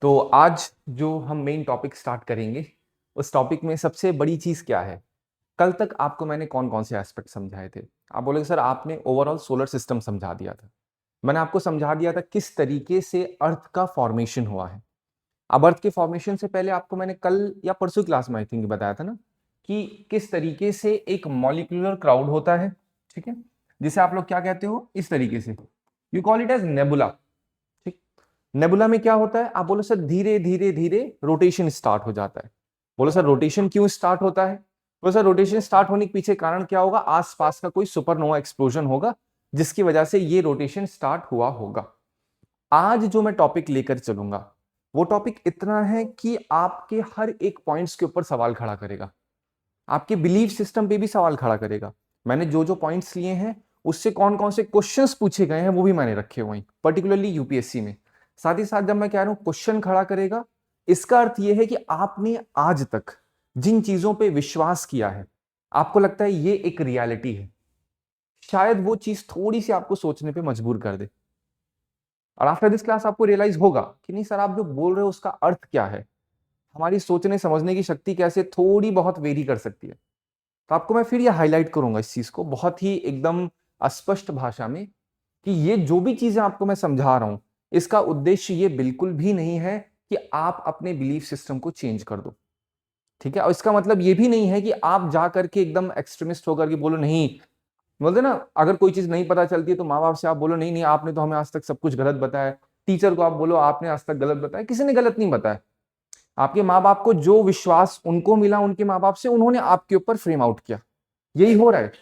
तो आज जो हम मेन टॉपिक स्टार्ट करेंगे, उस टॉपिक में सबसे बड़ी चीज़ क्या है? कल तक आपको मैंने कौन-कौन से एस्पेक्ट समझाए थे? आप बोलोगे सर आपने ओवरऑल सोलर सिस्टम समझा दिया था। मैंने आपको समझा दिया था किस तरीके से अर्थ का फॉर्मेशन हुआ है। अब अर्थ के फॉर्मेशन से पहले आपको मैंने कल या परसों क्लास में आई थिंक बताया था ना, कि किस तरीके से एक मॉलिक्यूलर क्राउड होता है, ठीक है? जिसे आप लोग क्या कहते हो? इस तरीके से, you call it as nebula, ठीक? नेबुला में क्या होता है? आप बोलो सर धीरे-धीरे-धीरे रोटेशन स्टार्ट हो जाता है। बोलो सर रोटेशन क्यों स्टार्ट होता है? बोलो सर रोटेशन स्टार्ट होने के पीछे कारण क्या होगा? आस-पास का कोई सुपरनोवा एक्सप्लोजन होगा, जिसकी वजह से ये रोटेशन स्टार्ट हुआ होगा। आज जो मैं टॉपिक लेकर चलूंगा, वो टॉपिक इतना है कि आपके हर एक पॉइंट्स के ऊपर सवाल खड़ा करेगा। आपके बिलीफ सिस्टम पे भी सवाल खड़ा करेगा। मैंने जो पॉइंट्स लिए हैं, उससे कौन-कौन से क्वेश्चंस पूछे गए हैं, वो भी मैंने रखे हुए हैं, पर्टिकुलरली यूपीएससी में। साथ ही साथ जब मैं कह रहा हूं क्वेश्चन खड़ा करेगा, इसका अर्थ यह है कि आपने आज तक जिन चीजों पे विश्वास किया है, आपको लगता है ये एक रियलिटी है, शायद वो चीज थोड़ी सी आपको सोचने पे मजबूर कर दे। और आफ्टर दिस क्लास आपको रियलाइज होगा कि नहीं सर, आप जो बोल रहे हो उसका अर्थ क्या है, हमारी सोचने समझने की शक्ति कैसे थोड़ी बहुत वेरी कर सकती है। तो आपको मैं फिर ये हाईलाइट करूंगा इस चीज को बहुत ही एकदम अस्पष्ट भाषा में, कि ये जो भी चीजें आपको मैं समझा रहा हूं, इसका उद्देश्य ये बिल्कुल भी नहीं है कि आप अपने बिलीफ सिस्टम को चेंज कर दो, ठीक है? और इसका मतलब ये भी नहीं है कि आप जा करके एकदम एक्सट्रीमिस्ट होकर के बोलो नहीं, बोलते ना, अगर कोई चीज नहीं पता चलती है तो माँ बाप से आप बोलो नहीं नहीं, आपने तो हमें आज तक सब कुछ गलत बताया। टीचर को आप बोलो आपने आज तक गलत बताया। किसी ने गलत नहीं बताया। आपके माँ बाप को जो विश्वास उनको मिला उनके माँ बाप से, उन्होंने आपके ऊपर फ्रेम आउट किया। यही हो रहा है।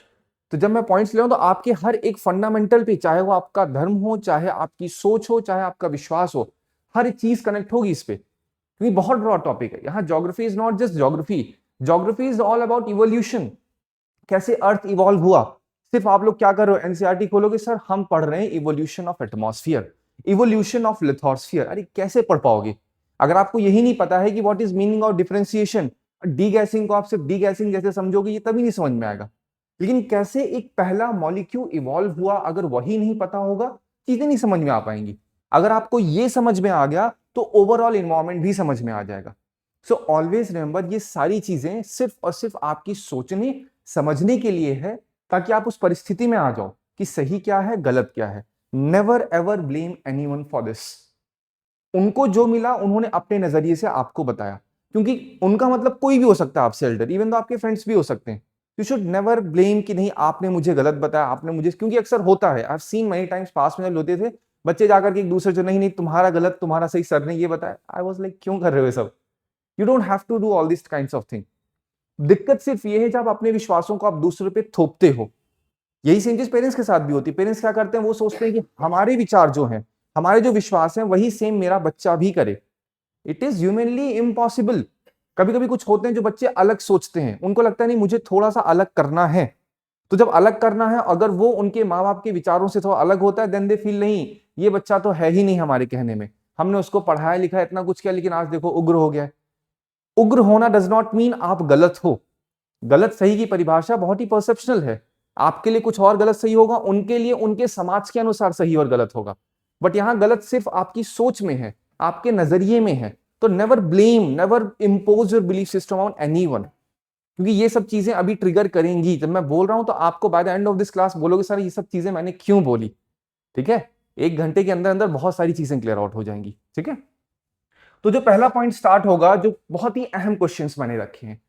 तो जब मैं पॉइंट्स ले रहा हूं, तो आपके हर एक फंडामेंटल पे, चाहे वो आपका धर्म हो, चाहे आपकी सोच हो, चाहे आपका विश्वास हो, हर चीज कनेक्ट होगी इस पे, क्योंकि बहुत ब्रॉड टॉपिक है। यहाँ geography is not just geography, geography is all about evolution. कैसे अर्थ इवॉल्व हुआ। सिर्फ आप लोग क्या कर रहे हो, एनसीईआरटी खोलोगे, सर हम पढ़ रहे हैं evolution of atmosphere, evolution of lithosphere. अरे कैसे पढ़ पाओगे अगर आपको यही नहीं पता है कि what is meaning of differentiation. D guessing को आप सिर्फ डी गैसिंग जैसे समझोगे, ये तभी नहीं समझ में आएगा। लेकिन कैसे एक पहला मॉलिक्यूल इवॉल्व हुआ, अगर वही नहीं पता होगा, चीजें नहीं समझ में आ पाएंगी। अगर आपको ये समझ में आ गया, तो ओवरऑल इन्वायरमेंट भी समझ में आ जाएगा। सो ऑलवेज रिमेंबर, ये सारी चीजें सिर्फ और सिर्फ आपकी सोचने समझने के लिए है, ताकि आप उस परिस्थिति में आ जाओ कि सही क्या है, गलत क्या है। Never ever blame anyone for this. उनको जो मिला उन्होंने अपने नजरिए से आपको बताया, क्योंकि उनका मतलब कोई भी हो सकता है आपसे एल्डर, इवन तो आपके फ्रेंड्स भी हो सकते हैं। यू शुड नेवर ब्लेम कि नहीं आपने मुझे गलत बताया, आपने मुझे, क्योंकि अक्सर होता है, I have seen many times, पास में जब होते थे बच्चे जाकर के एक दूसरे से, नहीं नहीं तुम्हारा गलत, तुम्हारा सही, सर ने ये बताया। आई वाज लाइक क्यों कर रहे हो ये सब? You don't have to do all this kinds of thing. दिक्कत सिर्फ ये है जब अपने विश्वासों को आप दूसरे पे थोपते हो। यही सेम चीज पेरेंट्स के साथ भी होती है। पेरेंट्स क्या करते हैं, वो सोचते हैं कि हमारे विचार जो हैं, हमारे जो विश्वास हैं, वही सेम मेरा बच्चा भी करे। It is humanly impossible. कभी कभी कुछ होते हैं जो बच्चे अलग सोचते हैं, उनको लगता है नहीं मुझे थोड़ा सा अलग करना है। तो जब अलग करना है, अगर वो उनके माँ बाप के विचारों से थोड़ा अलग होता है, देन दे फील नहीं, ये बच्चा तो है ही नहीं हमारे कहने में, हमने उसको पढ़ाया लिखा इतना कुछ किया, लेकिन आज देखो उग्र हो गया है। उग्र होना डज नॉट मीन आप गलत हो। गलत सही की परिभाषा बहुत ही परसेप्शनल है। आपके लिए कुछ और गलत सही होगा, उनके लिए उनके समाज के अनुसार सही और गलत होगा। बट यहां गलत सिर्फ आपकी सोच में है, आपके नजरिए में है। तो never blame, never impose your belief system on anyone, क्योंकि ये सब चीजें अभी ट्रिगर करेंगी। जब मैं बोल रहा हूं, तो आपको by the end of this class बोलोगे सर ये सब चीजें मैंने क्यों बोली। ठीक है? 1 घंटे के अंदर अंदर बहुत सारी चीजें क्लियर आउट हो जाएंगी। ठीक है? तो जो पहला पॉइंट स्टार्ट होगा, जो बहुत ही अहम क्वेश्चंस मैंने रखे हैं,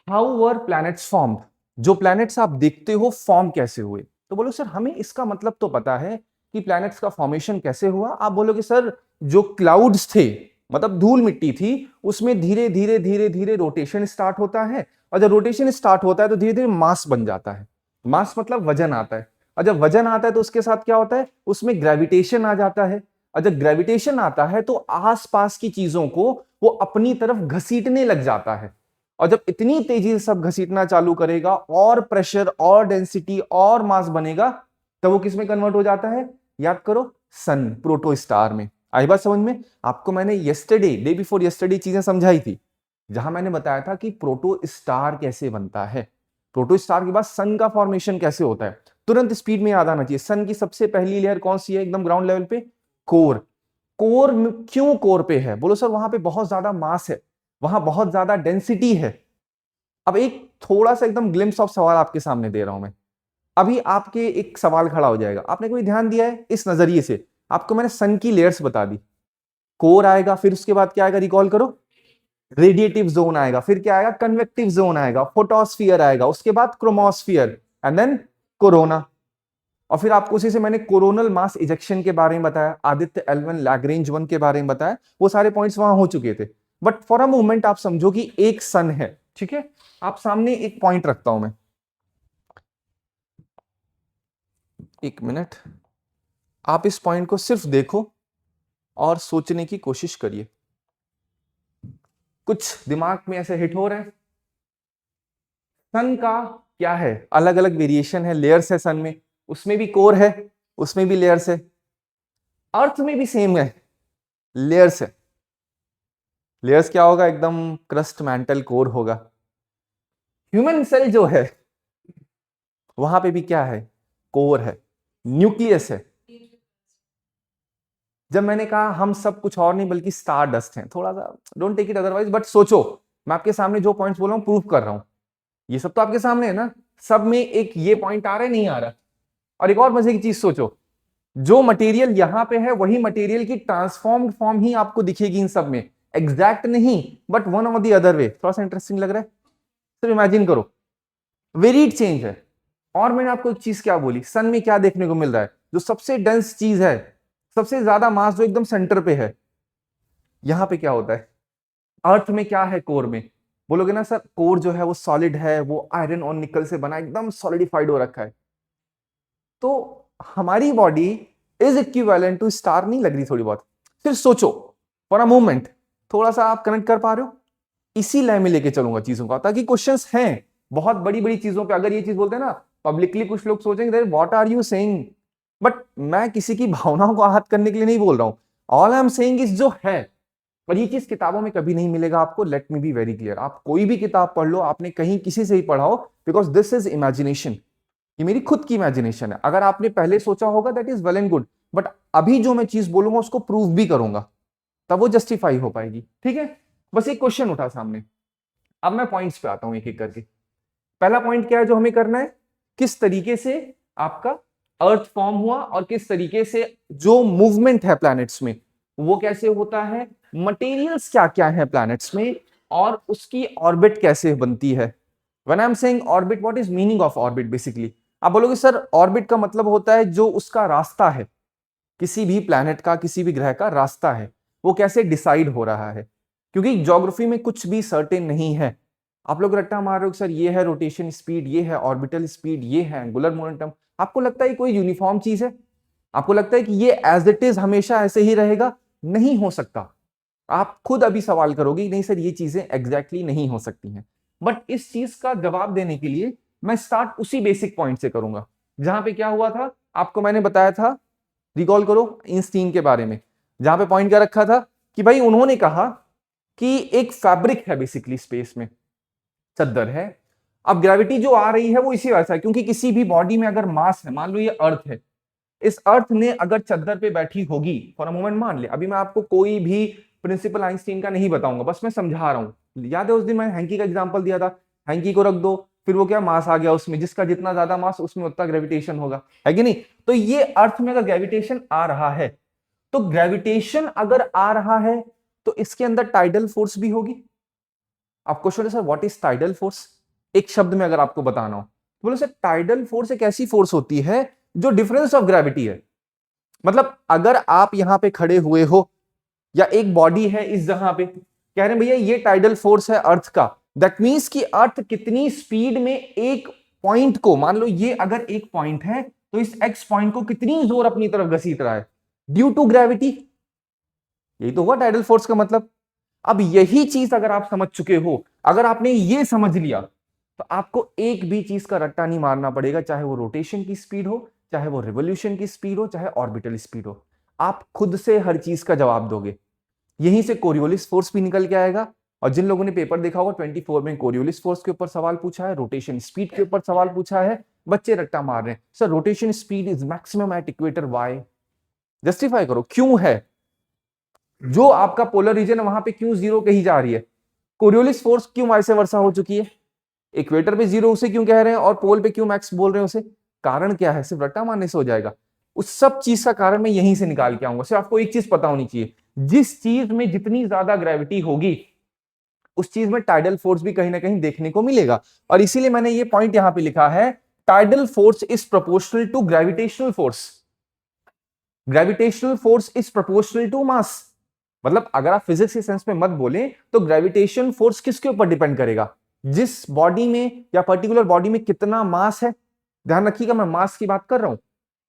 हाउ वर प्लैनेट्स फॉर्म्ड। जो प्लैनेट्स आप देखते हो फॉर्म कैसे हुए। तो बोलो सर हमें इसका मतलब तो पता है कि प्लैनेट्स का फॉर्मेशन कैसे हुआ। आप बोलोगे सर जो क्लाउड्स थे, मतलब धूल मिट्टी थी, उसमें धीरे धीरे धीरे धीरे रोटेशन स्टार्ट होता है, और जब रोटेशन स्टार्ट होता है तो धीरे धीरे मास बन जाता है। मास मतलब वजन आता है, और जब वजन आता है तो उसके साथ क्या होता है, उसमें ग्रेविटेशन आ जाता है। और जब ग्रेविटेशन आता है तो आसपास की चीजों को वो अपनी तरफ घसीटने लग जाता है। और जब इतनी तेजी से सब घसीटना चालू करेगा, और प्रेशर और डेंसिटी और मास बनेगा, तब वो किस में कन्वर्ट हो जाता है? याद करो, सन, प्रोटो स्टार में। आई बात समझ में? आपको मैंने यस्टरडे, डे बिफोर यस्टरडे चीजें समझाई थी, जहां मैंने बताया था कि प्रोटो स्टार कैसे बनता है, प्रोटो स्टार के बाद सन का फॉर्मेशन कैसे होता है। तुरंत स्पीड में याद आना चाहिए, सन की सबसे पहली लेयर कौन सी है एकदम ग्राउंड लेवल पे? कोर। कोर क्यों कोर पे है? बोलो सर वहां पे बहुत ज्यादा मास है, वहां बहुत ज्यादा डेंसिटी है। अब एक थोड़ा सा एकदम ग्लिम्स ऑफ सवाल आपके सामने दे रहा हूं मैं। अभी आपके एक सवाल खड़ा हो जाएगा, आपने कोई ध्यान दिया है इस नजरिए से? आपको मैंने सन की लेयर्स बता दी, कोर आएगा, फिर उसके बाद क्या आएगा, रिकॉल करो, रेडिएटिव जोन आएगा, फिर क्या आएगा, कन्वेक्टिव जोन आएगा, फोटोस्फीयर आएगा, उसके बाद क्रोमोस्फीयर एंड देन कोरोना। और फिर आपको उसी से मैंने कोरोनल मास इजेक्शन के बारे में बताया, आदित्य L1 लैग्रेंज 1 के बारे में बताया, वो सारे पॉइंट्स वहां हो चुके थे। बट फॉर अ मोमेंट आप समझो कि एक सन है, ठीक है? आप सामने एक पॉइंट रखता हूं मैं, एक मिनट, आप इस पॉइंट को सिर्फ देखो और सोचने की कोशिश करिए। कुछ दिमाग में ऐसे हिट हो रहा है? सन का क्या है, अलग अलग वेरिएशन है, लेयर्स है सन में, उसमें भी कोर है, उसमें भी लेयर्स है। अर्थ में भी सेम है, लेयर्स है। लेयर्स क्या होगा, एकदम क्रस्ट मैंटल कोर होगा। ह्यूमन सेल जो है वहां पे भी क्या है, कोर है, न्यूक्लियस है। जब मैंने कहा हम सब कुछ और नहीं बल्कि स्टार डस्ट हैं, थोड़ा सा don't take it otherwise, but सोचो, मैं आपके सामने जो पॉइंट्स बोल रहा हूं प्रूव कर रहा हूं, ये सब तो आपके सामने है ना, सब में एक ये पॉइंट आ रहा है, नहीं आ रहा? और एक और मजे की चीज सोचो, जो मटेरियल यहां पे है वही मटेरियल की ट्रांसफॉर्म्ड फॉर्म ही आपको दिखेगी इन सब में, एग्जैक्ट नहीं, बट वन और दी अदर वे। थोड़ा सा इंटरेस्टिंग लग रहा है? सिर्फ इमेजिन करो, वेरिड चेंज है। और मैंने आपको एक चीज क्या बोली, सन में क्या देखने को मिल रहा है, जो सबसे डेंस चीज है, सबसे ज्यादा मास जो एकदम सेंटर पे है, यहां पे क्या होता है, अर्थ में क्या है कोर में? बोलोगे ना सर कोर जो है वो सॉलिड है, वो आयरन और निकल से बना, एकदम सॉलिडिफाइड हो रखा है। तो हमारी body is equivalent to star, नहीं लग रही थोड़ी बहुत? फिर सोचो फॉर अ मोमेंट, थोड़ा सा आप कनेक्ट कर पा रहे हो? इसी लाइन में लेके चलूंगा चीजों का, ताकि क्वेश्चंस हैं बहुत बड़ी बड़ी चीजों पे, अगर ये चीज बोलते हैं ना पब्लिकली, कुछ लोग सोचेंगे what are you saying, but मैं किसी की भावनाओं को आहत करने के लिए नहीं बोल रहा हूं। All I am saying is जो है, और ये चीज किताबों में कभी नहीं मिलेगा आपको, let me be very clear. आप कोई भी किताब पढ़ लो, आपने कहीं किसी से ही पढ़ाओ, बिकॉज दिस इज इमेजिनेशन, ये मेरी खुद की इमेजिनेशन है। अगर आपने पहले सोचा होगा that is well and good, but अभी जो मैं चीज बोलूंगा उसको प्रूव भी करूंगा, तब वो जस्टिफाई हो पाएगी, ठीक है? बस एक क्वेश्चन उठा सामने, अब मैं पॉइंट्स पे आता हूं एक एक करके। पहला पॉइंट क्या है जो हमें करना है, किस तरीके से आपका अर्थ फॉर्म हुआ और किस तरीके से जो मूवमेंट है प्लैनेट्स में वो कैसे होता है, मटेरियल्स क्या क्या है प्लैनेट्स में, और उसकी ऑर्बिट कैसे बनती है। When I am saying orbit, what is meaning of orbit? Basically आप बोलोगे सर ऑर्बिट का मतलब होता है जो उसका रास्ता है, किसी भी प्लैनेट का, किसी भी ग्रह का रास्ता है, वो कैसे डिसाइड हो रहा है। क्योंकि ज्योग्राफी में कुछ भी सर्टेन नहीं है। आप लोग रट्टा मार रहे हो सर ये है रोटेशन स्पीड, ये है ऑर्बिटल स्पीड, ये है एंगुलर मोमेंटम, आपको लगता है कोई यूनिफॉर्म चीज है? आपको लगता है कि ये एज इट इज हमेशा ऐसे ही रहेगा? नहीं हो सकता। आप खुद अभी सवाल करोगे नहीं सर ये चीजें एग्जैक्टली नहीं हो सकती हैं। बट इस चीज का जवाब देने के लिए मैं स्टार्ट उसी बेसिक पॉइंट से करूंगा, जहां पे क्या हुआ था, आपको मैंने बताया था, रिकॉल करो आइंस्टीन के बारे में, जहां पे पॉइंट क्या रखा था कि भाई उन्होंने कहा कि एक फैब्रिक है बेसिकली स्पेस में, चद्दर है। अब ग्रेविटी जो आ रही है वो इसी वजह से है, क्योंकि किसी भी बॉडी में अगर मास है, मान लो ये अर्थ है, इस अर्थ ने अगर चद्दर पे बैठी होगी, फॉर अ मोमेंट मान ले, अभी मैं आपको कोई भी प्रिंसिपल आइंस्टीन का नहीं बताऊंगा, बस मैं समझा रहा हूं। याद है उस दिन मैं हैंकी का एग्जांपल दिया था, हैंकी को रख दो, फिर वो क्या मास आ गया उसमें, जिसका जितना ज्यादा मास उसमें उतना ग्रेविटेशन होगा, है कि नहीं? तो ये अर्थ में अगर ग्रेविटेशन आ रहा है, तो ग्रेविटेशन अगर आ रहा है तो इसके अंदर टाइडल फोर्स भी होगी। आप क्वेश्चन है sir what is tidal force, एक शब्द में अगर आपको बताना हो तो बोलो सर टाइडल फोर्स एक ऐसी फोर्स होती है जो डिफरेंस ऑफ ग्रेविटी है। मतलब अगर आप यहां पे खड़े हुए हो या एक बॉडी है इस जगह पे, कह रहे हैं भैया ये टाइडल फोर्स है अर्थ का, दैट मींस कि अर्थ कितनी स्पीड में एक पॉइंट को, मान लो ये अगर एक पॉइंट है तो इस एक्स पॉइंट को कितनी जोर अपनी तरफ घसीट रहा है, ड्यू टू ग्रेविटी। यही तो हुआ टाइडल फोर्स का मतलब। अब यही चीज अगर आप समझ चुके हो, अगर आपने ये समझ लिया, तो आपको एक भी चीज का रट्टा नहीं मारना पड़ेगा, चाहे वो रोटेशन की स्पीड हो, चाहे वो रिवोल्यूशन की स्पीड हो, चाहे ऑर्बिटल स्पीड हो, आप खुद से हर चीज का जवाब दोगे। यहीं से कोरियोलिस फोर्स भी निकल के आएगा। और जिन लोगों ने पेपर देखा होगा 24 में कोरियोलिस फोर्स के ऊपर सवाल पूछा है, रोटेशन स्पीड के ऊपर सवाल पूछा है, बच्चे रट्टा मार रहे हैं sir rotation speed is maximum at equator, why? Justify करो क्यों है। जो आपका पोलर रीजन है वहां पे क्यों जीरो कही जा रही है? कोरियोलिस फोर्स क्यों वाइस वर्सा हो चुकी है? इक्वेटर पे जीरो उसे क्यों कह रहे हैं और पोल पे क्यों मैक्स बोल रहे हैं उसे? कारण क्या है? सिर्फ रट्टा मारने से हो जाएगा? उस सब चीज का कारण मैं यहीं से निकाल के आऊंगा। सिर्फ आपको एक चीज पता होनी चाहिए, जिस चीज में जितनी ज्यादा ग्रेविटी होगी उस चीज में टाइडल फोर्स भी कहीं ना कहीं देखने को मिलेगा। और इसीलिए मैंने ये पॉइंट यहां पे लिखा है, tidal force is proportional to gravitational force. Gravitational force is proportional to mass. मतलब अगर आप फिजिक्स के सेंस में मत बोले तो ग्रेविटेशन फोर्स किसके ऊपर डिपेंड करेगा? जिस बॉडी में या पर्टिकुलर बॉडी में कितना मास है। ध्यान रखिएगा मैं मास की बात कर रहा हूं।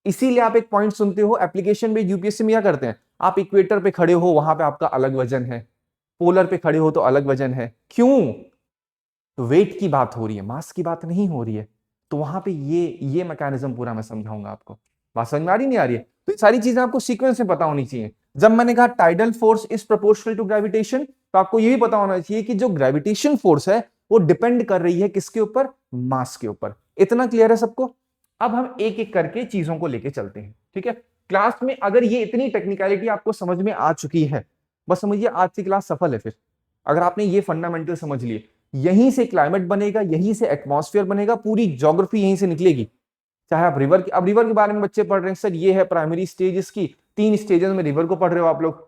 इसीलिए आप एक पॉइंट सुनते हो एप्लीकेशन में यूपीएससी में क्या करते हैं, आप इक्वेटर पे खड़े हो वहां पे आपका अलग वजन है, पोलर पे खड़े हो तो अलग वजन है। क्यों? तो वेट की बात हो रही है, मास की बात नहीं हो रही है। तो वहां पे ये मैकेनिज्म पूरा मैं समझाऊंगा आपको। बात समझ में आ रही नहीं आ रही है? तो ये सारी चीजें आपको सीक्वेंस में पता होनी चाहिए। जब मैंने कहा tidal force is proportional to gravitation, तो आपको ये भी पता होना चाहिए कि जो ग्रेविटेशन फोर्स है वो डिपेंड कर रही है किसके ऊपर? मास के ऊपर। इतना क्लियर है सबको? अब हम एक एक करके चीजों को लेके चलते हैं, ठीक है? क्लास में अगर ये इतनी टेक्निकलिटी आपको समझ में आ चुकी है, बस समझिए आज की क्लास सफल है। फिर अगर आपने ये फंडामेंटल समझ लिए, यहीं से क्लाइमेट बनेगा, यहीं से एटमॉस्फेयर बनेगा, पूरी ज्योग्राफी यहीं से निकलेगी। चाहे आप रिवर अब रिवर के बारे में बच्चे पढ़ रहे हैं, सर ये है प्राइमरी स्टेज, इसकी 3 स्टेजेस में रिवर को पढ़ रहे हो आप लोग।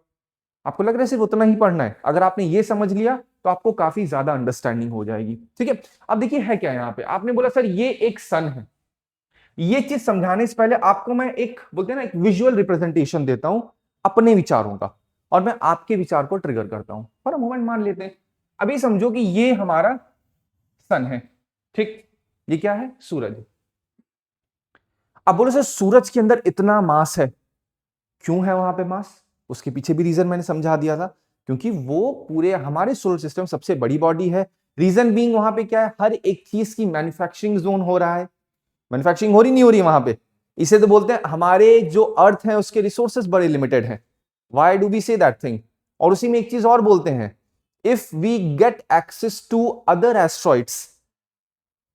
आपको लग रहा है सिर्फ उतना ही पढ़ना है? अगर आपने ये समझ लिया तो आपको काफी ज्यादा अंडरस्टैंडिंग हो जाएगी, ठीक है? अब देखिए है क्या यहाँ पे, आपने बोला सर ये एक सन है। ये चीज समझाने से पहले आपको मैं एक बोलते हैं ना एक विजुअल रिप्रेजेंटेशन देता हूं अपने विचारों का, और मैं आपके विचार को ट्रिगर करता हूं। फॉर अ मोमेंट मान लेते हैं, अभी समझो कि ये हमारा सन है, ठीक? ये क्या है? सूरज। अब बोलो सर सूरज के अंदर इतना मास है, क्यों है वहां पे मास? उसके पीछे भी रीजन मैंने समझा दिया था, क्योंकि वो पूरे हमारे सोलर सिस्टम सबसे बड़ी बॉडी है। रीजन बीइंग वहां पे क्या है, हर एक चीज की मैन्युफैक्चरिंग जोन हो रहा है। मैन्युफैक्चरिंग हो रही नहीं हो रही है वहां पे? इसे तो बोलते हैं हमारे जो अर्थ है उसके रिसोर्सेज बड़े लिमिटेड हैं। Why do we say that thing? और उसी में एक चीज और बोलते हैं, if we get access to other asteroids,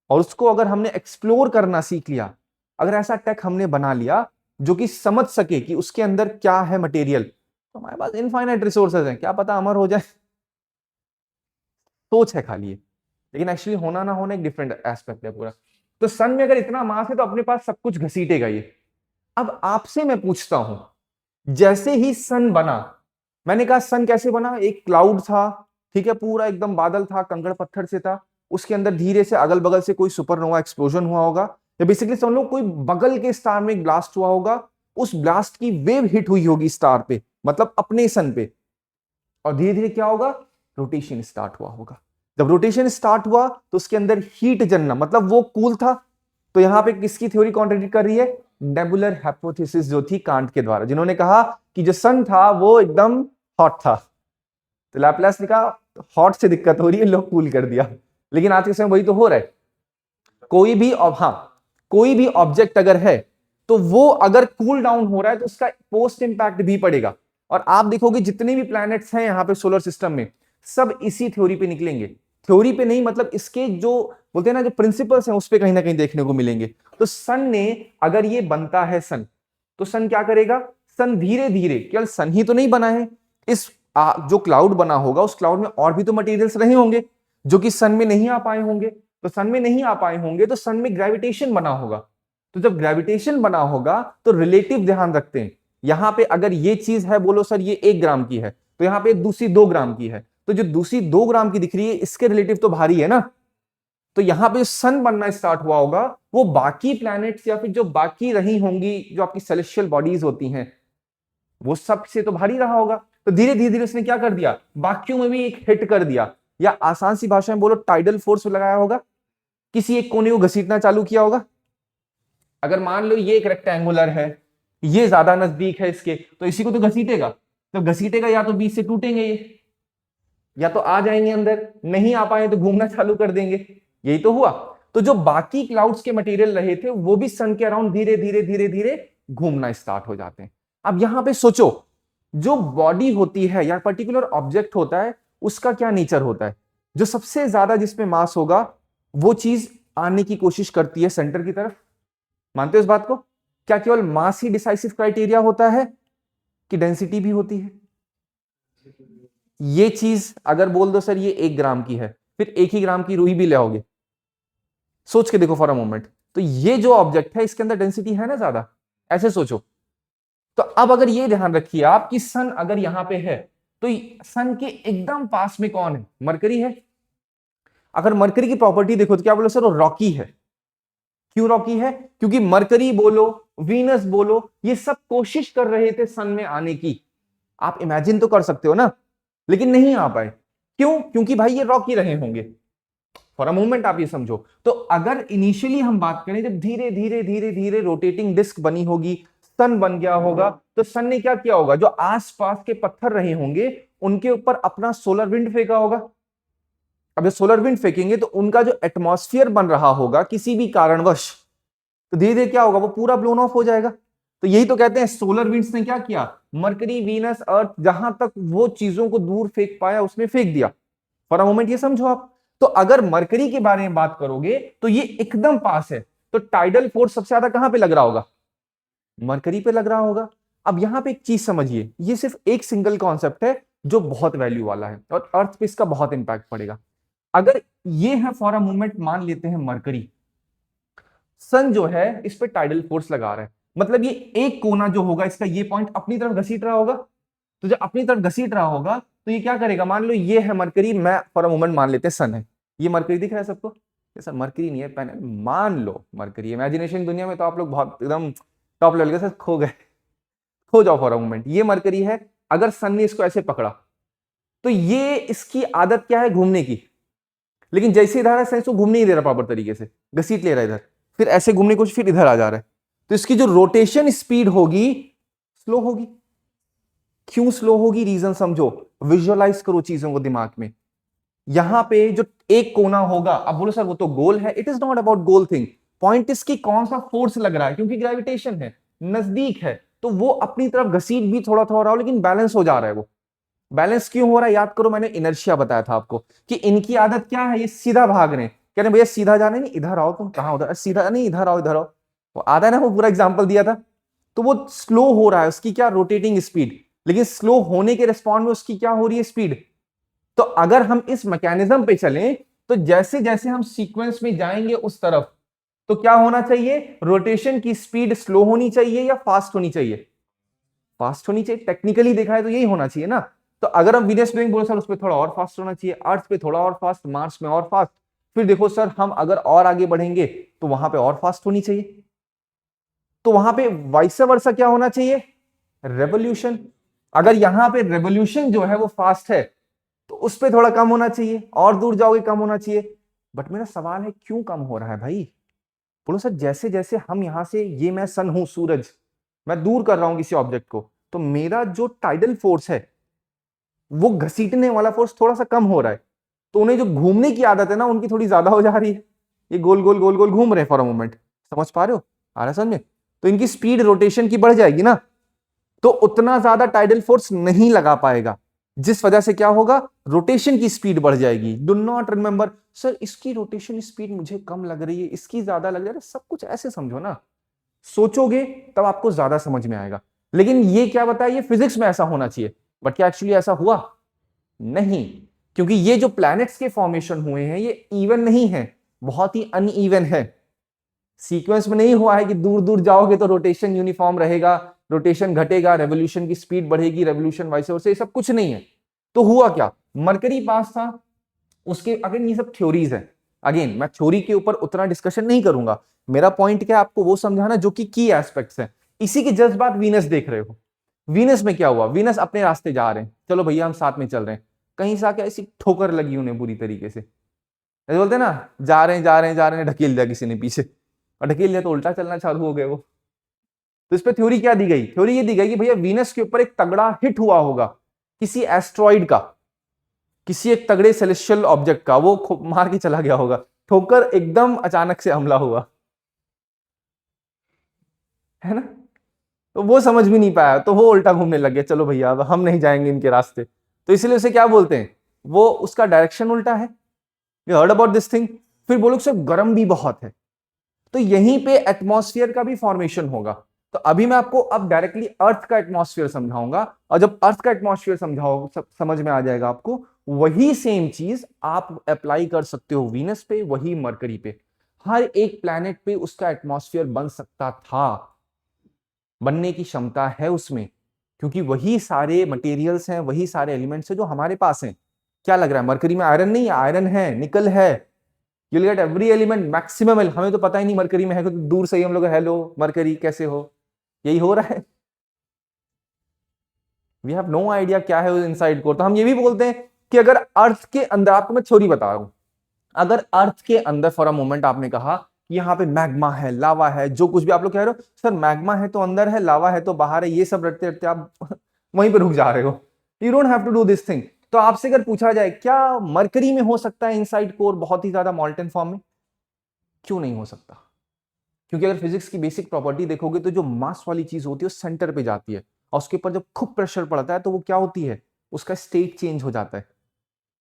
और उसको अगर हमने एक्सप्लोर करना सीख लिया, अगर ऐसा टेक हमने बना लिया जो कि समझ सके कि उसके अंदर क्या है मटेरियल, तो हमारे पास इनफाइनाइट रिसोर्सेज हैं, क्या पता अमर हो जाए। सोच है खाली ये, लेकिन एक्चुअली होना ना होना एक डिफरेंट एस्पेक्ट है पूरा। तो सन में अगर इतना मास है तो अपने पास सब कुछ घसीटेगा ये। अब आपसे मैं पूछता हूं, जैसे ही सन बना, मैंने कहा सन कैसे बना? एक क्लाउड था, ठीक है, पूरा एकदम बादल था, कंकड़ पत्थर से था, उसके अंदर धीरे से अगल बगल से कोई सुपरनोवा एक्सप्लोजन हुआ होगा, या बेसिकली समझ लो कोई बगल के स्टार में एक ब्लास्ट हुआ होगा, उस ब्लास्ट की वेव हिट हुई होगी स्टार पे, मतलब अपने सन पे, और धीरे धीरे क्या होगा? रोटेशन स्टार्ट हुआ होगा। जब रोटेशन स्टार्ट हुआ तो उसके अंदर हीट जनना, मतलब वो कूल था। तो यहां पे किसकी थ्योरी कॉन्ट्रडिक्ट कर रही है? नेबुलर हाइपोथेसिस जो थी कांट के द्वारा, जिन्होंने कहा कि जो सन था वो एकदम हॉट था। तो लैपलास ने कहा हॉट से दिक्कत हो रही है, लोग कूल कर दिया। लेकिन आज के समय वही तो हो रहा है। कोई भी कोई भी ऑब्जेक्ट अगर है तो वो अगर कूल डाउन हो रहा है तो उसका पोस्ट इंपैक्ट भी पड़ेगा। और आप देखोगे जितने भी प्लैनेट्स हैं यहाँ पे सोलर सिस्टम में, सब इसी थ्योरी पे निकलेंगे। थ्योरी पे नहीं, मतलब इसके जो बोलते हैं ना जो प्रिंसिपल्स हैं उस पे कहीं ना कहीं देखने को मिलेंगे। तो सन ने अगर ये बनता है सन, तो सन क्या करेगा? सन धीरे धीरे, केवल सन ही तो नहीं बना है, इस जो क्लाउड बना होगा उस क्लाउड में और भी तो मटेरियल्स रहे होंगे जो कि सन में नहीं आ पाए होंगे। तो सन में नहीं आ पाए होंगे तो सन में ग्रेविटेशन बना होगा। तो जब ग्रेविटेशन बना होगा तो रिलेटिव ध्यान रखते हैं, यहां पे अगर ये चीज है, बोलो सर ये 1 ग्राम की है, तो यहां पे दूसरी 2 ग्राम की है, तो जो दूसरी 2 ग्राम की दिख रही है इसके रिलेटिव तो भारी है ना। तो यहां पे सन बनना स्टार्ट हुआ होगा, वो बाकी प्लैनेट्स या फिर जो बाकी रही होंगी जो आपकी सेलेस्टियल बॉडीज होती हैं वो सब से तो भारी रहा होगा। तो धीरे धीरे धीरे उसने क्या कर दिया? बाकियों में भी एक हिट कर दिया, या आसान सी भाषा में बोलो टाइडल फोर्स लगाया होगा, किसी एक कोने को घसीटना चालू किया होगा। अगर मान लो ये एक रेक्टेंगुलर है, ये ज्यादा नजदीक है इसके, तो इसी को तो घसीटेगा। तो घसीटेगा या तो बीच से टूटेंगे ये, या तो आ जाएंगे अंदर, नहीं आ पाए तो घूमना चालू कर देंगे। यही तो हुआ। तो जो बाकी क्लाउड्स के मटेरियल रहे थे वो भी सन के अराउंड धीरे धीरे धीरे धीरे घूमना स्टार्ट हो जाते हैं। अब यहां पे सोचो, जो बॉडी होती है या पर्टिकुलर ऑब्जेक्ट होता है उसका क्या नेचर होता है? जो सबसे ज्यादा जिसमें मास होगा वो चीज आने की कोशिश करती है सेंटर की तरफ। मानते हो इस बात को? क्या केवल मास ही डिसाइसिव क्राइटेरिया होता है कि डेंसिटी भी होती है? ये चीज अगर बोल दो सर ये 1 ग्राम की है, फिर 1 ही ग्राम की रुई भी ले आओगे? सोच के देखो फॉर अ मोमेंट। तो ये जो ऑब्जेक्ट है इसके अंदर डेंसिटी है ना ज्यादा, ऐसे सोचो। तो अब अगर ये ध्यान रखिए आप कि सन अगर यहां पे है तो सन के एकदम पास में कौन है? मरकरी है। अगर मरकरी की प्रॉपर्टी देखो तो क्या बोलो सर? वो रॉकी है। क्यों रॉकी है? क्योंकि मरकरी बोलो, वीनस बोलो, ये सब कोशिश कर रहे थे सन में आने की। आप इमेजिन तो कर सकते हो ना, लेकिन नहीं आ पाए। क्यों? क्योंकि भाई ये रॉकी रहे होंगे। फॉर अ मोमेंट आप ये समझो, तो अगर इनिशियली हम बात करें जब धीरे धीरे धीरे धीरे रोटेटिंग डिस्क बनी होगी, सन बन गया होगा, तो सन ने क्या किया होगा? जो आसपास के पत्थर रहे होंगे उनके ऊपर अपना सोलर विंड फेंका होगा। अब ये सोलर विंड फेंकेंगे तो उनका जो एटमॉस्फेयर बन रहा होगा किसी भी कारणवश, तो धीरे धीरे क्या होगा? वो पूरा ब्लोन ऑफ हो जाएगा। तो यही तो कहते हैं सोलर विंड्स ने क्या किया? मरकरी, वीनस, अर्थ, जहां तक वो चीजों को दूर फेंक पाया उसने फेंक दिया। फॉर अ मोमेंट ये समझो आप। तो अगर मरकरी के बारे में बात करोगे तो ये एकदम पास है, तो टाइडल फोर्स सबसे ज्यादा कहां पे लग रहा होगा? मरकरी पे लग रहा होगा। अब यहां पे एक चीज समझिए, ये सिर्फ एक सिंगल कॉन्सेप्ट है जो बहुत वैल्यू वाला है और अर्थ पे इसका बहुत इंपैक्ट पड़ेगा। अगर ये है फॉर अ मोमेंट, मान लेते हैं मरकरी, सन जो है इस पे टाइडल फोर्स लगा रहा है, मतलब ये एक कोना जो होगा इसका, ये पॉइंट अपनी तरफ घसीट रहा होगा। तो जब अपनी तरफ घसीट रहा होगा तो ये क्या करेगा? मान लो ये है मरकरी, मैं फॉर अ मोमेंट मान लेते हैं सन है। ये मरकरी दिख रहा है सबको? ये सर मरकरी नहीं है, प्लैनेट मान लो मरकरी। इमेजिनेशन दुनिया में तो आप लोग बहुत एकदम टॉप लेवल के साथ खो गए। खो जाओ फॉर अ मोमेंट। ये मरकरी है, अगर सन ने इसको ऐसे पकड़ा तो ये इसकी आदत क्या है? घूमने की। लेकिन जैसे इधर है सन इसको घूमने नहीं दे रहा प्रॉपर तरीके से, घसीट ले रहा है इधर, फिर ऐसे घूमने की कोशिश, फिर इधर आ जा रहा है। तो इसकी जो रोटेशन स्पीड होगी स्लो होगी। क्यों स्लो होगी? रीजन समझो, विजुअलाइज करो चीजों को दिमाग में। यहां पे जो एक कोना होगा, अब बोलो सर वो तो गोल है, it is not about goal thing. Point इसकी कौन सा फोर्स लग रहा है? क्योंकि ग्रेविटेशन है, नजदीक है, तो वो अपनी तरफ घसीट भी थोड़ा थोड़ा रहा हो लेकिन बैलेंस हो जा रहा है। वो बैलेंस क्यों हो रहा है? याद करो, मैंने इनर्शिया बताया था आपको कि इनकी आदत क्या है? ये सीधा भाग रहे हैं, कह रहे भैया सीधा जाने नहीं, इधर आओ। तुम कहां? उधर? सीधा नहीं, इधर आओ, इधर आओ। वो आधा ना, वो पूरा एग्जांपल दिया था। तो वो स्लो हो रहा है, उसकी क्या? Rotating speed. लेकिन स्लो होने के रिस्पॉन्ड में उसकी क्या हो रही है? स्पीड। तो अगर हम इस मैकेनिज्म पे चलें तो जैसे जैसे हम सीक्वेंस में जाएंगे उस तरफ, तो क्या होना चाहिए? रोटेशन की स्पीड स्लो होनी चाहिए या फास्ट होनी चाहिए? फास्ट होनी चाहिए। टेक्निकली देखा है तो यही होना चाहिए ना। तो अगर हम वीनस पे बोले सर उस पर थोड़ा और फास्ट होना चाहिए, अर्थ पे थोड़ा और फास्ट, मार्स में और फास्ट, फिर देखो सर हम अगर और आगे बढ़ेंगे तो वहां पे और फास्ट होनी चाहिए। तो वहां पे वाइस वर्सा क्या होना चाहिए? रेवोल्यूशन। अगर यहां पे रेवोल्यूशन जो है वो फास्ट है तो उस पर थोड़ा कम होना चाहिए, और दूर जाओगे कम होना चाहिए। बट मेरा सवाल है क्यों कम हो रहा है भाई? बोलो सर जैसे जैसे हम यहां से, ये मैं सन हूं, सूरज, मैं दूर कर रहा हूं किसी ऑब्जेक्ट को, तो मेरा जो टाइडल फोर्स है वो घसीटने वाला फोर्स थोड़ा सा कम हो रहा है। तो उन्हें जो घूमने की आदत है ना उनकी थोड़ी ज्यादा हो जा रही है। ये गोल गोल गोल गोल घूम रहे हैं फॉर अ मोमेंट। समझ पा रहे हो? आ रहा है समझ में? तो इनकी स्पीड रोटेशन की बढ़ जाएगी ना, तो उतना ज्यादा टाइडल फोर्स नहीं लगा पाएगा, जिस वजह से क्या होगा? रोटेशन की स्पीड बढ़ जाएगी। डू नॉट रिमेंबर सर इसकी रोटेशन स्पीड मुझे कम लग रही है, इसकी ज्यादा लग रही है। सब कुछ ऐसे समझो ना, सोचोगे तब आपको ज्यादा समझ में आएगा। लेकिन ये क्या बताया? ये फिजिक्स में ऐसा होना चाहिए, बट क्या एक्चुअली ऐसा हुआ? नहीं। क्योंकि ये जो प्लैनेट्स के फॉर्मेशन हुए हैं ये इवन नहीं है, बहुत ही अनइवन है। सीक्वेंस में नहीं हुआ है कि दूर दूर जाओगे तो रोटेशन यूनिफॉर्म रहेगा, रोटेशन घटेगा, रेवोल्यूशन की स्पीड बढ़ेगी, रेवोल्यूशन वाइस वर्सा, ये सब कुछ नहीं है। तो हुआ क्या? मरकरी पास था, उसके अगेन ये सब थ्योरीज है। अगेन मैं थ्योरी के ऊपर उतना डिस्कशन नहीं करूंगा। मेरा पॉइंट क्या है? आपको वो समझाना जो कि की एस्पेक्ट्स है। इसी के जस्ट बाद वीनस देख रहे हो। वीनस में क्या हुआ? वीनस अपने रास्ते जा रहे हैं, चलो भैया हम साथ में चल रहे हैं, कहीं से आके ऐसी ठोकर लगी उन्हें बुरी तरीके से। ऐसे बोलते हैं ना, जा रहे हैं जा रहे हैं जा रहे हैं, ढकेल दिया किसी ने पीछे, और ढकेल दिया तो उल्टा चलना चालू हो गए वो। तो इस पे थ्योरी क्या दी गई? थ्योरी ये दी गई कि भैया वीनस के ऊपर एक तगड़ा हिट हुआ होगा किसी एस्ट्रॉइड का, किसी एक तगड़े सेलेस्टियल ऑब्जेक्ट का, वो मार के चला गया होगा। ठोकर एकदम अचानक से हमला हुआ, है ना? तो वो समझ भी नहीं पाया, तो वो उल्टा घूमने लग गया, चलो भैया अब हम नहीं जाएंगे इनके रास्ते। तो इसलिए उसे क्या बोलते हैं? वो उसका डायरेक्शन उल्टा है। You heard about this thing? फिर बोलो सर गर्म भी बहुत है, तो यहीं पे एटमॉस्फेयर का भी फॉर्मेशन होगा। तो अभी मैं आपको अब डायरेक्टली अर्थ का एटमॉस्फेयर समझाऊंगा, और जब अर्थ का एटमॉस्फेयर समझ में आ जाएगा आपको, वही सेम चीज आप अप्लाई कर सकते हो वीनस पे, वही मरकरी पे। हर एक प्लैनेट पे उसका एटमॉस्फेयर बन सकता था, बनने की क्षमता है उसमें, क्योंकि वही सारे मटेरियल्स हैं, वही सारे एलिमेंट्स हैं जो हमारे पास हैं। क्या लग रहा है मरकरी में आयरन नहीं है? आयरन है, निकल है, you will get every element maximum. हमें तो पता ही नहीं मरकरी में है, तो दूर से ही हम लोग हेलो मरकरी कैसे हो, यही हो रहा है। वी हैव नो आइडिया क्या है इनसाइड कोर। तो हम ये भी बोलते हैं कि अगर अर्थ के अंदर, आपको मैं थ्योरी बता रहा हूं, अगर अर्थ के अंदर फॉर अ मोमेंट आपने कहा कि यहाँ पे मैग्मा है, लावा है, जो कुछ भी आप लोग कह रहे हो, सर मैग्मा है तो अंदर है, लावा है तो बाहर है, ये सब रटते रटते आप वहीं पे रुक जा रहे हो। You don't have to do this thing. तो आपसे अगर पूछा जाए क्या मरकरी में हो सकता है इनसाइड कोर बहुत ही ज्यादा मॉल्टन फॉर्म में, क्यों नहीं हो सकता? क्योंकि अगर फिजिक्स की बेसिक प्रॉपर्टी देखोगे तो जो मास वाली चीज होती है वो सेंटर पे जाती है, और उसके ऊपर जब खूब प्रेशर पड़ता है तो वो क्या होती है, उसका स्टेट चेंज हो जाता है।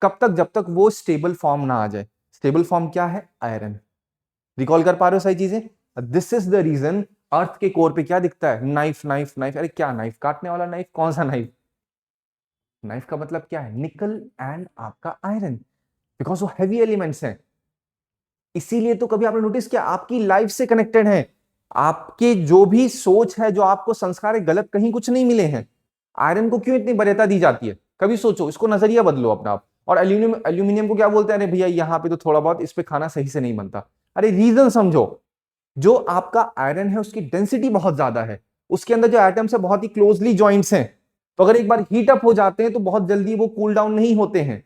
कब तक? जब तक वो स्टेबल फॉर्म ना आ जाए। स्टेबल फॉर्म क्या है? आयरन। रिकॉल कर पा रहे हो सारी चीजें? दिस इज द रीजन अर्थ के कोर पे क्या दिखता है? Knife knife knife. अरे क्या नाइफ? काटने वाला नाइफ? कौन सा नाइफ? नाइफ का मतलब क्या है? निकल एंड आपका आयरन, बिकॉज वो हैवी एलिमेंट्स हैं। इसीलिए तो कभी आपने नोटिस किया आपकी लाइफ से कनेक्टेड है, आपके जो भी सोच है, जो आपको संस्कार है, गलत कहीं कुछ नहीं मिले हैं। आयरन को क्यों इतनी वरीयता दी जाती है? कभी सोचो, इसको नजरिया बदलो अपना आप। और एल्यूमिनियम, एल्यूमिनियम को क्या बोलते हैं? अरे भैया यहाँ पे तो थोड़ा बहुत इस पे खाना सही से नहीं बनता। अरे रीजन समझो, जो आपका आयरन है उसकी डेंसिटी बहुत ज्यादा है, उसके अंदर जो एटम्स है बहुत ही क्लोजली ज्वाइंट्स हैं, तो अगर एक बार हीट अप हो जाते हैं तो बहुत जल्दी वो कूल डाउन नहीं होते हैं।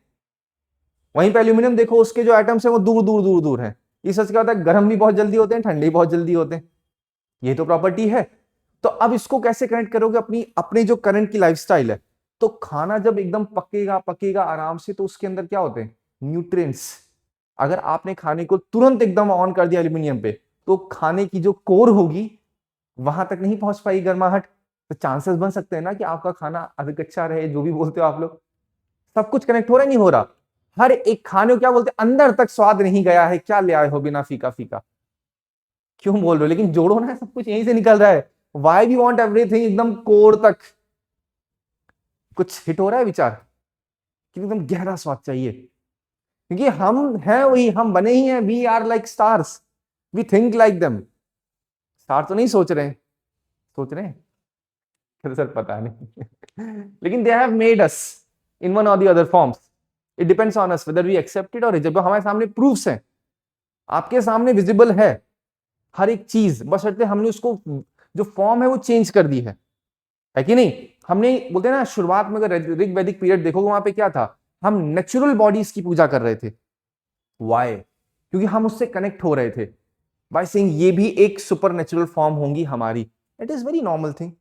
वहीं पे एल्यूमिनियम देखो, उसके जो एटम्स है वो दूर दूर दूर दूर है। इस सच क्या होता है, गर्म भी बहुत जल्दी होते हैं, ठंडे भी बहुत जल्दी होते हैं। ये तो प्रॉपर्टी है। तो अब इसको कैसे कनेक्ट करोगे अपनी अपने जो करंट की लाइफस्टाइल है? तो खाना जब एकदम पकेगा पकेगा आराम से, तो उसके अंदर क्या होते हैं? न्यूट्रिएंट्स। अगर आपने खाने को तुरंत एकदम ऑन कर दिया एल्यूमिनियम पे, तो खाने की जो कोर होगी वहां तक नहीं पहुंच पाई गर्माहट। तो चांसेस बन सकते हैं ना कि आपका खाना अभी कच्चा रहे, जो भी बोलते हो आप लोग। सब कुछ कनेक्ट हो रहा है, नहीं हो रहा? हर एक खाने को क्या बोलते हैं, अंदर तक स्वाद नहीं गया है, क्या ले आए हो बिना फीका फीका? क्यों बोल रहे हो? लेकिन जोड़ो ना, सब कुछ यहीं से निकल रहा है। वाई वी वॉन्ट एवरीथिंग एकदम कोर तक? कुछ हिट हो रहा है विचार कि एकदम गहरा स्वाद चाहिए? क्योंकि हम हैं वही, हम बने ही हैं, we are like stars, we think like them. Star तो नहीं सोच रहे हैं? सोच रहे हैं फिर सर पता नहीं लेकिन they have made us in one or the other forms. It depends on us whether we accept it or reject. हमारे सामने प्रूफ्स हैं, आपके सामने विजिबल है हर एक चीज, बशर्ते हमने उसको जो फॉर्म है वो चेंज कर दी है कि नहीं? हमने बोलते हैं ना, शुरुआत में अगर ऋग वैदिक पीरियड देखोगे, वहां पे क्या था? हम नेचुरल बॉडीज की पूजा कर रहे थे। वाई? क्योंकि हम उससे कनेक्ट हो रहे थे बाय सेइंग ये भी एक सुपर नेचुरल फॉर्म होंगी हमारी। It is very normal thing.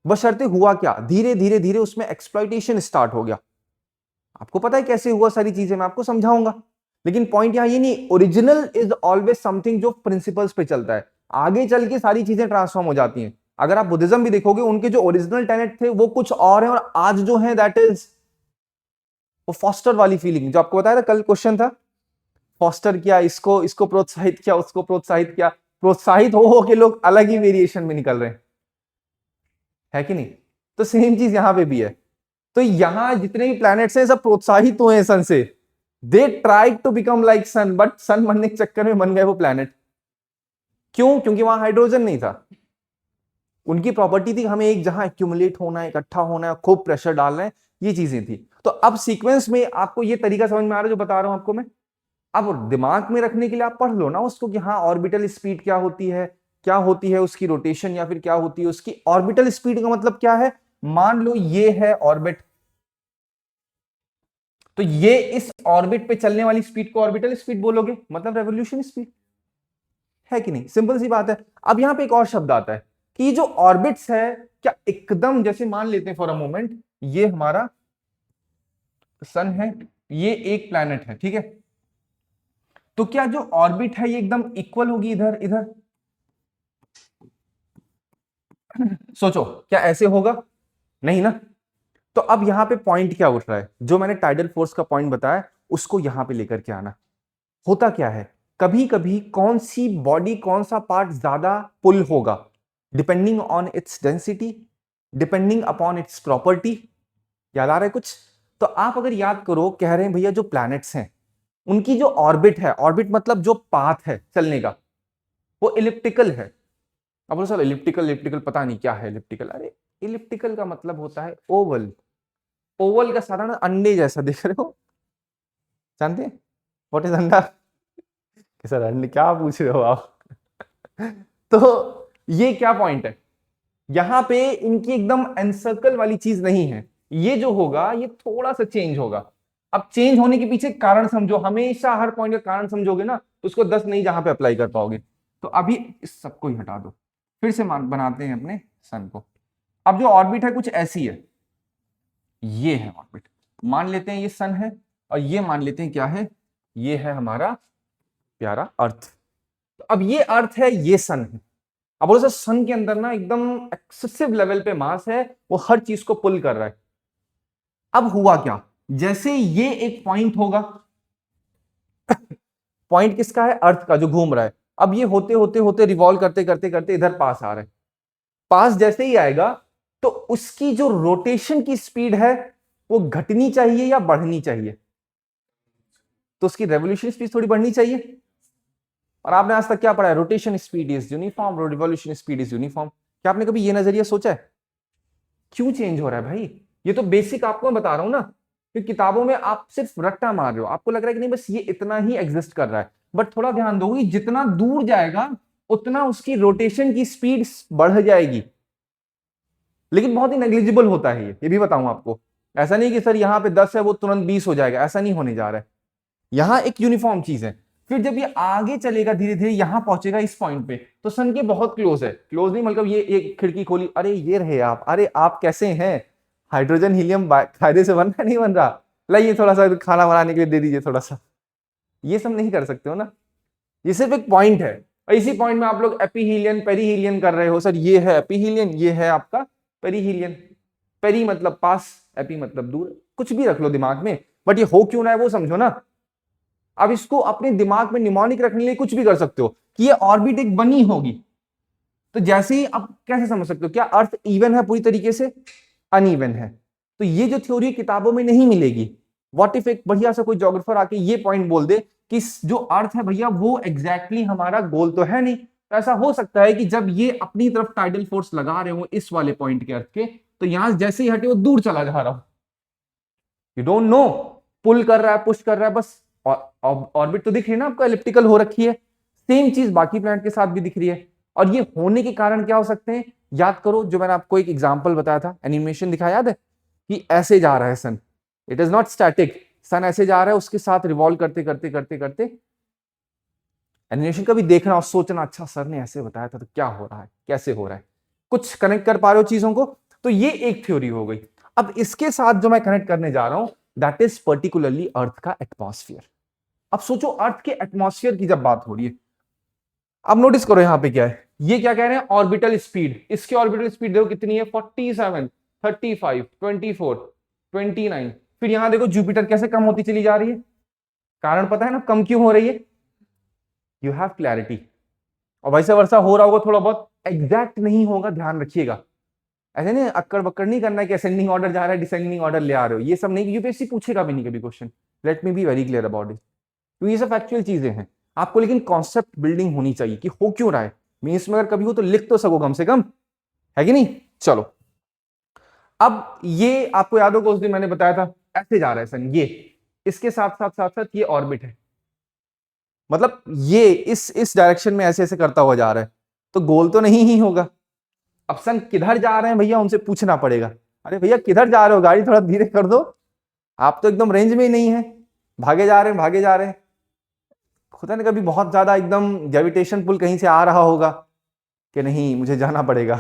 बशर्ते हुआ क्या, धीरे धीरे धीरे उसमें एक्सप्लॉइटेशन स्टार्ट हो गया। आपको पता है कैसे हुआ, सारी चीजें मैं आपको समझाऊंगा। लेकिन पॉइंट यहां ये नहीं, ओरिजिनल इज ऑलवेज समथिंग जो प्रिंसिपल्स पे चलता है, आगे चल के सारी चीजें ट्रांसफॉर्म हो जाती हैं। अगर आप बुद्धिज्म भी देखोगे, उनके जो ओरिजिनल टेनेट थे वो कुछ और हैं, और आज जो है दैट इज वो फॉस्टर वाली फीलिंग, जो आपको बताया था कल क्वेश्चन था। फॉस्टर किया, इसको इसको प्रोत्साहित किया, उसको प्रोत्साहित किया, प्रोत्साहित हो के लोग अलग ही वेरिएशन में निकल रहे हैं, है कि नहीं? तो सेम चीज यहां पे भी है। तो यहां जितने भी प्लैनेट्स हैं सब प्रोत्साहित हुए हैं सन से। They tried to become like sun, but sun बनने के चक्कर में बन गए वो प्लैनेट। क्यों? क्योंकि वहां हाइड्रोजन नहीं था। उनकी प्रॉपर्टी थी हमें एक जहां एक्यूमुलेट होना है, इकट्ठा होना है, खूब प्रेशर डालना है, ये चीजें थी। तो अब सीक्वेंस में आपको ये तरीका समझ में आ रहा है जो बता रहा हूं आपको मैं। अब दिमाग में रखने के लिए आप पढ़ लो ना उसको कि हाँ ऑर्बिटल स्पीड क्या होती है, क्या होती है उसकी रोटेशन, या फिर क्या होती है उसकी ऑर्बिटल स्पीड। का मतलब क्या है? मान लो ये है ऑर्बिट, तो ये इस ऑर्बिट पे चलने वाली स्पीड को ऑर्बिटल स्पीड बोलोगे, मतलब रेवोल्यूशन स्पीड, है कि नहीं? सिंपल सी बात है। अब यहां पे एक और शब्द आता है कि जो ऑर्बिट्स है, क्या एकदम जैसे मान लेते हैं फॉर अ मोमेंट ये हमारा सन है, ये एक प्लैनेट है, ठीक है? तो क्या जो ऑर्बिट है ये एकदम इक्वल होगी इधर इधर? सोचो, क्या ऐसे होगा? नहीं ना। तो अब यहां पे पॉइंट क्या उठ रहा है, जो मैंने टाइडल फोर्स का पॉइंट बताया उसको यहां पे लेकर के आना। होता क्या है, कभी कभी कौन सी बॉडी, कौन सा पार्ट ज्यादा पुल होगा, depending on its density, depending upon its property. याद आ रहा है कुछ? तो आप अगर याद करो, कह रहे हैं भैया जो प्लैनेट्स हैं उनकी जो ऑर्बिट है, ऑर्बिट मतलब जो पाथ है चलने का, वो इलिप्टिकल है। अब बोलो सर इलिप्टिकल, इलिप्टिकल पता नहीं क्या है इलिप्टिकल। अरे इलिप्टिकल का मतलब होता है ओवल। ओवल का साधारण अंडे जैसा, देख रहे हो, जानते हैं व्हाट इज अंडा? सर अंडे क्या पूछ रहे हो आप? तो ये क्या पॉइंट है, यहां पे इनकी एकदम एनसर्कल वाली चीज नहीं है। ये जो होगा ये थोड़ा सा चेंज होगा। अब चेंज होने के पीछे कारण समझो, हमेशा हर पॉइंट का कारण समझोगे ना तो उसको 10 नहीं जहां पे अप्लाई कर पाओगे। तो अभी इस सबको ही हटा दो, फिर से बनाते हैं अपने सन को। अब जो ऑर्बिट है कुछ ऐसी है, ये है ऑर्बिट, मान लेते हैं ये सन है, और ये मान लेते हैं क्या है, ये है हमारा प्यारा अर्थ। तो अब ये अर्थ है, ये सन है। अब बोलो सर सन के अंदर ना एकदम एक्सेसिव लेवल पे मास है, वो हर चीज को पुल कर रहा है। अब हुआ क्या, जैसे ये एक पॉइंट होगा, पॉइंट किसका है, अर्थ का जो घूम रहा है। अब ये होते होते होते रिवॉल्व करते करते करते इधर पास आ रहा है। पास जैसे ही आएगा तो उसकी जो रोटेशन की स्पीड है वो घटनी चाहिए या बढ़नी चाहिए? तो उसकी रेवोल्यूशन स्पीड थोड़ी बढ़नी चाहिए। और आपने आज तक क्या पढ़ा है, rotation speed is uniform, revolution speed is uniform. क्या आपने कभी ये नजरिया सोचा है क्यों चेंज हो रहा है? भाई ये तो बेसिक आपको मैं बता रहा हूं ना, कि किताबों में आप सिर्फ रट्टा मार रहे हो, आपको लग रहा है कि नहीं बस ये इतना ही एग्जिस्ट कर रहा है। बट थोड़ा ध्यान दोगे, जितना दूर जाएगा उतना उसकी रोटेशन की स्पीड बढ़ जाएगी, लेकिन बहुत ही नेग्लिजिबल होता है ये भी बताऊं आपको। ऐसा नहीं कि सर यहाँ पे 10 है वो तुरंत 20 हो जाएगा, ऐसा नहीं होने जा रहा है। यहां एक यूनिफॉर्म चीज है। फिर जब ये आगे चलेगा धीरे धीरे यहां पहुंचेगा इस पॉइंट पे, तो सन के बहुत क्लोज है। क्लोज नहीं मतलब ये एक खिड़की खोली, अरे ये रहे आप, अरे आप कैसे हैं, हाइड्रोजन हीलियम कायदे से बन रहा नहीं बन रहा, लाइए थोड़ा सा खाना बनाने के लिए दे दीजिए थोड़ा सा। ये सब नहीं कर सकते हो ना, ये सिर्फ एक पॉइंट है। और इसी पॉइंट में आप लोग एपीहीलियन पेरीहीलियन कर रहे हो। सर ये है एपीहीलियन, ये है आपका पेरीहीलियन। पेरी मतलब पास, एपी मतलब दूर, कुछ भी रख लो दिमाग में, बट ये हो क्यों रहा है वो समझो ना। अब इसको अपने दिमाग में निमोनिक रखने के लिए कुछ भी कर सकते हो कि ये ऑर्बिट एक बनी होगी। तो जैसे ही आप कैसे समझ सकते हो, क्या अर्थ इवन है पूरी तरीके से, अनइवन है? तो ये जो थ्योरी किताबों में नहीं मिलेगी। व्हाट इफ एक बढ़िया सा कोई ज्योग्राफर आके ये पॉइंट बोल दे कि जो अर्थ है भैया वो एग्जैक्टली हमारा गोल तो है नहीं। तो ऐसा हो सकता है कि जब ये अपनी तरफ टाइडल फोर्स लगा रहे हो इस वाले पॉइंट के अर्थ के, तो यहां जैसे ही हटे वो दूर चला जा रहा हो। यू डोंट नो, पुल कर रहा है पुश कर रहा है, बस ऑर्बिट तो दिख रही है ना आपको, एलिप्टिकल हो रखी है। सेम चीज बाकी प्लैनेट के साथ भी दिख रही है। और ये होने के कारण क्या हो सकते हैं, याद करो जो मैंने आपको एक एग्जांपल बताया था, एनिमेशन दिखाया याद है, कि ऐसे जा रहा है सन, इट इज नॉट स्टैटिक, सन ऐसे जा रहा है, उसके साथ रिवॉल्व करते करते करते करते। एनिमेशन का भी देखना और सोचना, अच्छा सर ने ऐसे बताया था तो क्या हो रहा है, कैसे हो रहा है, कुछ कनेक्ट कर पा रहे हो चीजों को। तो ये एक थ्योरी हो गई। अब इसके साथ जो मैं कनेक्ट करने जा रहा हूं दैट इज पर्टिकुलरली अर्थ का एटमॉस्फेयर। अब सोचो अर्थ के एटमॉस्फेयर की जब बात हो रही है, अब नोटिस करो यहां पे क्या है, ये क्या कह रहे हैं, ऑर्बिटल स्पीड। इसकी ऑर्बिटल स्पीड देखो कितनी है, 47, 35, 24, 29। फिर यहां देखो जुपिटर कैसे कम होती चली जा रही है, कारण पता है ना कम क्यों हो रही है, यू हैव क्लैरिटी। और वैसे वर्षा हो रहा होगा थोड़ा बहुत, एग्जैक्ट नहीं होगा, ध्यान रखिएगा। ऐसे नहीं अक्कड़ बक्कड़ नहीं करना है कि असेंडिंग ऑर्डर जा रहा है डिसेंडिंग ऑर्डर ले आ रहे हो, ये सब नहीं, यूपीएससी पूछेगा भी नहीं कभी question. Let me be very clear about it. तो ये सब फैक्चुअल चीजें हैं आपको, लेकिन कॉन्सेप्ट बिल्डिंग होनी चाहिए कि हो क्यों रहा है। मीन्स में अगर कभी हो तो लिख तो सको कम से कम, है कि नहीं। चलो अब ये आपको याद होगा उस दिन मैंने बताया था, ऐसे जा रहा है सन, ये इसके साथ साथ साथ साथ ये ऑर्बिट है, मतलब ये इस डायरेक्शन में ऐसे ऐसे करता हुआ जा रहा है, तो गोल तो नहीं ही होगा। अब सन किधर जा रहे हैं भैया उनसे पूछना पड़ेगा, अरे भैया किधर जा रहे हो, गाड़ी थोड़ा धीरे कर दो, आप तो एकदम रेंज में ही नहीं है, भागे जा रहे हैं भागे जा रहे हैं। खुदा ने कभी बहुत ज्यादा एकदम ग्रेविटेशन पुल कहीं से आ रहा होगा कि नहीं मुझे जाना पड़ेगा।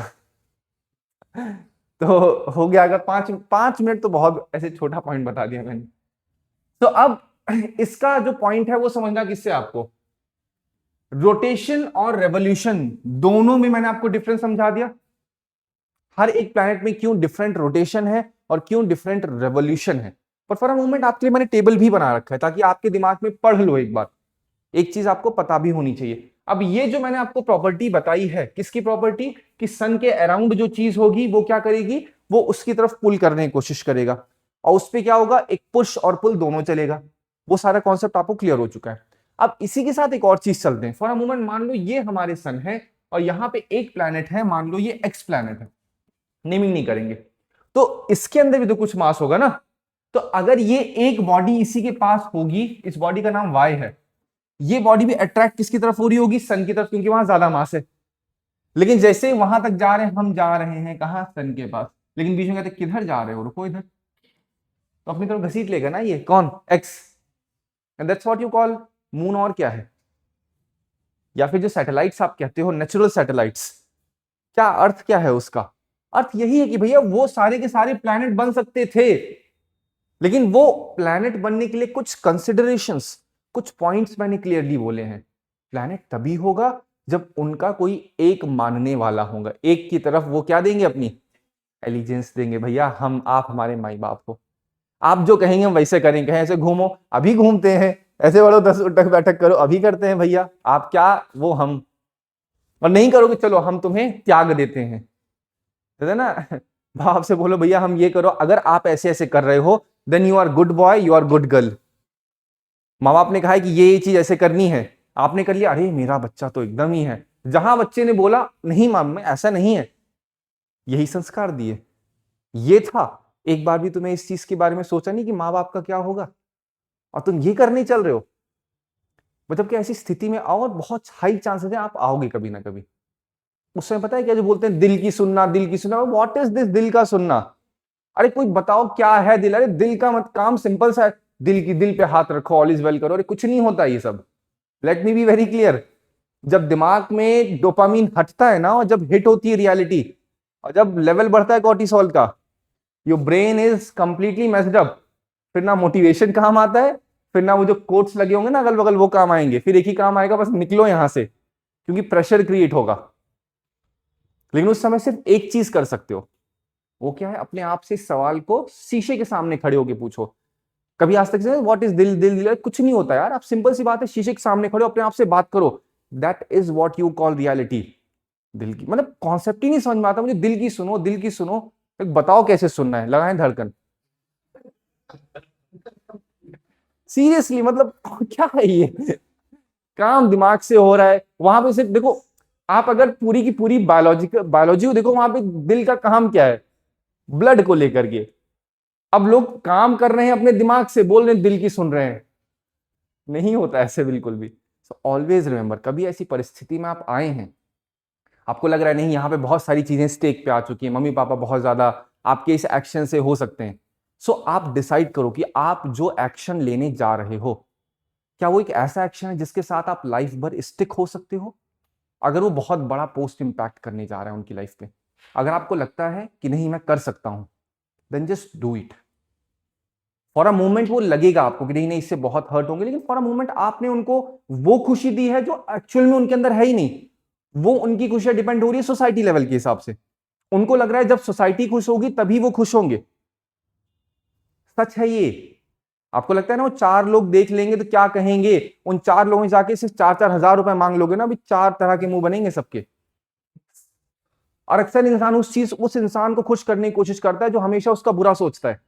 तो हो गया, अगर 5 मिनट तो बहुत ऐसे छोटा पॉइंट बता दिया मैंने। तो अब इसका जो पॉइंट है वो समझना किससे आपको, रोटेशन और रेवोल्यूशन दोनों में मैंने आपको डिफरेंस समझा दिया। हर एक प्लैनेट में क्यों डिफरेंट रोटेशन है और क्यों डिफरेंट रेवोल्यूशन है। पर फॉर अ मोमेंट आपके लिए मैंने टेबल भी बना रखा है ताकि आपके दिमाग में पढ़ लो एक बार, एक चीज आपको पता भी होनी चाहिए। अब ये जो मैंने आपको प्रॉपर्टी बताई है, किसकी प्रॉपर्टी, कि सन के अराउंड जो चीज होगी वो क्या करेगी, वो उसकी तरफ पुल करने की कोशिश करेगा, और उस पर क्या होगा, एक पुश और पुल दोनों चलेगा। वो सारा कॉन्सेप्ट आपको क्लियर हो चुका है। अब इसी के साथ एक और चीज चलते हैं। फॉर अ मोमेंट मान लो ये हमारे सन है और यहां पे एक प्लैनेट है, मान लो ये एक्स प्लैनेट है, नेमिंग नहीं करेंगे, तो इसके अंदर भी तो कुछ मास होगा ना। तो अगर ये एक बॉडी इसी के पास होगी, इस बॉडी का नाम वाई है, ये बॉडी भी अट्रैक्ट किसकी तरफ हो रही होगी, सन की तरफ, क्योंकि वहां ज्यादा मास है। लेकिन जैसे वहां तक जा रहे हैं, हम जा रहे हैं कहां, सन के पास, लेकिन बीच में कहते किधर जा रहे हो, रुको इधर, तो अपनी तरफ घसीट लेगा ना ये कौन, x, and that's what you call moon. और क्या है, या फिर जो सैटेलाइट्स आप कहते हो नेचुरल सैटेलाइट्स, क्या अर्थ क्या है उसका, अर्थ यही है कि भैया वो सारे के सारे प्लैनेट बन सकते थे, लेकिन वो प्लैनेट बनने के लिए कुछ कंसिडरेशंस, कुछ पॉइंट्स मैंने क्लियरली बोले हैं। प्लैनेट तभी होगा जब उनका कोई एक मानने वाला होगा, एक की तरफ वो क्या देंगे, अपनी एलिजेंस देंगे, भैया हम आप हमारे माई बाप हो, आप जो कहेंगे हम वैसे करेंगे, कहें ऐसे घूमो अभी घूमते हैं, ऐसे बढ़ो 10 उठक बैठक करो अभी करते हैं, भैया आप क्या वो हम, और नहीं करोगे चलो हम तुम्हें त्याग देते हैं, है ना। बाप से बोलो भैया हम ये करो, अगर आप ऐसे ऐसे कर रहे हो then you are good boy, you are good girl. माँ बाप ने कहा है कि ये चीज ऐसे करनी है, आपने कर लिया, अरे मेरा बच्चा तो एकदम ही है। जहां बच्चे ने बोला नहीं माम में ऐसा नहीं है, यही संस्कार दिए, ये था। एक बार भी तुम्हें इस चीज के बारे में सोचा नहीं कि माँ बाप का क्या होगा, और तुम ये करने चल रहे हो। मतलब कि ऐसी स्थिति में आओ और बहुत हाई चांसेस है आप आओगे कभी ना कभी। उस समय पता है क्या जो बोलते हैं, दिल की सुनना, दिल की सुनना, व्हाट इज दिस दिल का सुनना, अरे कोई बताओ क्या है दिल, अरे दिल का मत काम सिंपल सा है, दिल की दिल पे हाथ रखो, ऑल इज वेल करो, अरे कुछ नहीं होता ये सब। Let me be very clear, जब दिमाग में डोपामीन हटता है ना, और जब हिट होती है रियलिटी, और जब लेवल बढ़ता है कॉर्टिसोल का, your brain is completely messed up, फिर ना मोटिवेशन काम आता है, फिर ना वो जो कोट्स लगे होंगे ना अगल बगल वो काम आएंगे, फिर एक ही काम आएगा, बस निकलो यहां से, क्योंकि प्रेशर क्रिएट होगा। लेकिन उस समय सिर्फ एक चीज कर सकते हो, वो क्या है, अपने आप से इस सवाल को शीशे के सामने खड़े होकर पूछो। कभी आज तक से व्हाट इज दिल, दिल दिल कुछ नहीं होता यार, आप सिंपल सी बात है, शीशे के सामने खड़े हो, अपने आप से बात करो, that is what you call reality. दिल की मतलब कॉन्सेप्ट ही नहीं समझ में आता मुझे, दिल की सुनो, दिल की सुनो, एक बताओ कैसे सुनना है, लगाएं धड़कन, सीरियसली मतलब क्या है ये, काम दिमाग से हो रहा है। वहां पे सिर्फ देखो, आप अगर पूरी की पूरी बायोलॉजी को देखो, वहां पे दिल का काम क्या है, ब्लड को लेकर के। अब लोग काम कर रहे हैं अपने दिमाग से, बोल रहे हैं दिल की सुन रहे हैं, नहीं होता ऐसे बिल्कुल भी। सो ऑलवेज रिमेंबर, कभी ऐसी परिस्थिति में आप आए हैं, आपको लग रहा है नहीं यहाँ पे बहुत सारी चीजें स्टेक पे आ चुकी हैं, मम्मी पापा बहुत ज्यादा आपके इस एक्शन से हो सकते हैं, सो आप डिसाइड करो कि आप जो एक्शन लेने जा रहे हो, क्या वो एक ऐसा एक्शन है जिसके साथ आप लाइफ भर स्टिक हो सकते हो। अगर वो बहुत बड़ा पोस्ट इंपैक्ट करने जा रहा है उनकी लाइफ पे, अगर आपको लगता है कि नहीं मैं कर सकता हूं, then just do it. For a moment वो लगेगा आपको कि नहीं नहीं इससे बहुत हर्ट होंगे, लेकिन फॉर अ मोमेंट आपने उनको वो खुशी दी है जो एक्चुअल में उनके अंदर है ही नहीं। वो उनकी खुशियां डिपेंड हो रही है सोसाइटी लेवल के हिसाब से, उनको लग रहा है जब सोसाइटी खुश होगी तभी वो खुश होंगे। सच है ये। आपको लगता है ना वो 4 लोग देख लेंगे तो क्या कहेंगे, उन 4 लोगों से जाके सिर्फ 4-4 हजार रुपए मांग लोगे ना, अभी 4 तरह के मुंह बनेंगे सबके। और अक्सर इंसान उस इंसान को खुश करने की कोशिश करता है जो हमेशा उसका बुरा सोचता है।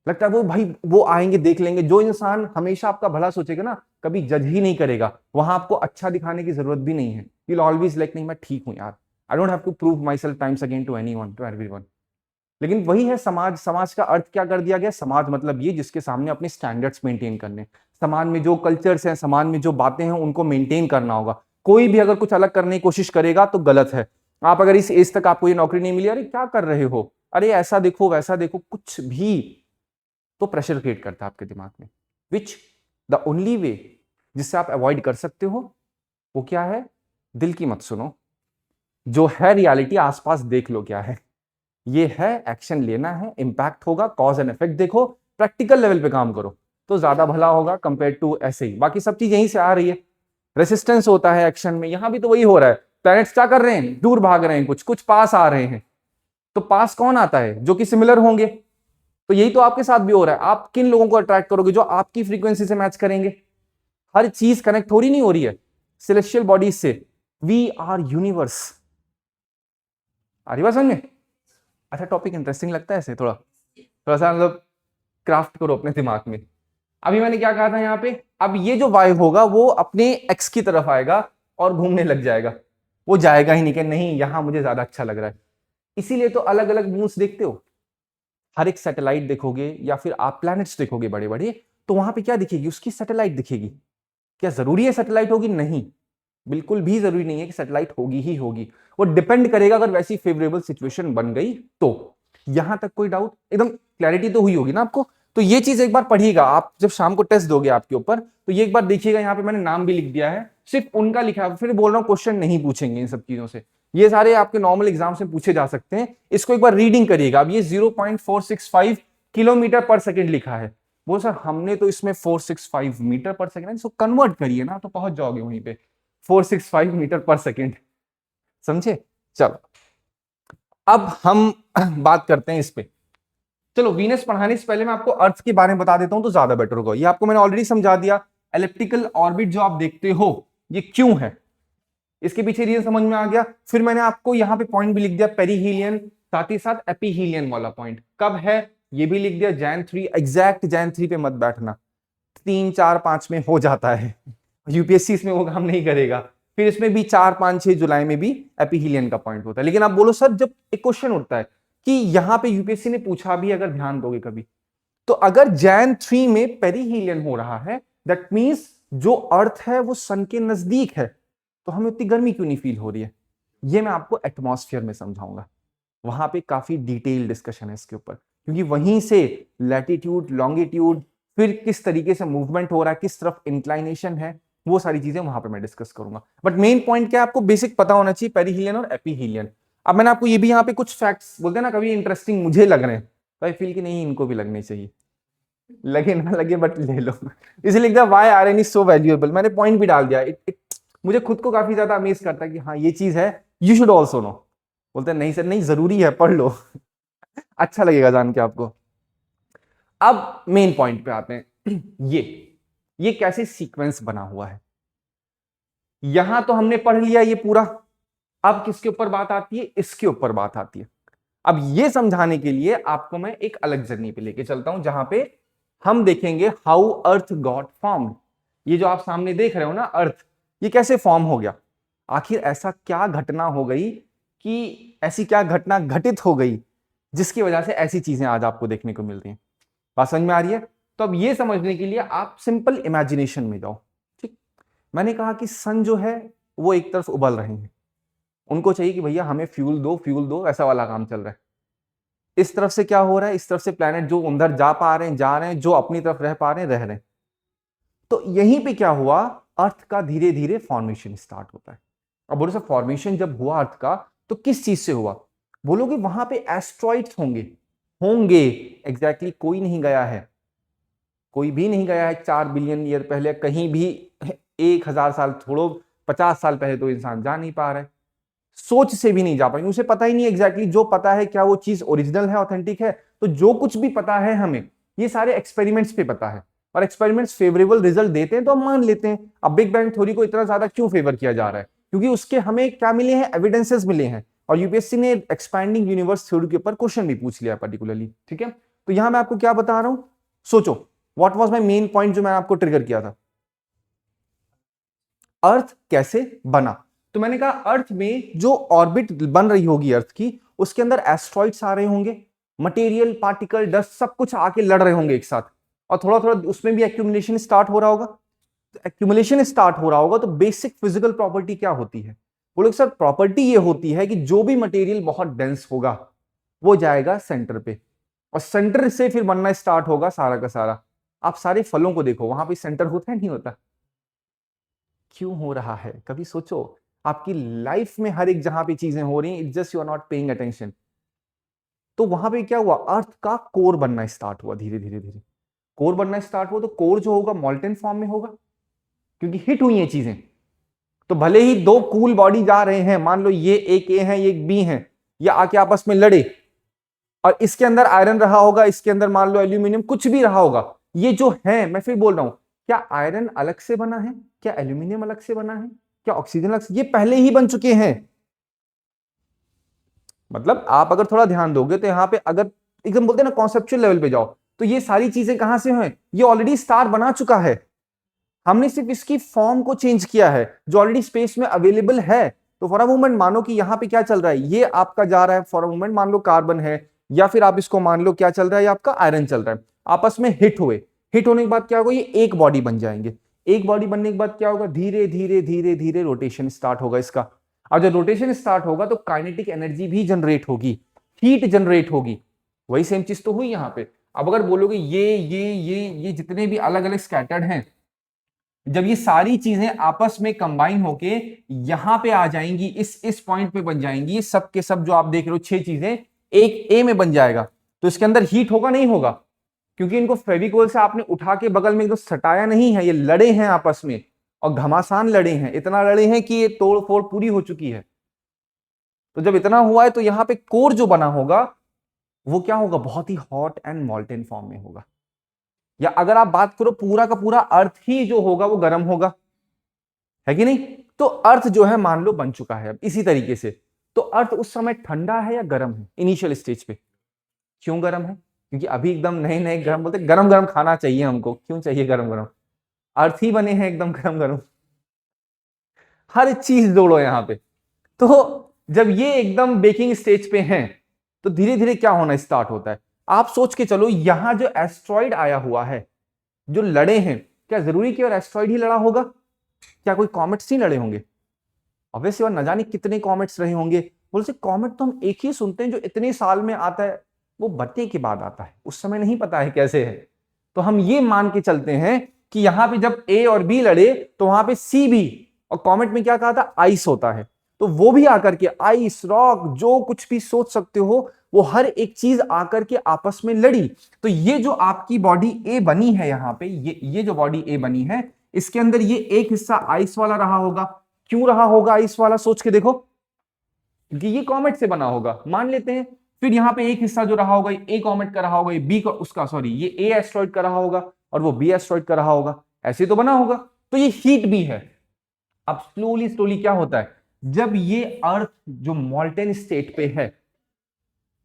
लगता है वो भाई वो आएंगे देख लेंगे। जो इंसान हमेशा आपका भला सोचेगा ना, कभी जज ही नहीं करेगा, वहां आपको अच्छा दिखाने की जरूरत भी नहीं है। यू विल ऑलवेज लाइक नहीं मैं ठीक हूं यार, I don't have to prove myself times again to anyone, to everyone. लेकिन वही है समाज, समाज का अर्थ क्या कर दिया गया, समाज मतलब ये जिसके सामने अपने स्टैंडर्ड्स मेंटेन करने, समाज में जो कल्चर्स हैं, समाज में जो बातें हैं उनको मेंटेन करना होगा। कोई भी अगर कुछ अलग करने की कोशिश करेगा तो गलत है। आप अगर इस एज तक आपको ये नौकरी नहीं मिली, अरे क्या कर रहे हो, अरे ऐसा देखो वैसा देखो, कुछ भी, तो प्रेशर क्रिएट करता है आपके दिमाग में। विच द ओनली वे जिससे आप अवॉइड कर सकते हो वो क्या है, दिल की मत सुनो, जो है रियलिटी आसपास देख लो क्या है, ये है, एक्शन लेना है, इंपैक्ट होगा, कॉज एंड इफेक्ट देखो, प्रैक्टिकल लेवल पे काम करो तो ज्यादा भला होगा कंपेयर टू ऐसे ही। बाकी सब चीज यहीं से आ रही है, रेसिस्टेंस होता है एक्शन में, यहां भी तो वही हो रहा है। प्लैनेट्स क्या कर रहे हैं, दूर भाग रहे हैं, कुछ कुछ पास आ रहे हैं, तो पास कौन आता है, जो कि सिमिलर होंगे। तो यही तो आपके साथ भी हो रहा है, आप किन लोगों को अट्रैक्ट करोगे, जो आपकी फ्रीक्वेंसी से मैच करेंगे। हर चीज कनेक्ट हो रही नहीं हो रही है, सेलेस्टियल बॉडीज से, वी आर यूनिवर्स। आ रही बात समझ में? अच्छा, टॉपिक इंटरेस्टिंग लगता है ऐसे, थोड़ा थोड़ा सा मतलब क्राफ्ट करो अपने दिमाग में। अभी मैंने क्या कहा था यहाँ पे, अब ये जो वाई होगा वो अपने एक्स की तरफ आएगा और घूमने लग जाएगा, वो जाएगा ही नहीं कि नहीं यहां मुझे ज्यादा अच्छा लग रहा है। इसीलिए तो अलग अलग मून्स देखते हो, हर एक सैटेलाइट देखोगे या फिर आप प्लैनेट्स देखोगे बड़े बड़े, तो वहां पे क्या दिखेगी, उसकी सैटेलाइट दिखेगी। क्या जरूरी है सैटेलाइट होगी? नहीं, बिल्कुल भी जरूरी नहीं है कि सैटेलाइट होगी ही होगी, वो डिपेंड करेगा अगर वैसी फेवरेबल सिचुएशन बन गई तो। यहां तक कोई डाउट? एकदम क्लैरिटी तो हुई होगी ना आपको? तो ये चीज एक बार पढ़िएगा आप, जब शाम को टेस्ट दोगे आपके ऊपर, तो ये एक बार देखिएगा, यहाँ पे मैंने नाम भी लिख दिया है, सिर्फ उनका लिखा है, फिर बोल रहा हूँ क्वेश्चन नहीं पूछेंगे इन सब चीजों से, ये सारे आपके नॉर्मल एग्जाम से पूछे जा सकते हैं। इसको एक बार रीडिंग करिएगा। अब ये 0.465 किलोमीटर पर सेकेंड लिखा है, बोल सर हमने तो इसमें 465 मीटर पर सेकेंड है, इसको कन्वर्ट करिए ना तो पहुंच जाओगे वहीं पे, 465 मीटर पर सेकेंड। समझे? चलो अब हम बात करते हैं इस पे। चलो वीनस पढ़ाने से पहले मैं आपको अर्थ के बारे में बता देता हूं तो ज्यादा बेटर होगा। ये आपको मैंने ऑलरेडी समझा दिया, एलिप्टिकल ऑर्बिट जो आप देखते हो ये क्यों है, इसके पीछे रीजन समझ में आ गया। फिर मैंने आपको यहाँ पे पॉइंट भी लिख दिया पेरीहीलियन, साथ ही साथ एपीहीलियन वाला पॉइंट कब है ये भी लिख दिया। जैन 3, एग्जैक्ट जैन 3 पे मत बैठना, 3, 4, 5 में हो जाता है, यूपीएससी इसमें वो काम नहीं करेगा। फिर इसमें भी 4, 5, 6 जुलाई में भी एपीहीलियन का पॉइंट होता है। लेकिन आप बोलो सर जब एक क्वेश्चन उठता है कि यहां पे यूपीएससी ने पूछा भी, अगर ध्यान दोगे कभी, तो अगर जैन 3 में पेरीहीलियन हो रहा है, दैट मींस जो अर्थ है वो सन के नजदीक है, तो हमें उतनी गर्मी क्यों नहीं फील हो रही है, ये मैं आपको एटमॉस्फेयर में समझाऊंगा। वहां पे काफी डिटेल डिस्कशन है इसके ऊपर, क्योंकि वहीं से लैटिट्यूड, लॉन्गिट्यूड, फिर किस तरीके से मूवमेंट हो रहा है, किस तरफ इंक्लाइनेशन है, वो सारी चीजें वहां पे मैं डिस्कस करूंगा। बट मेन पॉइंट क्या है, आपको बेसिक पता होना चाहिए पेरीहीलियन और एपीहीलियन। अब मैंने आपको ये भी यहाँ पे कुछ फैक्ट्स बोलते हैं ना, कभी इंटरेस्टिंग मुझे लग रहे हैं तो आई फील कि नहीं इनको भी लगने चाहिए, लगे ना लगे बट ले लो, इसलिए लिख दिया Y R N is so valuable. मैंने पॉइंट भी डाल दिया। मुझे खुद को काफी ज्यादा अमेज करता है कि हाँ ये चीज है, यू शुड ऑल्सो नो। बोलते हैं नहीं सर नहीं जरूरी है, पढ़ लो अच्छा लगेगा जान के आपको। अब मेन पॉइंट पे आते हैं ये कैसे सीक्वेंस बना हुआ है, यहां तो हमने पढ़ लिया ये पूरा। अब किसके ऊपर बात आती है, इसके ऊपर बात आती है। अब ये समझाने के लिए आपको मैं एक अलग जर्नी पे लेके चलता हूं, जहां पे हम देखेंगे हाउ अर्थ गॉट फॉर्म्ड। ये जो आप सामने देख रहे हो ना अर्थ, ये कैसे फॉर्म हो गया, आखिर ऐसा क्या घटना हो गई, कि ऐसी क्या घटना घटित हो गई जिसकी वजह से ऐसी चीजें आज आपको देखने को मिल रही हैं। बात समझ में आ रही है? तो अब ये समझने के लिए आप सिंपल इमेजिनेशन में जाओ। ठीक, मैंने कहा कि सन जो है वो एक तरफ उबल रहे हैं, उनको चाहिए कि भैया हमें फ्यूल दो फ्यूल दो, ऐसा वाला काम चल रहा है। इस तरफ से क्या हो रहा है, इस तरफ से प्लैनेट जो अंदर जा पा रहे हैं जा रहे हैं, जो अपनी तरफ रह पा रहे हैं रह रहे हैं। तो यहीं पे क्या हुआ, अर्थ का धीरे धीरे फॉर्मेशन स्टार्ट होता है। अब बोलो सर फॉर्मेशन जब हुआ अर्थ का तो किस चीज से हुआ, बोलोगे वहां पे एस्ट्रॉइड्स होंगे। होंगे एग्जैक्टली कोई नहीं गया है, कोई भी नहीं गया है 4 बिलियन ईयर पहले कहीं भी, 1000 साल छोड़ो, 50 साल पहले तो इंसान जा नहीं पा रहा है, सोच से भी नहीं जा पाएंगे, उसे पता ही नहीं एग्जैक्टली जो पता है क्या वो चीज ओरिजिनल है, ऑथेंटिक है। तो जो कुछ भी पता है हमें, ये सारे एक्सपेरिमेंट्स पे पता है, और एक्सपेरिमेंट्स फेवरेबल रिजल्ट देते हैं तो हम मान लेते हैं। अब बिग बैंग थ्योरी को इतना ज्यादा क्यों फेवर किया जा रहा है, क्योंकि उसके हमें क्या मिले हैं, एविडेंसेस मिले हैं, और यूपीएससी ने एक्सपैंडिंग यूनिवर्स थ्योरी के ऊपर क्वेश्चन भी पूछ लिया पर्टिकुलरली। ठीक है, तो यहां मैं आपको क्या बता रहा हूं, सोचो what was my main point जो मैंने आपको ट्रिगर किया था, अर्थ कैसे बना। तो मैंने कहा अर्थ में जो ऑर्बिट बन रही होगी अर्थ की, उसके अंदर एस्ट्रॉइड्स आ रहे होंगे, मटेरियल, पार्टिकल, डस्ट सब कुछ आके लड़ रहे होंगे एक साथ, और थोड़ा थोड़ा उसमें भी एक्यूमुलेशन स्टार्ट हो रहा होगा। तो एक्यूमुलेशन स्टार्ट हो रहा होगा तो बेसिक फिजिकल प्रॉपर्टी क्या होती है, बोले सर प्रॉपर्टी ये होती है कि जो भी मटेरियल बहुत डेंस होगा वो जाएगा सेंटर पे, और सेंटर से फिर बनना स्टार्ट होगा सारा का सारा। आप सारे फलों को देखो, वहां पे सेंटर होता है नहीं होता, क्यों हो रहा है कभी सोचो। आपकी लाइफ में हर एक जहां पे चीजें हो रही हैं, it's just you are not paying attention. तो वहां पे क्या हुआ, अर्थ का कोर बनना स्टार्ट हुआ, धीरे धीरे धीरे कोर बनना स्टार्ट हुआ। तो कोर जो होगा मॉल्टेन फॉर्म में होगा, क्योंकि हिट हुई हैं चीजें। तो भले ही दो कूल बॉडी जा रहे हैं, मान लो ये एक ए है ये एक बी है, ये आके आपस में लड़े, और इसके अंदर आयरन रहा होगा, इसके अंदर मान लो एल्यूमिनियम, कुछ भी रहा होगा। ये जो है, मैं फिर बोल रहा हूं, क्या आयरन अलग से बना है, क्या एल्यूमिनियम अलग से बना है, क्या ऑक्सीजन लक्स ये पहले ही बन चुके हैं। मतलब आप अगर थोड़ा ध्यान दोगे तो यहां पे अगर एकदम बोलते हैं ना कॉन्सेप्चुअल लेवल पे जाओ, तो ये सारी चीजें कहां से हैं, ये ऑलरेडी स्टार बना चुका है, हमने सिर्फ इसकी फॉर्म को चेंज किया है जो ऑलरेडी स्पेस में अवेलेबल है। तो फॉर अ मोमेंट मानो कि यहां पे क्या चल रहा है, ये आपका जा रहा है फॉर अ मोमेंट मान लो कार्बन है, या फिर आप इसको मान लो क्या चल रहा है, आपका आयरन चल रहा है, आपस में हिट हुए, हिट होने के बाद क्या होगा, ये एक बॉडी बन जाएंगे। एक बॉडी बनने के बाद क्या होगा, धीरे धीरे धीरे धीरे रोटेशन स्टार्ट होगा इसका, और जब रोटेशन स्टार्ट होगा तो काइनेटिक एनर्जी भी जनरेट होगी, हीट जनरेट होगी। वही सेम चीज तो हुई यहां पे। अब अगर बोलोगे ये जितने भी अलग अलग स्कैटर्ड हैं, जब ये सारी चीजें आपस में कंबाइन होके यहां पे आ जाएंगी, इस पॉइंट पे बन जाएंगी, सब के सब जो आप देख रहे हो 6 चीजें एक ए में बन जाएगा, तो इसके अंदर हीट होगा नहीं होगा, क्योंकि इनको फेविकोल से आपने उठा के बगल में एकदम सटाया नहीं है, ये लड़े हैं आपस में और घमासान लड़े हैं, इतना लड़े हैं कि ये तोड़ फोड़ पूरी हो चुकी है। तो जब इतना हुआ है तो यहां पे कोर जो बना होगा वो क्या होगा, बहुत ही हॉट एंड मॉल्टेन फॉर्म में होगा। या अगर आप बात करो पूरा का पूरा अर्थ ही जो होगा वो गर्म होगा, है कि नहीं। तो अर्थ जो है मान लो बन चुका है अब इसी तरीके से, तो अर्थ उस समय ठंडा है या गर्म है इनिशियल स्टेज पे। क्यों गर्म है, क्योंकि अभी एकदम नए नए गर्म, बोलते गरम गरम खाना चाहिए हमको, क्यों चाहिए गरम गरम, अर्थ ही बने हैं एकदम गरम गरम, हर चीज जोड़ो यहां पे। तो जब ये एकदम बेकिंग स्टेज पे हैं तो धीरे धीरे क्या होना स्टार्ट होता है, आप सोच के चलो यहां जो एस्ट्रॉइड आया हुआ है, जो लड़े हैं, क्या जरूरी कि और एस्ट्रॉइड ही लड़ा होगा, क्या कोई कॉमेट्स नहीं लड़े होंगे, ऑब्वियसली न जाने कितने कॉमेट्स रहे होंगे। बोल से कॉमेट तो हम एक ही सुनते हैं जो इतने साल में आता है, वो बरसों के बाद आता है, उस समय नहीं पता है कैसे है। तो हम ये मान के चलते हैं कि यहां पे जब ए और बी लड़े तो वहां पे सी भी, और कॉमेट में क्या कहा था, आइस होता है, तो वो भी आकर के आइस रॉक जो कुछ भी सोच सकते हो वो हर एक चीज आकर के आपस में लड़ी। तो ये जो आपकी बॉडी ए बनी है यहां पे, ये जो बॉडी ए बनी है, इसके अंदर ये एक हिस्सा आइस वाला रहा होगा। क्यों रहा होगा आइस वाला, सोच के देखो, क्योंकि ये कॉमेट से बना होगा मान लेते हैं। फिर यहां पे एक हिस्सा जो रहा होगा, ए कॉमेट का रहा होगा, ये बी का, उसका सॉरी ये ए एस्ट्रॉइड का रहा होगा और वो बी एस्ट्रॉइड का रहा होगा, ऐसे तो बना होगा। तो ये हीट भी है। अब स्लोली स्लोली क्या होता है, जब ये अर्थ जो मॉल्टेन स्टेट पे है,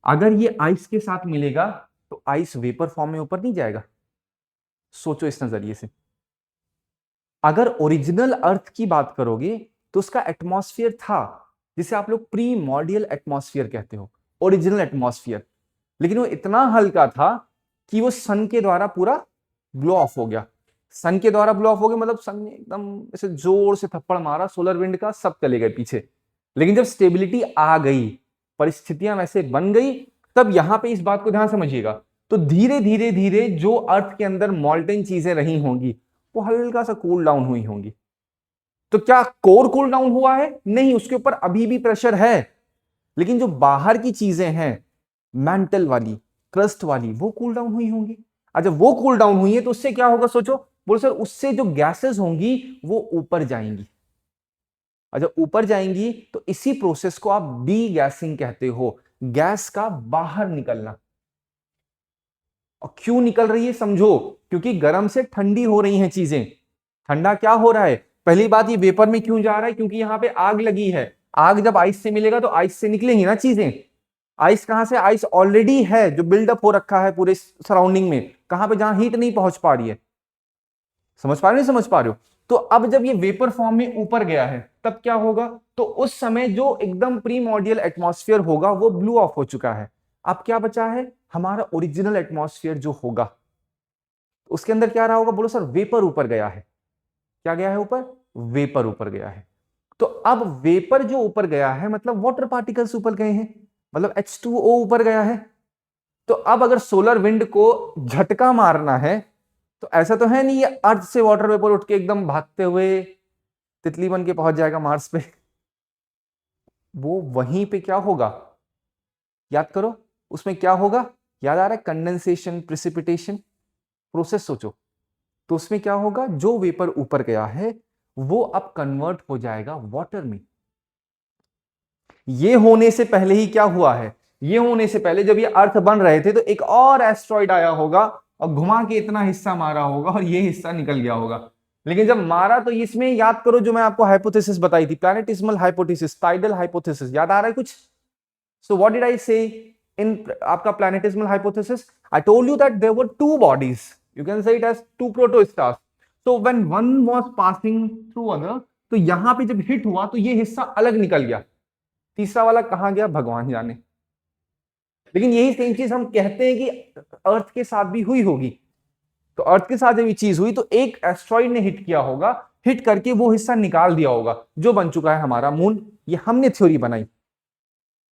अगर ये आइस के साथ मिलेगा तो आइस वेपर फॉर्म में ऊपर नहीं जाएगा। सोचो इस नजरिए से, अगर ओरिजिनल अर्थ की बात करोगे तो उसका एटमॉस्फेयर था जिसे आप लोग प्रीमॉर्डियल एटमॉस्फेयर कहते हो, ओरिजिनल एटमॉस्फेयर, लेकिन वो इतना हल्का था कि वो सन के द्वारा पूरा ब्लो ऑफ हो गया। सन के द्वारा ब्लो ऑफ हो गया मतलब सन ने एकदम ऐसे जोर से थप्पड़ मारा सोलर विंड का, सब चले गए पीछे। लेकिन जब स्टेबिलिटी आ गई, परिस्थितियां वैसे बन गई, तब यहां पे इस बात को ध्यान समझिएगा, तो धीरे धीरे धीरे जो अर्थ के अंदर मॉल्टेन चीजें रही होंगी वो हल्का सा कूल डाउन हुई होंगी। तो क्या कोर कूल डाउन हुआ है, नहीं, उसके ऊपर अभी भी प्रेशर है, लेकिन जो बाहर की चीजें हैं मेंटल वाली, क्रस्ट वाली, वो कूल डाउन हुई होंगी। अच्छा, वो कूल डाउन हुई है तो उससे क्या होगा, सोचो, बोलो सर उससे जो गैसेस होंगी वो ऊपर जाएंगी। अच्छा, ऊपर जाएंगी तो इसी प्रोसेस को आप डी गैसिंग कहते हो, गैस का बाहर निकलना। और क्यों निकल रही है समझो, क्योंकि गर्म से ठंडी हो रही हैं चीजें। ठंडा क्या हो रहा है, पहली बात ये वेपर में क्यों जा रहा है, क्योंकि यहां पे आग लगी है। आग जब आइस से मिलेगा तो आइस से निकलेंगी ना चीजें। आइस कहां से, आइस ऑलरेडी है जो बिल्डअप हो रखा है पूरे सराउंडिंग में, कहां पे, जहां हीट नहीं पहुंच पा रही है। समझ पा रहे हो, नहीं समझ पा रहे हो। तो अब जब ये वेपर फॉर्म में ऊपर गया है तब क्या होगा, तो उस समय जो एकदम प्रीमॉर्डियल एटमॉस्फेयर होगा वो ब्लू ऑफ हो चुका है। अब क्या बचा है, हमारा ओरिजिनल एटमॉस्फेयर जो होगा, उसके अंदर क्या रहा होगा, बोलो सर वेपर ऊपर गया है। क्या गया है ऊपर, वेपर ऊपर गया है। तो अब वेपर जो ऊपर गया है मतलब वाटर पार्टिकल्स ऊपर गए हैं, मतलब H2O ऊपर गया है। तो अब अगर सोलर विंड को झटका मारना है तो ऐसा तो है नहीं ये अर्थ से वाटर वेपर उठ के एकदम भागते हुए तितली बन के पहुंच जाएगा मार्स पे। वो वहीं पे क्या होगा, याद करो, उसमें क्या होगा, याद आ रहा है, कंडेंसेशन, प्रिसिपिटेशन प्रोसेस सोचो। तो उसमें क्या होगा, जो वेपर ऊपर गया है वो अब कन्वर्ट हो जाएगा वाटर में। ये होने से पहले ही क्या हुआ है, ये होने से पहले जब ये अर्थ बन रहे थे तो एक और एस्ट्रॉइड आया होगा और घुमा के इतना हिस्सा मारा होगा और ये हिस्सा निकल गया होगा। लेकिन जब मारा तो इसमें याद करो जो मैं आपको हाइपोथेसिस बताई थी, प्लैनेटिस्मल हाइपोथेसिस, टाइडल हाइपोथेसिस, याद आ रहा है कुछ? So what did I say in आपका planetesimal hypothesis? I told you that there were two bodies, you can say it as two protostars. So when one was passing through other, तो यहां पे जब hit हुआ तो ये हिस्सा अलग निकल गया, तीसरा वाला कहां गया भगवान जाने। लेकिन यही सेम चीज हम कहते हैं कि अर्थ के साथ भी हुई होगी। तो अर्थ के साथ जब ये चीज हुई तो एक एस्ट्रॉइड ने हिट किया होगा, हिट करके वो हिस्सा निकाल दिया होगा, जो बन चुका है हमारा मून। ये हमने थ्योरी बनाई।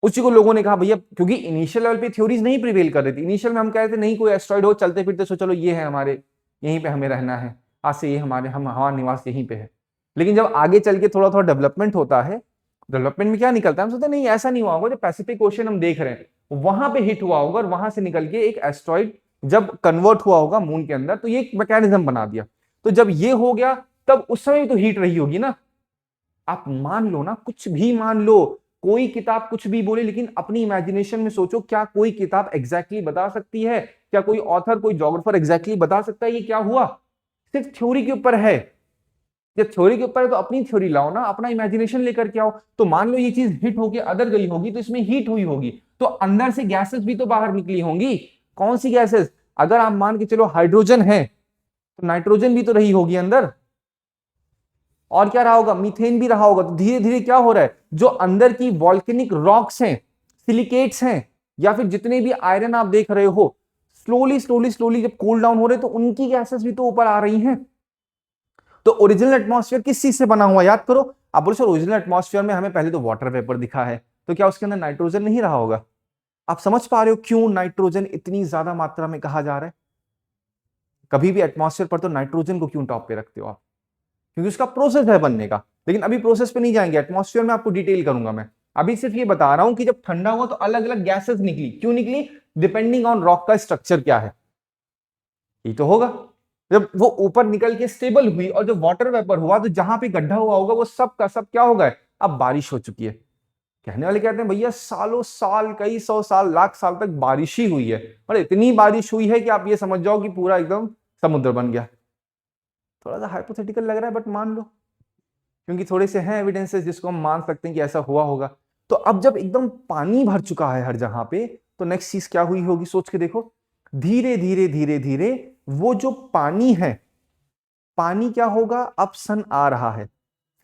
उसी को लोगों ने कहा भैया, क्योंकि इनिशियल लेवल पे थ्योरीज नहीं प्रिवेल कर रही थी। इनिशियल में हम कह रहे थे नहीं कोई एस्ट्रॉइड हो, चलते फिरते सो चलो ये है हमारे, यहीं पे हमें रहना है, आज से ये हमारा निवास यहीं पे है। लेकिन जब आगे चल के थोड़ा थोड़ा डेवलपमेंट होता है, डेवलपमेंट में क्या निकलता है, हम सोचते नहीं ऐसा नहीं हुआ होगा, जो पैसिफिक ओशन हम देख रहे हैं वहां पे हिट हुआ होगा और वहां से निकल के एक एस्ट्रॉइड जब कन्वर्ट हुआ होगा मून के अंदर, तो ये एक मैकेनिज्म बना दिया। तो जब ये हो गया तब उस समय भी तो हीट रही होगी ना। आप मान लो ना, कुछ भी मान लो, कोई किताब कुछ भी बोले, लेकिन अपनी इमेजिनेशन में सोचो, क्या कोई किताब एग्जैक्टली बता सकती है, क्या कोई ऑथर कोई जोग्राफर एग्जैक्टली बता सकता है ये क्या हुआ? सिर्फ थ्योरी के ऊपर है। जब थ्योरी के ऊपर है तो अपनी थ्योरी लाओ ना, अपना इमेजिनेशन लेकर के आओ। तो मान लो ये चीज हिट होके अदर गई होगी तो इसमें हीट हुई होगी, तो अंदर से गैसेस भी तो बाहर निकली होंगी। कौन सी गैसेस? अगर आप मान के चलो हाइड्रोजन है तो नाइट्रोजन भी तो रही होगी अंदर, और क्या रहा होगा? मीथेन भी रहा होगा। तो धीरे धीरे क्या हो रहा है, जो अंदर की वॉल्केनिक रॉक्स हैं, सिलिकेट्स हैं, या फिर जितने भी आयरन आप देख रहे हो, स्लोली स्लोली स्लोली जब कूल डाउन हो रहे तो उनकी गैसेस भी तो ऊपर आ रही हैं। तो ओरिजिनल एटमॉस्फेयर किस चीज से बना हुआ, याद करो। आप बोलो सर ओरिजिनल एटमॉस्फेयर में हमें पहले तो वाटर वेपर दिखा है, तो क्या उसके अंदर नाइट्रोजन नहीं रहा होगा? आप समझ पा रहे हो क्यों नाइट्रोजन इतनी ज्यादा मात्रा में कहा जा रहा है? कभी भी एटमॉस्फेयर पर तो नाइट्रोजन को क्यों टॉप पे रखते हो आप? क्योंकि उसका प्रोसेस है बनने का। लेकिन अभी प्रोसेस पे नहीं जाएंगे, एटमॉस्फेयर में आपको डिटेल करूंगा मैं। अभी सिर्फ ये बता रहा हूं कि जब ठंडा हुआ तो अलग अलग गैसेस निकली, क्यों निकली? डिपेंडिंग ऑन रॉक का स्ट्रक्चर क्या है, ये तो होगा। जब वो ऊपर निकल के स्टेबल हुई और जो वाटर वेपर हुआ, तो जहां पे गड्ढा हुआ होगा वो सब का सब क्या होगा, अब बारिश हो चुकी है। कहने वाले कहते हैं भैया सालों साल, कई सौ साल, लाख साल तक बारिश ही हुई है, और इतनी बारिश हुई है कि आप ये समझ जाओ कि पूरा एकदम समुद्र बन गया। थोड़ा सा हाइपोथेटिकल लग रहा है, बट मान लो, क्योंकि थोड़े से हैं एविडेंसेस जिसको हम मान सकते हैं कि ऐसा हुआ होगा। तो अब जब एकदम पानी भर चुका है हर जगह पे, तो नेक्स्ट चीज क्या हुई होगी, सोच के देखो। धीरे धीरे धीरे धीरे वो जो पानी है, पानी क्या होगा, अब सन आ रहा है,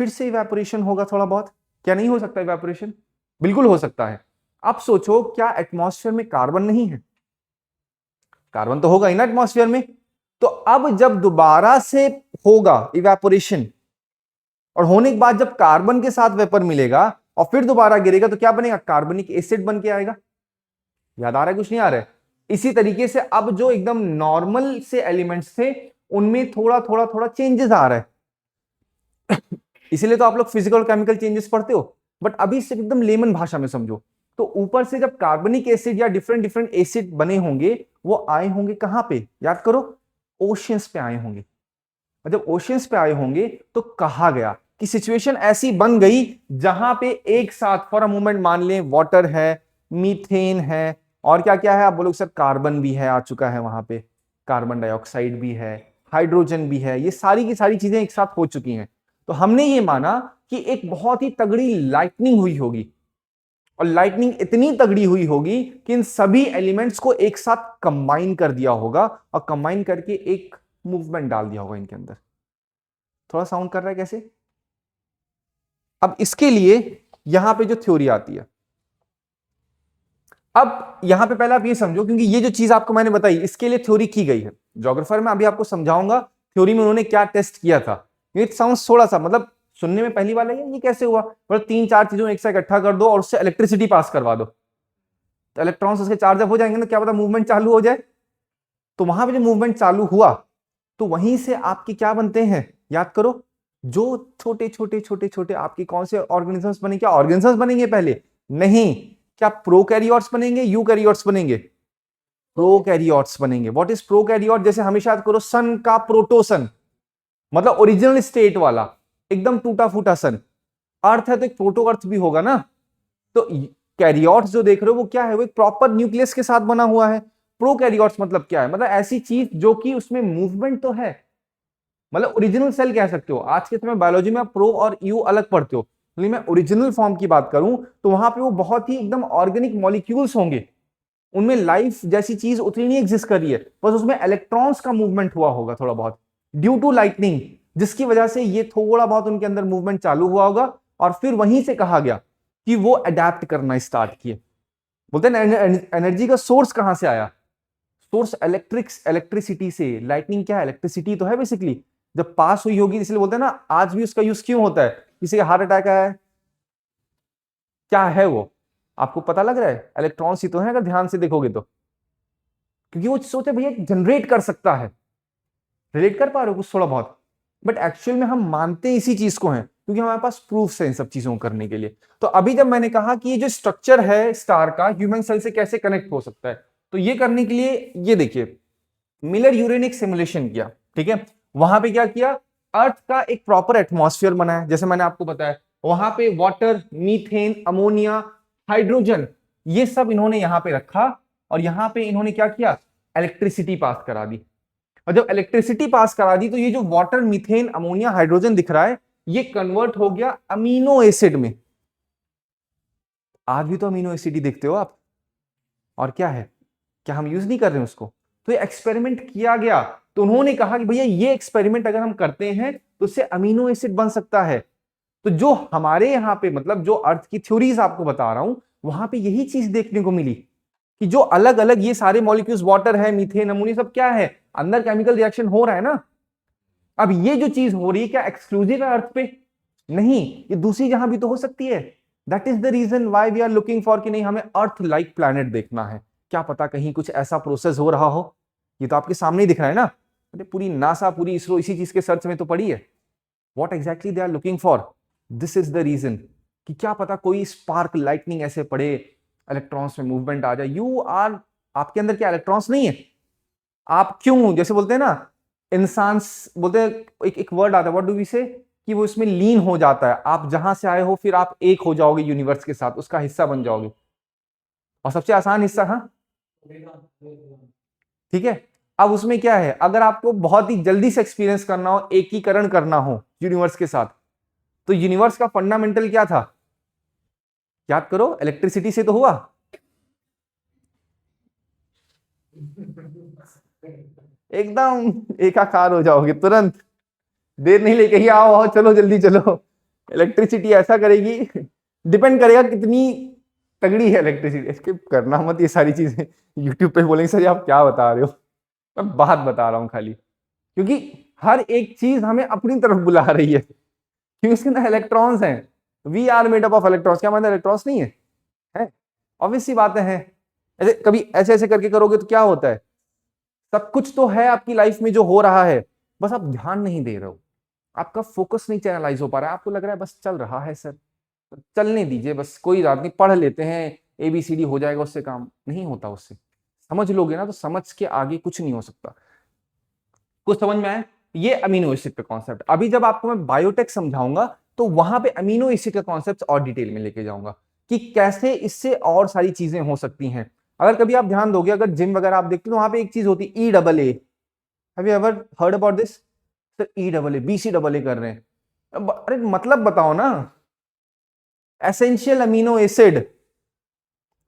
फिर से इवेपोरेशन होगा थोड़ा बहुत। क्या नहीं हो सकता इवेपोरेशन? बिल्कुल हो सकता है। अब सोचो, क्या एटमॉस्फेयर में कार्बन नहीं है? कार्बन तो होगा ही ना एटमॉस्फेयर में। तो अब जब दोबारा से होगा इवेपोरेशन, और होने के बाद जब कार्बन के साथ वेपर मिलेगा और फिर दोबारा गिरेगा, तो क्या बनेगा? कार्बनिक एसिड बन के आएगा। याद आ रहा है? कुछ नहीं आ रहा है? इसी तरीके से अब जो एकदम नॉर्मल से एलिमेंट्स थे उनमें थोड़ा थोड़ा थोड़ा चेंजेस आ रहा है। इसीलिए तो आप लोग फिजिकल और केमिकल चेंजेस पढ़ते हो। बट अभी सिर्फ एकदम लेमन भाषा में समझो। तो ऊपर से जब कार्बनिक एसिड या डिफरेंट डिफरेंट एसिड बने होंगे, वो आए होंगे कहां पे, याद करो, ओशियंस पे आए होंगे। और जब ओशियंस पे आए होंगे तो कहा गया कि सिचुएशन ऐसी बन गई जहां पे एक साथ फॉर अ मोमेंट मान लें वाटर है, मीथेन है, और क्या क्या है आप बोलोगे सर? कार्बन भी है, आ चुका है वहां पे, कार्बन डाइऑक्साइड भी है, हाइड्रोजन भी है, ये सारी की सारी चीजें एक साथ हो चुकी हैं। तो हमने ये माना कि एक बहुत ही तगड़ी लाइटनिंग हुई होगी, और लाइटनिंग इतनी तगड़ी हुई होगी कि इन सभी एलिमेंट्स को एक साथ कंबाइन कर दिया होगा, और कंबाइन करके एक मूवमेंट डाल दिया होगा इनके अंदर। थोड़ा साउंड कर रहा है कैसे? अब इसके लिए यहां पे जो थ्योरी आती है, अब यहां पे पहले आप ये समझो, क्योंकि ये जो चीज आपको मैंने बताई इसके लिए थ्योरी की गई है। ज्योग्राफर में अभी आपको समझाऊंगा थ्योरी में उन्होंने क्या टेस्ट किया था। इट साउंड्स थोड़ा सा मतलब सुनने में पहली बार लगे ये कैसे हुआ, मतलब तीन चार चीजों एक साथ इकट्ठा कर दो और उससे इलेक्ट्रिसिटी पास करवा दो, तो इलेक्ट्रॉन्स उसके चार्ज अप हो जाएंगे ना, क्या पता मूवमेंट चालू हो जाए। तो वहां पे जो मूवमेंट चालू हुआ, तो वहीं से आपके क्या बनते हैं, याद करो, जो छोटे छोटे छोटे छोटे आपके कौन से ऑर्गेनिजम्स बनेंगे? क्या ऑर्गेनिजम्स बनेंगे पहले? नहीं, क्या प्रोकैरियोट्स बनेंगे, यूकैरियोट्स बनेंगे? प्रोकैरियोट्स बनेंगे। What is prokaryote? जैसे हमेशा याद करो, सन का प्रोटोसन, मतलब ओरिजिनल स्टेट वाला, एकदम टूटा फूटा सन। अर्थ है तो एक प्रोटो अर्थ भी होगा ना। तो कैरियोट्स जो देख रहे हो वो क्या है, वो एक प्रॉपर न्यूक्लियस के साथ बना हुआ है। प्रोकैरियोट्स मतलब क्या है, मतलब ऐसी चीज जो कि उसमें मूवमेंट तो है, मतलब ओरिजिनल सेल कह सकते हो। आज के समय बायोलॉजी में आप प्रो और यू अलग पढ़ते हो, लेकिन मैं ओरिजिनल फॉर्म की बात करूं तो वहां पे वो बहुत ही एकदम ऑर्गेनिक मॉलिक्यूल्स होंगे, उनमें लाइफ जैसी चीज उतनी नहीं एग्जिस्ट कर रही है, बस उसमें इलेक्ट्रॉन्स का मूवमेंट हुआ होगा थोड़ा बहुत ड्यू टू लाइटनिंग, जिसकी वजह से ये थोड़ा बहुत उनके अंदर मूवमेंट चालू हुआ होगा और फिर वहीं से कहा गया कि वो अडेप्ट करना स्टार्ट किए। बोलते हैं एनर्जी का सोर्स कहां से आया? सोर्स इलेक्ट्रिसिटी से। लाइटनिंग क्या है? इलेक्ट्रिसिटी तो है बेसिकली, जब पास हुई होगी, इसलिए बोलते हैं ना आज भी उसका यूज क्यों होता है? किसी का हार्ट अटैक आया है, क्या है वो? आपको पता लग रहा है इलेक्ट्रॉन्स ही तो है, अगर ध्यान से देखोगे तो, क्योंकि वो सोचे भैया जनरेट कर सकता है। रिलेट कर पा रहे हो कुछ थोड़ा बहुत? बट एक्चुअल में हम मानते इसी चीज को हैं, क्योंकि हमारे पास प्रूफ है इन सब चीजों को करने के लिए। तो अभी जब मैंने कहा कि ये जो स्ट्रक्चर है स्टार का ह्यूमन सेल से कैसे कनेक्ट हो सकता है, तो ये करने के लिए ये देखिए, मिलर यूरे ने एक सिमुलेशन किया, ठीक है। वहां पे क्या किया, अर्थ का एक प्रॉपर एटमॉस्फेयर बनाया, जैसे मैंने आपको बताया, वहां पे वाटर, मीथेन, अमोनिया, हाइड्रोजन, ये सब इन्होंने यहां पे रखा, और यहां पे इन्होंने क्या किया, इलेक्ट्रिसिटी पास करा दी। और जब इलेक्ट्रिसिटी पास करा दी तो ये जो वाटर, मीथेन, अमोनिया, हाइड्रोजन दिख रहा है, ये कन्वर्ट हो गया अमीनो एसिड में। आज भी तो अमीनो एसिड ही देखते हो आप, और क्या है, क्या हम यूज नहीं कर रहे हैं उसको? तो ये एक्सपेरिमेंट किया गया, तो उन्होंने कहा कि भैया ये एक्सपेरिमेंट अगर हम करते हैं तो उससे अमीनो एसिड बन सकता है। तो जो हमारे यहाँ पे, मतलब जो अर्थ की थ्योरीज आपको बता रहा हूं, वहां पे यही चीज देखने को मिली कि जो अलग अलग ये सारे मॉलिक्यूल्स, वाटर है, मीथेन, अमोनिया, सब क्या है, अंदर केमिकल रिएक्शन हो रहा है ना। अब ये जो चीज हो रही है, क्या एक्सक्लूसिव है अर्थ पे? नहीं, ये दूसरी जहां भी तो हो सकती है। That is the reason why we are looking for, कि नहीं हमें अर्थ लाइक प्लैनेट देखना है। क्या पता कहीं कुछ ऐसा प्रोसेस हो रहा हो, ये तो आपके सामने ही दिख रहा है ना। अरे पूरी नासा, पूरी इसरो इसी चीज के सर्च में तो पड़ी है। What exactly they are looking for, this is the reason, कि क्या पता कोई स्पार्क, लाइटनिंग ऐसे पड़े, इलेक्ट्रॉन्स में मूवमेंट आ जाए। यू आर, आपके अंदर क्या इलेक्ट्रॉन्स नहीं है? आप क्यों, जैसे बोलते हैं ना, इंसान, बोलते हैं एक एक वर्ड आता है, व्हाट डू वी से, कि वो इसमें लीन हो जाता है। आप जहां से आए हो फिर आप एक हो जाओगे यूनिवर्स के साथ, उसका हिस्सा बन जाओगे। और सबसे आसान हिस्सा, हाँ ठीक है। अब उसमें क्या है, अगर आपको बहुत ही जल्दी से एक्सपीरियंस करना हो, एकीकरण करना हो यूनिवर्स के साथ, तो यूनिवर्स का फंडामेंटल क्या था? याद करो, इलेक्ट्रिसिटी से तो हुआ। एकदम एकाकार हो जाओगे तुरंत, देर नहीं लेके ही आओ आओ, चलो जल्दी चलो। इलेक्ट्रिसिटी ऐसा करेगी, डिपेंड करेगा कितनी तगड़ी है इलेक्ट्रिसिटी। स्किप करना मत ये सारी चीजें, यूट्यूब पे बोलेंगे सर आप क्या बता रहे हो, मैं बात बता रहा हूँ खाली, क्योंकि हर एक चीज हमें अपनी तरफ बुला रही है, क्योंकि इसके अंदर इलेक्ट्रॉन्स हैं। We are made up of electrons, क्या मतलब इलेक्ट्रॉन्स नहीं है? है, ऑब्वियस सी बातें हैं। ऐसे कभी ऐसे ऐसे करके करोगे तो क्या होता है, सब कुछ तो है आपकी लाइफ में जो हो रहा है, बस आप ध्यान नहीं दे रहे हो, आपका फोकस नहीं चैनलाइज हो पा रहा है, आपको लग रहा है बस चल रहा है सर, चलने दीजिए बस, कोई बात नहीं, पढ़ लेते हैं, एबीसीडी हो जाएगा, उससे काम नहीं होता। उससे समझ लोगे ना, तो समझ के आगे कुछ नहीं हो सकता। कुछ समझ में आए? ये अमीनो एसिड का कॉन्सेप्ट। अभी जब आपको मैं बायोटेक समझाऊंगा तो वहां पे अमीनो एसिड का कॉन्सेप्ट और डिटेल में लेके जाऊंगा, कि कैसे इससे और सारी चीजें हो सकती हैं। अगर कभी आप ध्यान दोगे, अगर जिम वगैरह आप देखते हो, वहां पे एक चीज होती है, E double A. Have you ever heard about this? Sir E double A, BC double A कर रहे हैं। अरे मतलब बताओ ना, एसेंशियल अमीनो एसिड,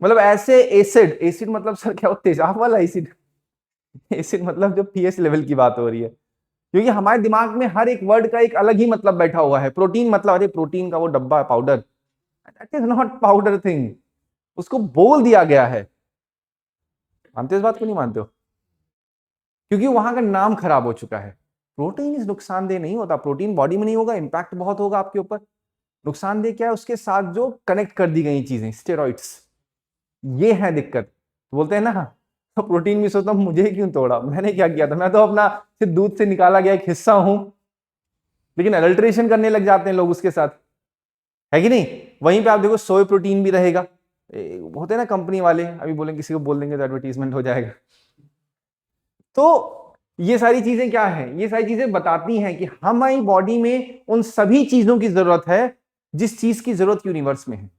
मतलब ऐसे एसिड, एसिड मतलब सर क्या, तेजाब वाला एसिड? एसिड मतलब जो पीएच लेवल की बात हो रही है, क्योंकि हमारे दिमाग में हर एक वर्ड का एक अलग ही मतलब बैठा हुआ है। प्रोटीन मतलब, अरे प्रोटीन का वो डब्बा powder, that is not powder thing, उसको बोल दिया गया है। मानते हो इस बात को, नहीं मानते हो? क्योंकि वहां का नाम खराब हो चुका है। प्रोटीन इस नुकसानदेह नहीं होता, प्रोटीन बॉडी में नहीं होगा, इंपैक्ट बहुत होगा आपके ऊपर। नुकसानदेह क्या है, उसके साथ जो कनेक्ट कर दी गई चीजें, स्टेरॉइड्स, ये है दिक्कत। बोलते हैं ना, तो प्रोटीन मिस होता, मुझे क्यों तोड़ा, मैंने क्या किया था, मैं तो अपना सिर्फ दूध से निकाला गया एक हिस्सा हूं। लेकिन अडल्ट्रेशन करने लग जाते हैं लोग उसके साथ, है कि नहीं? वहीं पे आप देखो सोय प्रोटीन भी रहेगा। होते हैं ना कंपनी वाले, अभी बोलेंगे, किसी को बोल देंगे तो एडवर्टीजमेंट हो जाएगा। तो ये सारी चीजें क्या है, ये सारी चीजें बताती हैं कि हमारी बॉडी में उन सभी चीजों की जरूरत है जिस चीज की जरूरत यूनिवर्स में है।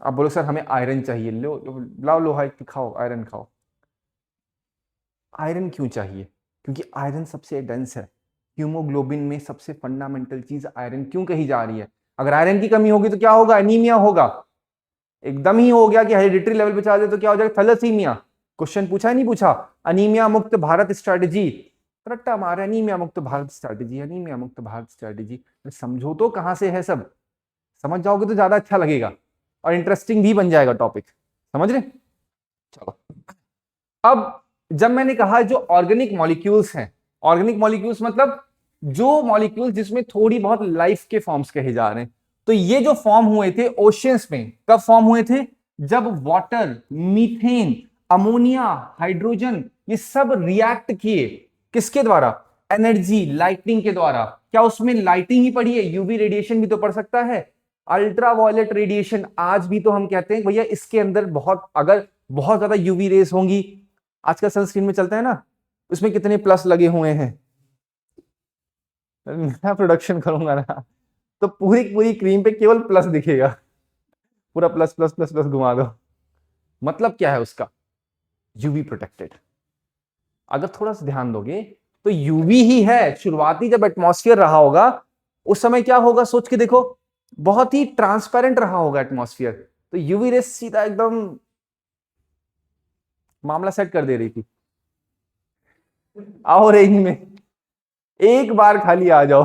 आप बोलो सर हमें आयरन चाहिए, लो लाओ लोहा खाओ, आयरन खाओ। आयरन क्यों चाहिए? क्योंकि आयरन सबसे डेंस है। हीमोग्लोबिन में सबसे फंडामेंटल चीज आयरन क्यों कही जा रही है? अगर आयरन की कमी होगी तो क्या होगा? एनीमिया होगा। एकदम ही हो गया कि हेरिडिटरी लेवल पे चला जाए तो क्या हो जाएगा? थैलेसीमिया। क्वेश्चन पूछा है नहीं पूछा? अनीमिया मुक्त भारत स्ट्रेटेजी, रट्टा मारे अनीमिया मुक्त भारत स्ट्रेटेजी, अनीमिया मुक्त भारत स्ट्रेटेजी। समझो तो कहां से है सब, समझ जाओगे तो ज्यादा अच्छा लगेगा और इंटरेस्टिंग भी बन जाएगा टॉपिक। समझ रहे? चलो, अब जब मैंने कहा जो ऑर्गेनिक मॉलिक्यूल्स हैं, ऑर्गेनिक मॉलिक्यूल्स मतलब जो मॉलिक्यूल्स जिसमें थोड़ी बहुत लाइफ के फॉर्म्स कहे जा रहे हैं, तो ये जो फॉर्म हुए थे ओशियंस में, कब फॉर्म हुए थे? जब वाटर, मीथेन, अमोनिया, हाइड्रोजन, ये सब रिएक्ट किए। किसके द्वारा? एनर्जी, लाइटिंग के द्वारा। क्या उसमें लाइटिंग ही पड़ी है? यूवी रेडिएशन भी तो पड़ सकता है, अल्ट्रावायलेट रेडिएशन। आज भी तो हम कहते हैं भैया इसके अंदर बहुत, अगर बहुत ज्यादा यूवी रेस होंगी, आजकल सनस्क्रीन में चलता है ना, उसमें कितने प्लस लगे हुए हैं। मैं प्रोडक्शन करूंगा ना तो पूरी पूरी क्रीम पे केवल प्लस दिखेगा, पूरा प्लस प्लस प्लस प्लस घुमा दो। मतलब क्या है उसका? UV protected. अगर थोड़ा सा ध्यान दोगे तो यूवी ही है। शुरुआती जब एटमॉस्फेयर रहा होगा उस समय क्या होगा सोच के देखो, बहुत ही ट्रांसपेरेंट रहा होगा एटमॉस्फेयर, तो यूवी रेस सीधा एकदम मामला सेट कर दे रही थी। आओ रेंज में, एक बार खाली आ जाओ।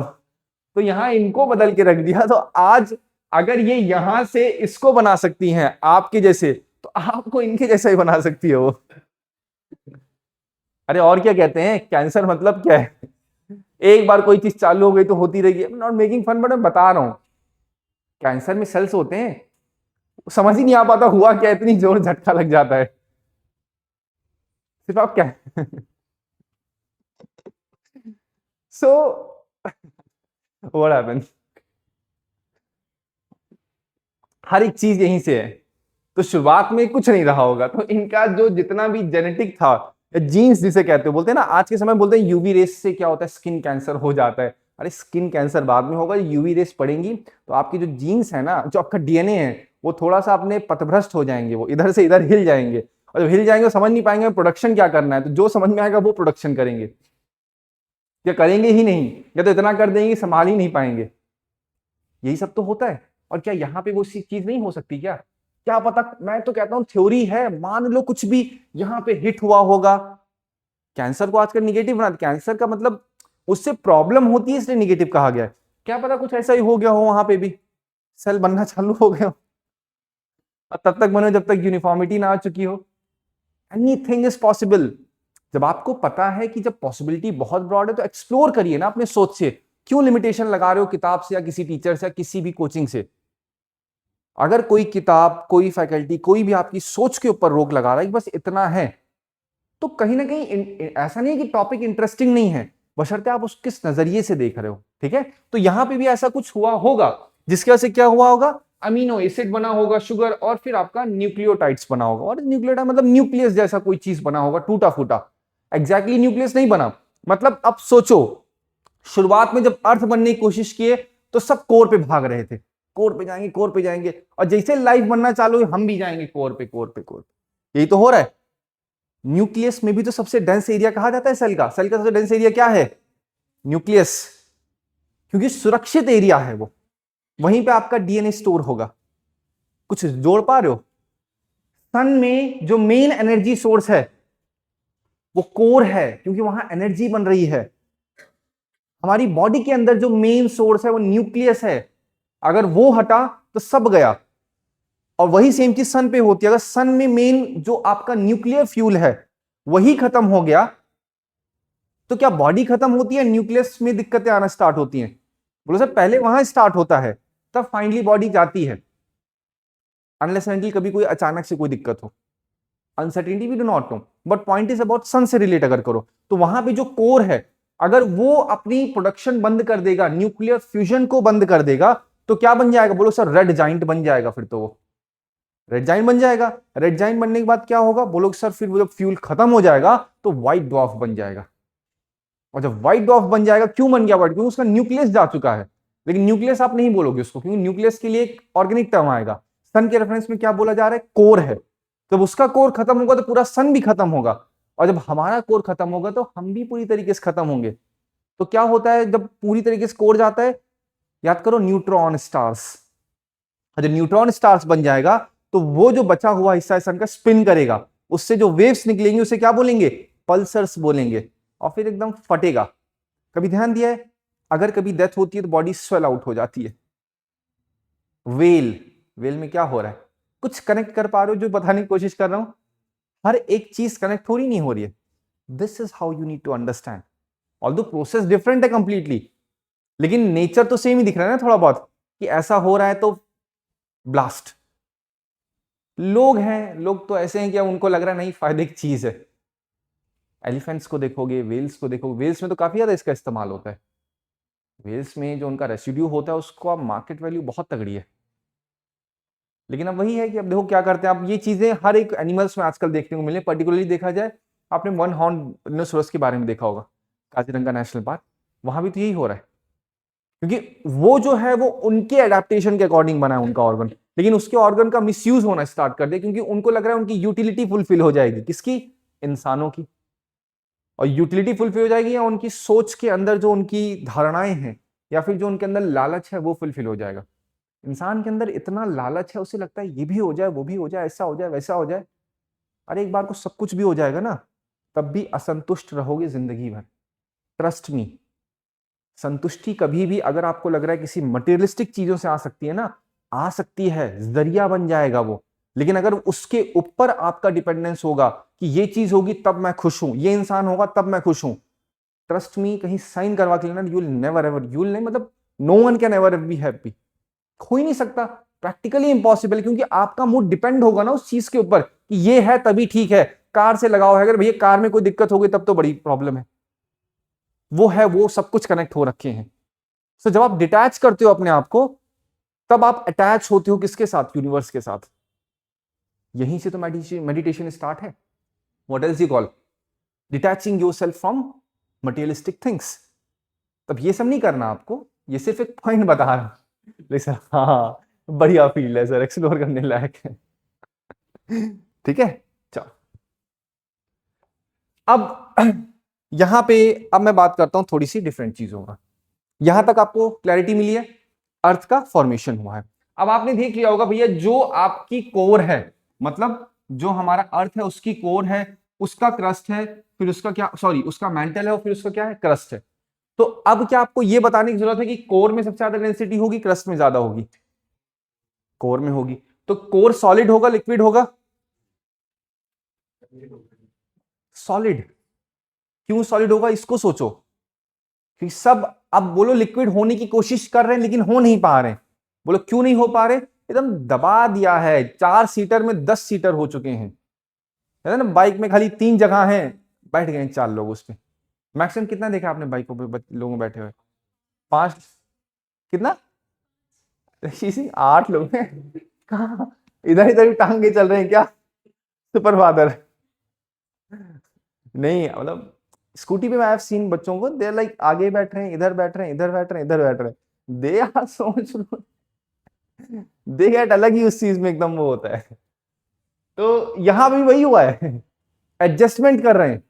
तो यहां इनको बदल के रख दिया, तो आज अगर ये यहां से इसको बना सकती हैं आपके जैसे, तो आपको इनके जैसा ही बना सकती है वो। अरे और क्या कहते हैं, कैंसर मतलब क्या है? एक बार कोई चीज चालू हो गई तो होती रहेगी। नॉट मेकिंग फन, बट मैं बता रहा हूं, कैंसर में सेल्स होते हैं, समझ ही नहीं आ पाता हुआ क्या, इतनी जोर झटका लग जाता है। सिर्फ आप क्या सो व्हाट हैपेंस, हर एक चीज यहीं से है। तो शुरुआत में कुछ नहीं रहा होगा, तो इनका जो जितना भी जेनेटिक था, जीन्स जिसे कहते हो, बोलते हैं ना आज के समय बोलते हैं यूवी रेस से क्या होता है, स्किन कैंसर हो जाता है। अरे स्किन कैंसर बाद में होगा, यूवी रेस पड़ेंगी तो आपकी जो जीन्स है ना, जो आपका डीएनए है, वो थोड़ा सा अपने पथभ्रष्ट हो जाएंगे, वो इधर से इधर हिल जाएंगे, और जब हिल जाएंगे तो समझ नहीं पाएंगे प्रोडक्शन क्या करना है। तो जो समझ में आएगा वो प्रोडक्शन करेंगे, या करेंगे ही नहीं, या तो इतना कर देंगे संभाल ही नहीं पाएंगे। यही सब तो होता है। और क्या यहाँ पे वो चीज नहीं हो सकती क्या? क्या पता, मैं तो कहता हूं थ्योरी है, मान लो कुछ भी यहाँ पे हिट हुआ होगा। कैंसर को आजकल निगेटिव बना, कैंसर का मतलब उससे प्रॉब्लम होती है इसलिए निगेटिव कहा गया है। क्या पता कुछ ऐसा ही हो गया हो, वहां पे भी सेल बनना चालू हो गया हो, और तब तक बनो जब तक यूनिफॉर्मिटी ना आ चुकी हो। Anything is possible. जब आपको पता है कि जब पॉसिबिलिटी बहुत ब्रॉड है तो एक्सप्लोर करिए ना अपने सोच से। क्यों लिमिटेशन लगा रहे हो किताब से या किसी टीचर से या किसी भी कोचिंग से? अगर कोई किताब, कोई फैकल्टी, कोई भी आपकी सोच के ऊपर रोक लगा रहा है कि बस इतना है, तो कहीं ना कहीं ऐसा नहीं है कि टॉपिक इंटरेस्टिंग नहीं है, बशर्ते आप उस किस नजरिए से देख रहे हो। ठीक है, तो यहां पे भी ऐसा कुछ हुआ होगा जिसकी वजह से क्या हुआ होगा, अमीनो एसिड बना होगा, शुगर, और फिर आपका न्यूक्लियोटाइड्स बना होगा। और न्यूक्लियोटाइड मतलब न्यूक्लियस जैसा कोई चीज बना होगा, टूटा फूटा। एग्जैक्टली न्यूक्लियस नहीं बना, मतलब अब सोचो, शुरुआत में जब अर्थ बनने की कोशिश किए तो सब कोर पे भाग रहे थे, कोर पे जाएंगे, कोर पे जाएंगे, और जैसे लाइफ बनना चालू हुई हम भी जाएंगे कोर पे, कोर पे, कोर पे। यही तो हो रहा है। न्यूक्लियस में भी तो सबसे डेंस एरिया कहा जाता है सेल का। सेल का सबसे डेंस एरिया क्या है? न्यूक्लियस, क्योंकि सुरक्षित एरिया है वो, वहीं पे आपका डीएनए स्टोर होगा। कुछ जोड़ पा रहे हो? सन में जो मेन एनर्जी सोर्स है वो कोर है, क्योंकि वहां एनर्जी बन रही है। हमारी बॉडी के अंदर जो मेन सोर्स है वो न्यूक्लियस है, अगर वो हटा तो सब गया। और वही सेम चीज सन पे होती है, अगर सन में मेन जो आपका न्यूक्लियर फ्यूल है वही खत्म हो गया तो क्या बॉडी खत्म होती है, न्यूक्लियस में दिक्कतें आना स्टार्ट होती हैं? बोलो सर पहले वहां स्टार्ट होता है, तब फाइनली बॉडी जाती है, अनलेस एंड कभी कोई अचानक से कोई दिक्कत हो। Uncertainty we do not know, but point is about sun से रिलेट अगर करो तो वहां पे जो कोर है, अगर वो अपनी प्रोडक्शन बंद कर देगा, न्यूक्लियर फ्यूजन को बंद कर देगा, तो क्या बन जाएगा? बोलो सर रेड जाइंट बन जाएगा। फिर तो वो रेड जाइंट बन जाएगा। रेड जाइंट बनने के बाद क्या होगा? बोलो सर फिर वो जब फ्यूल खत्म हो जाएगा तो व्हाइट ड्वार्फ बन जाएगा। और जब व्हाइट ड्वार्फ बन जाएगा, क्यों बन गया व्हाइट? क्योंकि उसका न्यूक्लियस जा चुका है। लेकिन न्यूक्लियस आप नहीं बोलोगे उसको, क्योंकि न्यूक्लियस के लिए एक ऑर्गेनिक टर्म आएगा। सन के रेफरेंस में क्या बोला जा रहा है? कोर है। जब उसका कोर खत्म होगा तो पूरा सन भी खत्म होगा, और जब हमारा कोर खत्म होगा तो हम भी पूरी तरीके से खत्म होंगे। तो क्या होता है जब पूरी तरीके से कोर जाता है, याद करो न्यूट्रॉन स्टार्स। जब न्यूट्रॉन स्टार्स बन जाएगा तो वो जो बचा हुआ हिस्सा है सन का स्पिन करेगा, उससे जो वेव्स निकलेंगे उसे क्या बोलेंगे, पल्सर्स बोलेंगे, और फिर एकदम फटेगा। कभी ध्यान दिया है, अगर कभी डेथ होती है तो बॉडी स्वेल आउट हो जाती है। वेल, वेल में क्या हो रहा है, कुछ कनेक्ट कर पा रहे हो जो बताने की कोशिश कर रहा हूं, हर एक चीज कनेक्ट हो रही नहीं हो रही है। This is how you need to understand, although process different है कंप्लीटली, लेकिन नेचर तो सेम ही दिख रहा है ना थोड़ा बहुत, कि ऐसा हो रहा है तो ब्लास्ट। लोग हैं, लोग तो ऐसे हैं कि उनको लग रहा है नहीं फायदे की चीज है। एलिफेंट्स को देखोगे, वेल्स को देखोगे, वेल्स में तो काफी ज्यादा इसका इस्तेमाल होता है। वेल्स में जो उनका रेसिड्यू होता है उसको मार्केट वैल्यू बहुत तगड़ी है। लेकिन अब वही है कि अब देखो क्या करते हैं, अब ये चीजें हर एक एनिमल्स में आजकल देखने को मिले। पर्टिकुलरली देखा जाए, आपने वन हॉर्न रिनोसोरस के बारे में देखा होगा, काजीरंगा नेशनल पार्क, वहां भी तो यही हो रहा है, क्योंकि वो जो है वो उनके एडेप्टेशन के अकॉर्डिंग बना है उनका ऑर्गन, लेकिन उसके ऑर्गन का मिसयूज होना स्टार्ट कर दिया, क्योंकि उनको लग रहा है उनकी यूटिलिटी फुलफिल हो जाएगी, किसकी, इंसानों की। और यूटिलिटी फुलफिल हो जाएगी या उनकी सोच के अंदर जो उनकी धारणाएं हैं या फिर जो उनके अंदर लालच है वो फुलफिल हो जाएगा। इंसान के अंदर इतना लालच है, उसे लगता है ये भी हो जाए, वो भी हो जाए, ऐसा हो जाए, वैसा हो जाए। अरे एक बार को सब कुछ भी हो जाएगा ना, तब भी असंतुष्ट रहोगे जिंदगी भर। ट्रस्ट मी, संतुष्टि कभी भी अगर आपको लग रहा है किसी मटेरियलिस्टिक चीजों से आ सकती है ना, आ सकती है, जरिया बन जाएगा वो, लेकिन अगर उसके ऊपर आपका डिपेंडेंस होगा कि ये चीज होगी तब मैं खुश हूं, ये इंसान होगा तब मैं खुश हूं, ट्रस्ट मी, कहीं साइन करवा के लेना, you will never ever, you will नहीं, मतलब no one can ever be happy, हो ही नहीं सकता, प्रैक्टिकली इंपॉसिबल, क्योंकि आपका मूड डिपेंड होगा ना उस चीज के ऊपर कि ये है तभी ठीक है। कार से लगाओ है, अगर भैया कार में कोई दिक्कत होगी तब तो बड़ी प्रॉब्लम है। वो है, वो सब कुछ कनेक्ट हो रखे हैं। तो जब आप डिटैच करते हो अपने आप को, तब आप अटैच होते हो किसके साथ, यूनिवर्स के साथ। यहीं से तो मेडिटेशन स्टार्ट है। What else you call, detaching yourself from materialistic things. तब ये सब नहीं करना आपको, ये सिर्फ एक पॉइंट बता रहा हूं सर। हाँ, बढ़िया फील्ड है सर, एक्सप्लोर करने लायक है। ठीक है, चलो अब यहां पे, अब मैं बात करता हूं थोड़ी सी डिफरेंट चीजों का। यहां तक आपको क्लैरिटी मिली है, अर्थ का फॉर्मेशन हुआ है। अब आपने देख लिया होगा भैया, जो आपकी कोर है, मतलब जो हमारा अर्थ है उसकी कोर है, उसका क्रस्ट है, फिर उसका क्या, सॉरी उसका मेंटल है, और फिर उसका क्या है, क्रस्ट है। तो अब क्या आपको यह बताने की जरूरत है कि कोर में सबसे ज्यादा डेंसिटी होगी, क्रस्ट में ज्यादा होगी, कोर में होगी। तो कोर सॉलिड होगा, लिक्विड होगा, सॉलिड। क्यों सॉलिड होगा, इसको सोचो कि सब, अब बोलो लिक्विड होने की कोशिश कर रहे हैं लेकिन हो नहीं पा रहे हैं, बोलो क्यों नहीं हो पा रहे, एकदम दबा दिया है, 4 सीटर में 10 सीटर हो चुके हैं, है ना, बाइक में खाली 3 जगह हैं, बैठ गए हैं 4 लोग उस पर। मैक्सिमम कितना देखा आपने बाइकों पे लोगों बैठे हुए, 5, कितना, इसी 8 लोग हैं। कहाँ, इधर इधर भी टांगे चल रहे हैं क्या, सुपर फादर। नहीं मतलब स्कूटी पे मैं हैव सीन बच्चों को, दे लाइक आगे बैठ रहे हैं, इधर बैठ रहे हैं, इधर बैठ रहे हैं, इधर बैठ रहे हैं, they are so much, they get अलग ही उस चीज में एकदम वो होता है। तो यहां भी वही हुआ है, एडजस्टमेंट कर रहे हैं,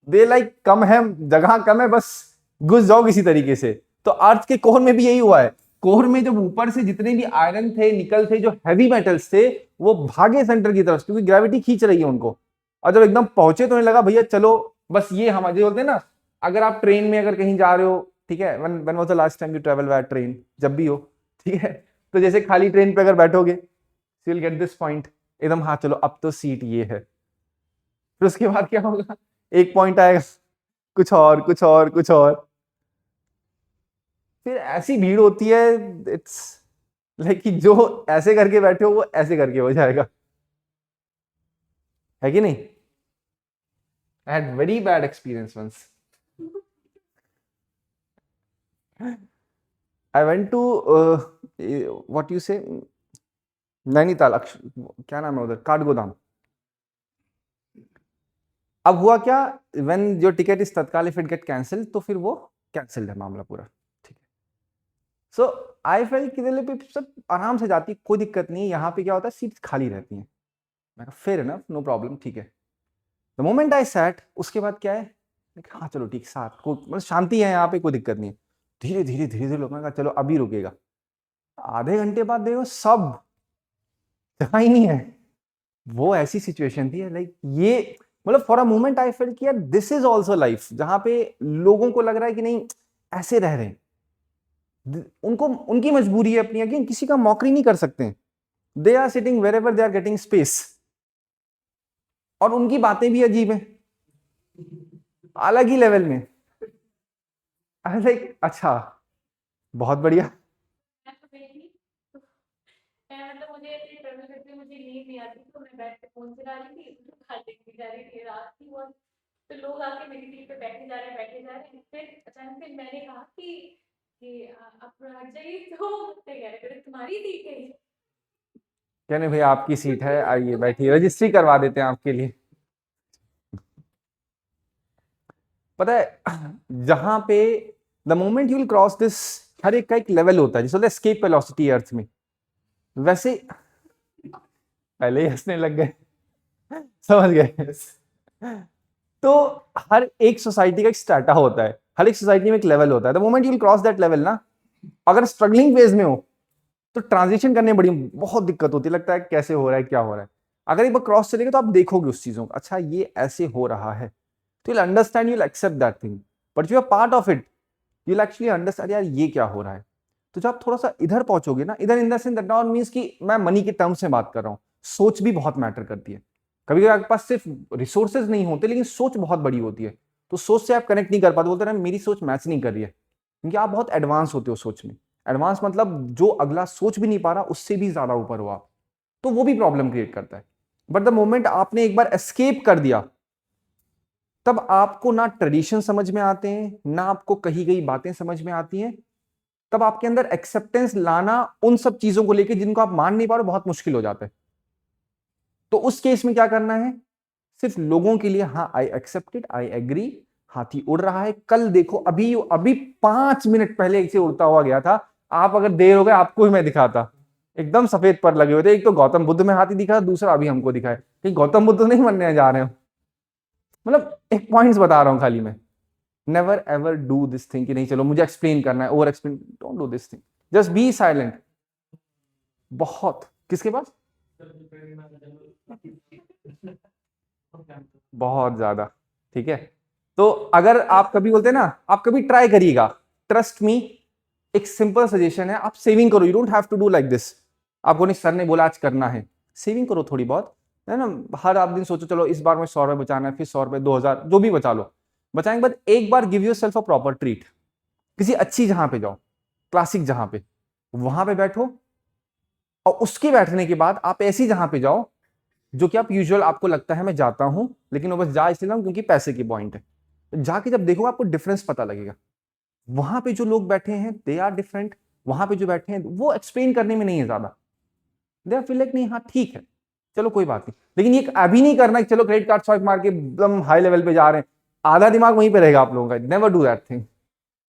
दे लाइक कम है, जगह कम है, बस घुस जाओ किसी तरीके से। तो अर्थ के कोर में भी यही हुआ है, कोर में जब ऊपर से जितने भी आयरन थे, निकल थे, जो हैवी मेटल्स थे, वो भागे सेंटर की तरफ, क्योंकि ग्रेविटी खींच रही है उनको। और जब एकदम पहुंचे तो उन्हें लगा भैया चलो, बस ये हमारे बोलते हैं ना, अगर आप ट्रेन में अगर कहीं जा रहे हो, ठीक है, when was the last time you travel by train, जब भी हो, ठीक है, तो जैसे खाली ट्रेन पे अगर बैठोगे, you will get this point, एकदम हाँ चलो अब तो सीट ये है, फिर उसके बाद क्या होगा, एक पॉइंट आएगा, कुछ और, कुछ और, कुछ और, फिर ऐसी भीड़ होती है, इट्स लाइक कि जो ऐसे करके बैठे हो वो ऐसे करके हो जाएगा, है कि नहीं। I had very bad experience once. I went to what you say, Nainital, क्या नाम है उधर, काठगोदाम। अब हुआ क्या, व्हेन योर टिकट इज तत्काल, इफ इट गेट कैंसिल तो फिर वो कैंसिल्ड है मामला पूरा, ठीक है। सो आई फेल कि दिल्ली पे सब आराम से जाती, कोई दिक्कत नहीं है, यहाँ पे क्या होता है सीट खाली रहती है। मैं कहा फेयर इनफ, नो प्रॉब्लम, ठीक है। द मोमेंट आई सैट, उसके बाद क्या है, हाँ चलो ठीक, साथ को मतलब शांति है यहाँ पे, कोई दिक्कत नहीं है। धीरे धीरे धीरे धीरे लोगों ने कहा चलो अभी रुकेगा। आधे घंटे बाद देखो सब जगह ही नहीं है। वो ऐसी सिचुएशन थी लाइक ये, मतलब for a moment I felt कि यार दिस इज ऑल्सो लाइफ, जहां पे लोगों को लग रहा है कि नहीं ऐसे रह रहे हैं, उनको उनकी मजबूरी है अपनी, अगेन किसी का मौकरी नहीं कर सकते। They are sitting wherever they are getting space, और उनकी बातें भी अजीब हैं, अलग ही लेवल में। लाइक अच्छा, बहुत बढ़िया। मतलब मुझे ऐसे ट्रैवल करते हुए मुझे नींद नहीं आती, तो मैं बैठ के फोन चला रही थी, खाते पीती जा रही थी, रात थी बहुत। तो लोग आके मेरी सीट पे बैठे जा रहे हैं, बैठे जा रहे हैं। फिर अचानक से मैंने कहा कि आप हट जाइए, तो कह रहे थे तुम्हारी सीट है ये। कहने भैया आपकी सीट है, आइए बैठिए, रजिस्ट्री करवा देते हैं आपके लिए। पता है जहां पे the moment you will cross this, हर एक का एक लेवल होता है, जिसे बोलते हैं एस्केप वेलोसिटी अर्थ में। वैसे पहले ही हंसने लग गए, समझ गए। तो हर एक सोसाइटी का एक स्टार्टा होता है, हर एक सोसाइटी में एक लेवल होता है। The moment you will cross that level ना, अगर स्ट्रगलिंग फेज में हो तो ट्रांजिशन करने में बड़ी बहुत दिक्कत होती है, लगता है कैसे हो रहा है क्या हो रहा है। अगर एक बार क्रॉस चलेगा तो आप देखोगे उस चीजों को, अच्छा ये ऐसे हो रहा है, तो you'll understand, you'll accept that thing, but you are part of it, you'll actually understand यार ये क्या हो रहा है। तो जब आप थोड़ा सा इधर पहुंचोगे ना, इधर in the sense that not means कि मैं मनी के टर्म्स में बात कर रहा हूँ, सोच भी बहुत मैटर करती है। कभी कभी आपके पास सिर्फ रिसोर्सेज नहीं होते, लेकिन सोच बहुत बड़ी होती है, तो सोच से आप कनेक्ट नहीं कर पाते, बोलते ना मेरी सोच मैच नहीं कर रही है, क्योंकि आप बहुत एडवांस होते हो सोच में। एडवांस मतलब जो अगला सोच भी नहीं पा रहा उससे भी ज्यादा ऊपर हो आप, तो वो भी प्रॉब्लम क्रिएट करता है। बट द मोमेंट आपने एक बार एस्केप कर दिया, तब आपको ना ट्रेडिशन समझ में आते हैं, ना आपको कही गई बातें समझ में आती हैं। तब आपके अंदर एक्सेप्टेंस लाना उन सब चीजों को लेकर जिनको आप मान नहीं पा रहे बहुत मुश्किल हो जाता है। तो उस केस में क्या करना है, सिर्फ लोगों के लिए हाँ I accept it, I agree, हाथी उड़ रहा है, कल देखो, अभी अभी 5 मिनट पहले एक से उड़ता हुआ गया था। आप अगर देर हो गए आपको भी मैं दिखाता, एकदम सफेद पर लगे हुए थे, एक तो गौतम बुद्ध में हाथी दिखा, दूसरा अभी हमको दिखाए कि गौतम बुद्ध नहीं बनने जा रहे हो। मतलब एक पॉइंट्स बता रहा हूं खाली मैं। Never ever do this thing कि नहीं चलो मुझे एक्सप्लेन करना है, over explain, don't do this thing, just be silent. बहुत किसके पास, बहुत ज्यादा, ठीक है। तो अगर आप कभी बोलते हैं ना, आप कभी ट्राई करिएगा, ट्रस्ट मी, एक सिंपल सजेशन है, आप सेविंग करो, you don't have to do like this. आपको नहीं सर ने बोला आज करना है, सेविंग करो थोड़ी बहुत, है ना। हर आप दिन सोचो चलो इस बार में 100 रुपए बचाना है, फिर 100 रुपए, 2000, जो भी बचा लो। बचाने के बाद एक बार give yourself a proper treat, किसी अच्छी जहां पे जाओ, क्लासिक जहां पे, वहां पे बैठो, और उसके बैठने के बाद आप ऐसी जहां पे जाओ जो कि आप यूजुअल आपको लगता है मैं जाता हूं, लेकिन वो बस जा इसलिए ना क्योंकि पैसे की पॉइंट है। जाके जब देखो आपको डिफरेंस पता लगेगा, वहां पे जो लोग बैठे हैं दे आर डिफरेंट, वहां पे जो बैठे हैं वो एक्सप्लेन करने में नहीं है ज्यादा, दे आर फील लाइक नहीं हाँ ठीक है चलो कोई बात नहीं। लेकिन ये अभी नहीं करना कि चलो क्रेडिट कार्ड स्वाइप मार के एकदम हाई लेवल पे जा रहे हैं, आधा दिमाग वहीं पे रहेगा आप लोगों का, नेवर डू दैट थिंग।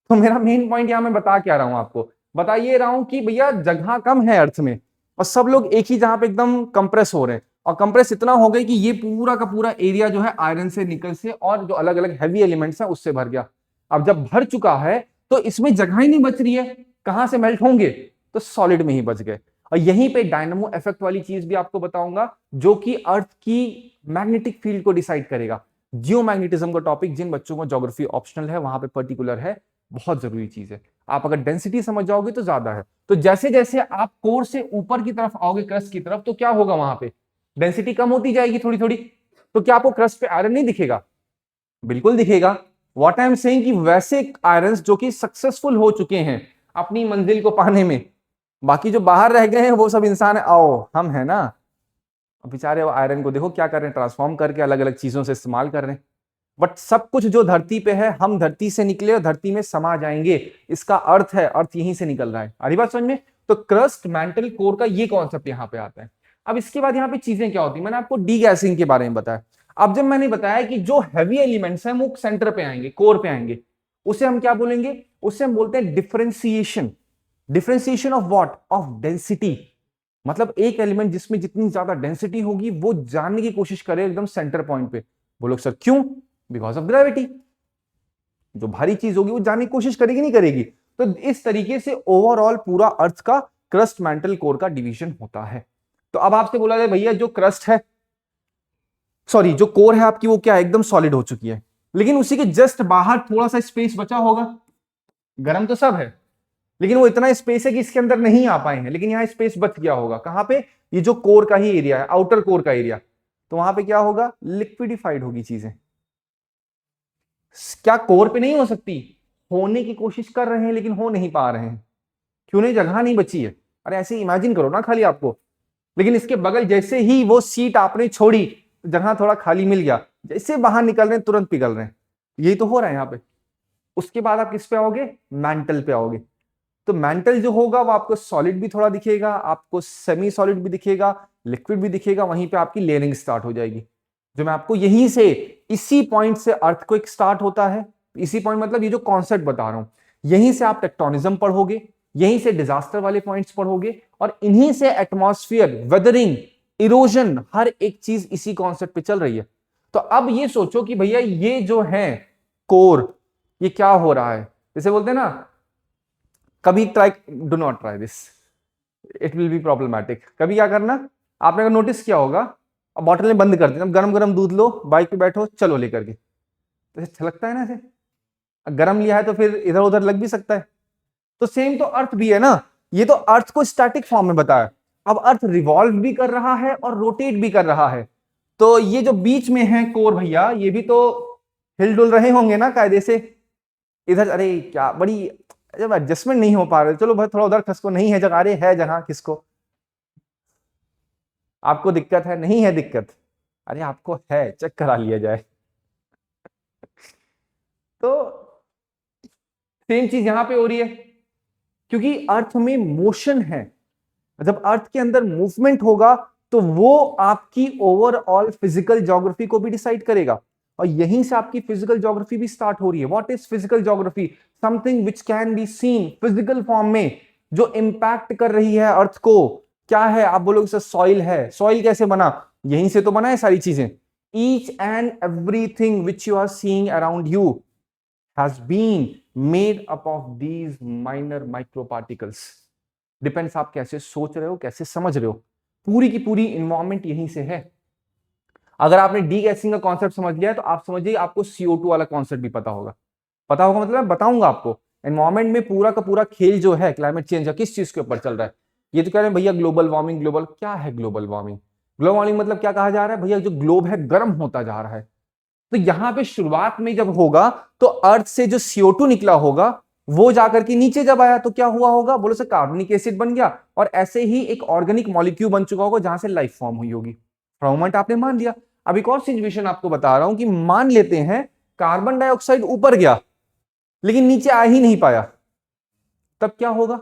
तो मेरा मेन पॉइंट यहां मैं बता क्या रहा हूं आपको, बता ये रहा हूं कि भैया जगह कम है अर्थ में, और सब लोग एक ही जहां पे एकदम कंप्रेस हो रहे हैं, और कंप्रेस इतना हो गया कि ये पूरा का पूरा एरिया जो है आयरन से, निकल से और जो अलग अलग हैवी एलिमेंट्स हैं उससे भर गया। अब जब भर चुका है तो इसमें जगह ही नहीं बच रही है, कहां से मेल्ट होंगे, तो सॉलिड में ही बच गए। और यहीं पे डायनामो इफेक्ट वाली चीज भी आपको बताऊंगा, जो कि अर्थ की मैग्नेटिक फील्ड को डिसाइड करेगा। जियो मैग्नेटिज्म का टॉपिक जिन बच्चों को ज्योग्राफी ऑप्शनल है वहां पे पर्टिकुलर है, बहुत जरूरी चीज है। आप अगर डेंसिटी समझ जाओगे तो ज्यादा है। तो जैसे जैसे आप कोर से ऊपर की तरफ आओगे, क्रस्ट की तरफ, तो क्या होगा वहां पे डेंसिटी कम होती जाएगी थोड़ी थोड़ी। तो क्या आपको क्रस्ट पे आयरन नहीं दिखेगा, बिल्कुल दिखेगा। व्हाट आई एम सेइंग कि वैसे आयरन जो कि सक्सेसफुल हो चुके हैं अपनी मंजिल को पाने में, बाकी जो बाहर रह गए हैं वो सब इंसान है, आओ हम है ना, बेचारे वो आयरन को देखो क्या कर रहे हैं, ट्रांसफॉर्म करके अलग अलग चीजों से इस्तेमाल कर रहे हैं। बट सब कुछ जो धरती पे है, हम धरती से निकले और धरती में समा जाएंगे, इसका अर्थ है अर्थ यहीं से निकल रहा है। आधी बात समझ में। तो क्रस्ट, मैंटल, कोर का ये कॉन्सेप्ट यहाँ पे आता है। अब इसके बाद यहाँ पे चीजें क्या होती है, मैंने आपको डी गैसिंग के बारे में बताया। अब जब मैंने बताया कि जो हैवी एलिमेंट्स हैं वो सेंटर पे आएंगे, कोर पे आएंगे, उसे हम क्या बोलेंगे, उसे हम बोलते हैं differentiation. Differentiation of what, of density. मतलब एक एलिमेंट जिसमें जितनी ज्यादा डेंसिटी होगी वो जानने की कोशिश करे एकदम सेंटर पॉइंट पे। बोलो सर क्यों, बिकॉज ऑफ ग्रेविटी। जो भारी चीज होगी वो जाने की कोशिश करेगी नहीं करेगी। तो इस तरीके से ओवरऑल पूरा अर्थ का क्रस्ट मैंटल कोर का डिवीजन होता है। तो अब आपसे बोला जाए भैया जो क्रस्ट है, सॉरी जो कोर है आपकी वो क्या है, एकदम सॉलिड हो चुकी है, लेकिन उसी के जस्ट बाहर थोड़ा सा स्पेस बचा होगा। गर्म तो सब है, लेकिन वो इतना स्पेस है कि इसके अंदर नहीं आ पाए हैं, लेकिन यहां स्पेस बच गया होगा। कहां पे, ये जो कोर का ही एरिया है, आउटर कोर का एरिया, तो वहां पे क्या होगा, लिक्विडिफाइड होगी चीजें। क्या कोर पे नहीं हो सकती, होने की कोशिश कर रहे हैं लेकिन हो नहीं पा रहे हैं, क्यों नहीं, जगह नहीं बची है। अरे ऐसे इमेजिन करो ना खाली आपको, लेकिन इसके बगल जैसे ही वो सीट आपने छोड़ी, जगह थोड़ा खाली मिल गया, जैसे बाहर निकल रहे हैं तुरंत पिघल रहे हैं, यही तो हो रहा है यहाँ पे। उसके बाद आप किस पे आओगे, मैंटल पे आओगे। तो मैंटल जो होगा वो आपको सॉलिड भी थोड़ा दिखेगा, आपको सेमी सॉलिड भी दिखेगा, लिक्विड भी दिखेगा, वहीं पे आपकी लेयरिंग स्टार्ट हो जाएगी। जो मैं आपको यहीं से, इसी पॉइंट से अर्थ को एक स्टार्ट होता है, इसी पॉइंट मतलब ये जो कॉन्सेप्ट बता रहा हूं, यहीं से आप टेक्टोनिज्म पढ़ोगे, यहीं से डिजास्टर वाले पॉइंट्स पढ़ोगे, और इन्हीं से एटमॉस्फेयर, वेदरिंग, इरोजन, हर एक चीज इसी कॉन्सेप्ट पे चल रही है। तो अब ये सोचो कि भैया ये जो है कोर, ये क्या हो रहा है, जैसे बोलते हैं ना, कभी try, do not try this, it will be problematic. कभी क्या करना, आपने अगर नोटिस किया होगा, अब बॉटल में बंद कर देना, गरम गरम दूध लो, बाइक पे बैठो, चलो लेकर के, तो ऐसे छलकता है ना, ऐसे गरम लिया है तो फिर इधर उधर लग भी सकता है। तो सेम तो अर्थ भी है ना, ये तो अर्थ को स्टैटिक फॉर्म में बताया, अब अर्थ रिवॉल्व भी कर रहा है और रोटेट भी कर रहा है। तो ये जो बीच में है कोर भैया, ये भी तो हिलडुल रहे होंगे ना कायदे से, इधर, अरे क्या बड़ी, जब एडजस्टमेंट नहीं हो पा रहे, चलो भाई थोड़ा उधर खिसको, नहीं है जगह, अरे है जगह खिसको, आपको दिक्कत है, नहीं है दिक्कत, अरे आपको है, चेक करा लिया जाए। तो सेम चीज यहां पे हो रही है, क्योंकि अर्थ में मोशन है, जब अर्थ के अंदर मूवमेंट होगा तो वो आपकी ओवरऑल फिजिकल ज्योग्राफी को भी डिसाइड करेगा, और यहीं से आपकी फिजिकल ज्योग्राफी भी स्टार्ट हो रही है। What is physical geography, something which can be seen physical form में, जो इंपैक्ट कर रही है अर्थ को। क्या है, आप बोलोगे सर सॉइल है, सॉइल कैसे बना, यहीं से तो बना है सारी चीजें। Each and everything which you are seeing around you has been made up of these minor micro particles। Depends आप कैसे सोच रहे हो, कैसे समझ रहे हो, पूरी की पूरी इन्वायरमेंट यहीं से है। अगर आपने डी गैसिंग का कॉन्सेप्ट समझ लिया है तो आप समझिए आपको CO2 वाला कॉन्सेप्ट भी पता होगा। पता होगा मतलब मैं बताऊंगा आपको, एनवायरमेंट में पूरा का पूरा खेल जो है क्लाइमेट चेंज का किस चीज के ऊपर चल रहा है। ये तो कह रहे हैं भैया ग्लोबल वार्मिंग, ग्लोबल क्या है ग्लोबल वार्मिंग, ग्लोबल वार्मिंग मतलब क्या कहा जा रहा है भैया, जो ग्लोब है गर्म होता जा रहा है। तो यहां पे शुरुआत में जब होगा तो अर्थ से जो CO2 निकला होगा वो जाकर के नीचे जब आया तो क्या हुआ होगा, बोलो सर कार्बनिक एसिड बन गया, और ऐसे ही एक ऑर्गेनिक मॉलिक्यूल बन चुका होगा जहां से लाइफ फॉर्म हुई होगी। मोमेंट आपने मान लिया। अब एक और सिचुएशन आपको बता रहा हूं कि मान लेते हैं कार्बन डाइऑक्साइड ऊपर गया लेकिन नीचे आ ही नहीं पाया, तब क्या होगा,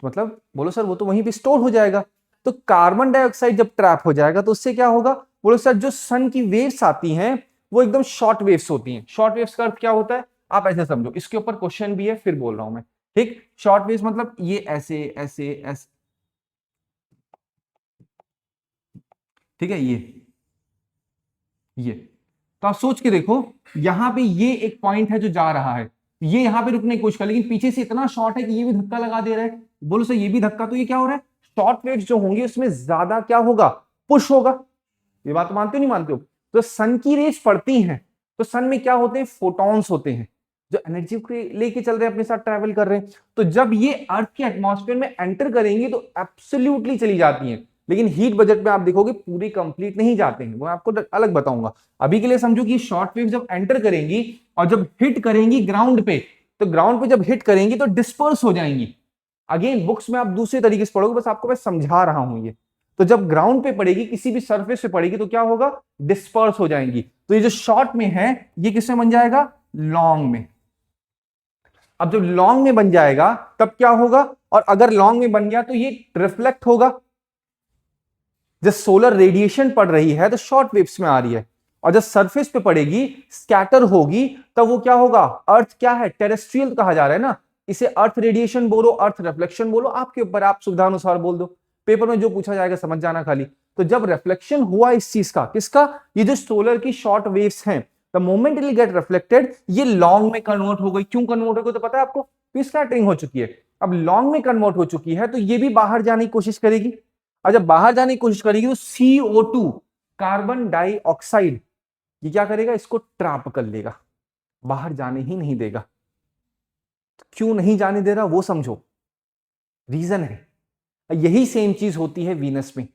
मतलब बोलो सर वो तो वहीं पे स्टोर हो जाएगा। तो कार्बन डाइऑक्साइड जब ट्रैप हो जाएगा तो उससे क्या होगा, बोलो सर जो सन की वेव्स आती हैं वो एकदम शॉर्ट वेव्स होती हैं। शॉर्ट वेव्स का अर्थ क्या होता है, आप ऐसे समझो, इसके ऊपर क्वेश्चन भी है फिर बोल रहा हूं मैं, ठीक। शॉर्ट वेव्स मतलब ये ऐसे ऐसे ऐसे, ठीक है, ये तो आप सोच के देखो, यहां पे ये एक पॉइंट है जो जा रहा है, ये यहां पे रुकने की कोशिश कर, लेकिन पीछे से इतना शॉर्ट है कि ये भी धक्का लगा दे रहा है, बोलो सर ये भी धक्का, तो ये क्या हो रहा है, शॉर्ट वेव्स जो होंगे उसमें ज्यादा क्या होगा, पुश होगा। ये बात मानते हो नहीं मानते हो। तो सन की रेस पड़ती हैं तो सन में क्या होते हैं, फोटॉन्स होते हैं जो एनर्जी को लेके चल रहे हैं, अपने साथ ट्रैवल कर रहे हैं। तो जब ये अर्थ के एटमॉस्फेयर में एंटर करेंगी तो एब्सोल्युटली चली जाती हैं, लेकिन हीट बजट में आप देखोगे पूरी कंप्लीट नहीं जाते हैं, वो मैं आपको अलग बताऊंगा। अभी के लिए समझो कि शॉर्ट वेव जब एंटर करेंगी और जब हिट करेंगी ग्राउंड पे, तो ग्राउंड पे जब हिट करेंगी तो डिस्पर्स हो जाएंगी। अगेन बुक्स में आप दूसरे तरीके से पढ़ोगे, बस आपको मैं समझा रहा हूं ये। तो जब ग्राउंड पे पड़ेगी, किसी भी सरफेस पे पड़ेगी तो क्या होगा, डिस्पर्स हो जाएंगी। तो ये जो शॉर्ट में है ये किसमें बन जाएगा, लॉन्ग में। अब जब लॉन्ग में बन जाएगा तब क्या होगा, और अगर लॉन्ग में बन गया तो ये रिफ्लेक्ट होगा, जब सोलर रेडिएशन पड़ रही है तो शॉर्ट वेव्स में आ रही है, और जब सरफेस पे पड़ेगी स्कैटर होगी तब वो क्या होगा, अर्थ क्या है, टेरेस्ट्रियल कहा जा रहा है ना, इसे अर्थ रेडिएशन बोलो, अर्थ रिफ्लेक्शन बोलो, आपके ऊपर, आप सुविधा अनुसार बोल दो, पेपर में जो पूछा जाएगा समझ जाना खाली। तो जब रिफ्लेक्शन हुआ इस चीज का, किसका, ये जो सोलर की शॉर्ट वेव्स हैं the moment it will get reflected, ये लॉन्ग में कन्वर्ट हो गई। क्यों कन्वर्ट हो गई तो पता है आपको, स्कैटरिंग हो चुकी है। अब लॉन्ग में कन्वर्ट हो चुकी है तो ये भी बाहर जाने की कोशिश करेगी, और जब बाहर जाने की कोशिश करेगी तो CO2 कार्बन डाइऑक्साइड ये क्या करेगा, इसको ट्रैप कर लेगा, बाहर जाने ही नहीं देगा। क्यों नहीं जाने दे रहा वो समझो, रीजन है। यही सेम चीज होती है वीनस में।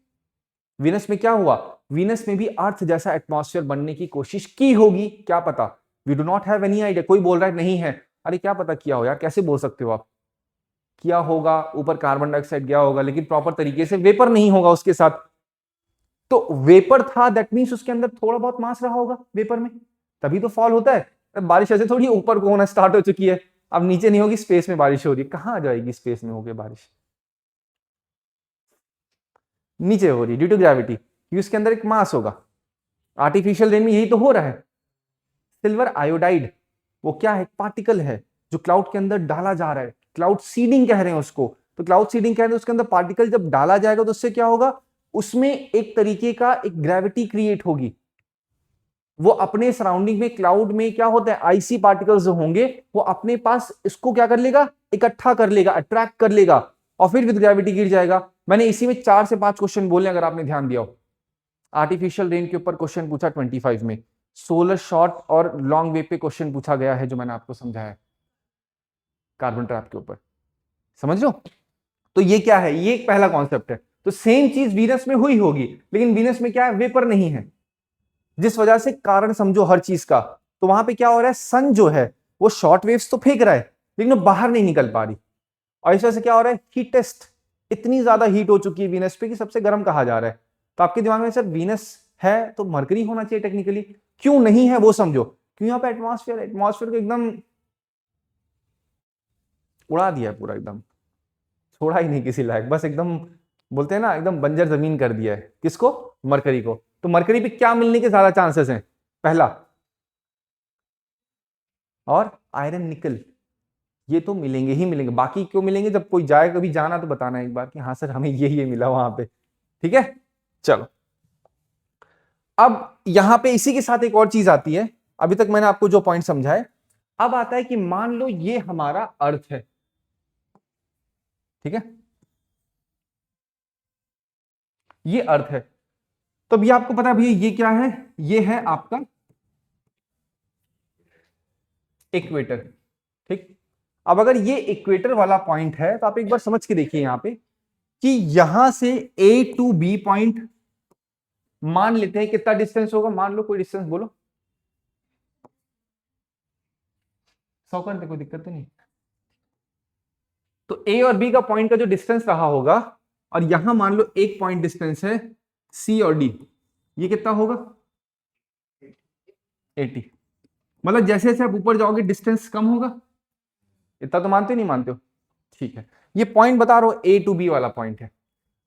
वीनस में क्या हुआ, वीनस में भी अर्थ जैसा एटमॉस्फेयर बनने की कोशिश की होगी, क्या पता, we do not have any idea. कोई बोल रहा है नहीं है, अरे क्या पता किया हो यार, कैसे बोल सकते हो आप, किया होगा, ऊपर कार्बन डाइऑक्साइड गया होगा, लेकिन प्रॉपर तरीके से वेपर नहीं होगा उसके साथ। तो वेपर था, दैट मीन्स उसके अंदर थोड़ा बहुत मास रहा होगा वेपर में, तभी तो फॉल होता है। बारिश ऐसे थोड़ी ऊपर को होना स्टार्ट हो चुकी है, अब नीचे नहीं होगी, स्पेस में बारिश हो रही है, कहां आ जाएगी स्पेस में होगी बारिश, नीचे हो रही है ड्यू टू ग्रेविटी, क्योंकि उसके अंदर एक मास होगा। आर्टिफिशियल रेन में यही तो हो रहा है। सिल्वर आयोडाइड वो क्या है, पार्टिकल है जो क्लाउड के अंदर डाला जा रहा है, क्लाउड सीडिंग कह रहे हैं उसको। तो क्लाउड सीडिंग कह रहे हैं, उसके अंदर पार्टिकल जब डाला जाएगा तो उससे क्या होगा, उसमें एक तरीके का एक ग्रेविटी क्रिएट होगी। वो अपने सराउंडिंग में, क्लाउड में क्या होता है, आईसी पार्टिकल्स जो होंगे वो अपने पास इसको क्या कर लेगा, इकट्ठा कर लेगा, अट्रैक्ट कर लेगा, और फिर विद ग्रेविटी गिर जाएगा। मैंने इसी में 4 से 5 क्वेश्चन बोले, अगर आपने ध्यान दिया हो। आर्टिफिशियल रेन के ऊपर क्वेश्चन पूछा 25 में, सोलर शॉर्ट और लॉन्ग वेव पे क्वेश्चन पूछा गया है जो मैंने आपको समझाया कार्बन ट्रैप के ऊपर, समझ लो। तो ये क्या है, ये एक पहला कॉन्सेप्ट है। तो सेम चीज वीनस में हुई होगी, लेकिन वीनस में क्या है, वेपर नहीं है, जिस वजह से कारण समझो हर चीज का। तो वहां पे क्या हो रहा है, सन जो है वो शॉर्ट वेव्स तो फेंक रहा है, लेकिन वो बाहर नहीं निकल पा रही, और इस वजह से क्या हो रहा है, हीट टेस्ट, इतनी ज्यादा हीट हो चुकी है वीनस पे कि सबसे गर्म कहा जा रहा है। तो आपके दिमाग में सर वीनस है तो मरकरी होना चाहिए टेक्निकली, क्यों नहीं है वो समझो। क्यों, यहाँ पे एटमॉस्फेयर को एकदम उड़ा दिया है पूरा, एकदम छोड़ा ही नहीं किसी लायक, बस एकदम बोलते हैं ना, एकदम बंजर जमीन कर दिया है। किसको, मरकरी को। तो मरकरी पे क्या मिलने के ज्यादा चांसेस हैं, पहला, और आयरन निकल, ये तो मिलेंगे ही मिलेंगे। बाकी क्यों मिलेंगे, जब कोई जाए, कभी जाना तो बताना एक बार कि हाँ सर हमें ये मिला वहां पे, ठीक है। चलो, अब यहां पे इसी के साथ एक और चीज आती है, अभी तक मैंने आपको जो पॉइंट समझाए, अब आता है कि मान लो ये हमारा अर्थ है, ठीक है, ये अर्थ है। तो अभी आपको पता है भैया ये क्या है, ये है आपका इक्वेटर, ठीक। अब अगर ये इक्वेटर वाला पॉइंट है तो आप एक बार समझ के देखिए यहां पे कि यहां से A टू B पॉइंट मान लेते हैं कितना डिस्टेंस होगा, मान लो कोई डिस्टेंस बोलो, 100 कर दे, कोई दिक्कत तो नहीं। तो A और B का पॉइंट का जो डिस्टेंस रहा होगा, और यहां मान लो एक पॉइंट डिस्टेंस है C और D, ये कितना होगा 80। मतलब जैसे जैसे आप ऊपर जाओगे डिस्टेंस कम होगा, इतना तो मानते नहीं मानते हो, ठीक है। ये पॉइंट बता रहा हूं A टू B वाला पॉइंट है।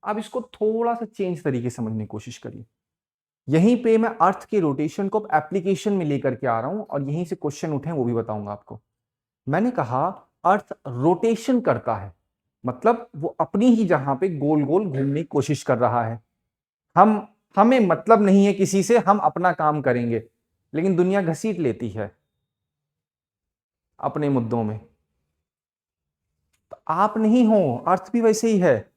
अब इसको थोड़ा सा चेंज तरीके से समझने की कोशिश करिए। यहीं पे मैं अर्थ के रोटेशन को एप्लीकेशन में लेकर के आ रहा हूं, और यहीं से क्वेश्चन उठे वो भी बताऊंगा आपको। मैंने कहा अर्थ रोटेशन करता है, मतलब वो अपनी ही जहां पे गोल गोल घूमने की कोशिश कर रहा है। हमें मतलब नहीं है किसी से, हम अपना काम करेंगे, लेकिन दुनिया घसीट लेती है अपने मुद्दों में। तो आप नहीं हो, अर्थ भी वैसे ही है,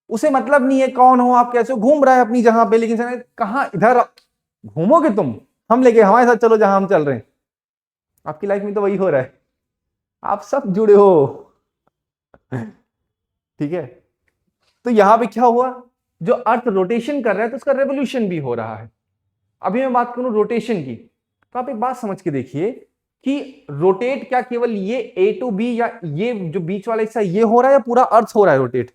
उसे मतलब नहीं है कौन हो आप, कैसे हो, घूम रहा है अपनी जगह पे, लेकिन कहां इधर घूमोगे तुम, हम लेके हमारे साथ चलो जहां हम चल रहे हैं। आपकी लाइफ में तो वही हो रहा है, आप सब जुड़े हो, ठीक है। तो यहां पे क्या हुआ, जो अर्थ रोटेशन कर रहा है तो उसका रेवोल्यूशन भी हो रहा है। अभी मैं बात करूं रोटेशन की, तो आप एक बात समझ के देखिए कि रोटेट क्या केवल ये A टू B या ये जो बीच वाला हिस्सा ये हो रहा है, या पूरा अर्थ हो रहा है रोटेट।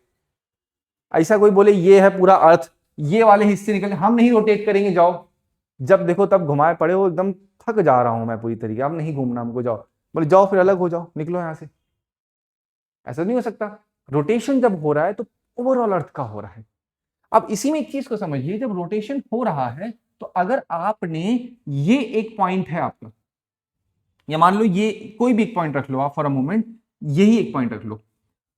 ऐसा कोई बोले ये है पूरा अर्थ, ये वाले हिस्से निकल, हम नहीं रोटेट करेंगे, जाओ जब देखो तब घुमाए पड़े हो, एकदम थक जा रहा हूं मैं पूरी तरीके, अब नहीं घूमना हमको, जाओ। बोले जाओ फिर अलग हो जाओ, निकलो यहां से, ऐसा नहीं हो सकता। रोटेशन जब हो रहा है तो ओवरऑल अर्थ का हो रहा है। अब इसी में एक चीज को समझिए, जब रोटेशन हो रहा है तो अगर आपने, ये एक पॉइंट है आपका, या मान लो ये कोई भी एक पॉइंट रख लो आप फॉर अ मोमेंट, यही एक पॉइंट रख लो,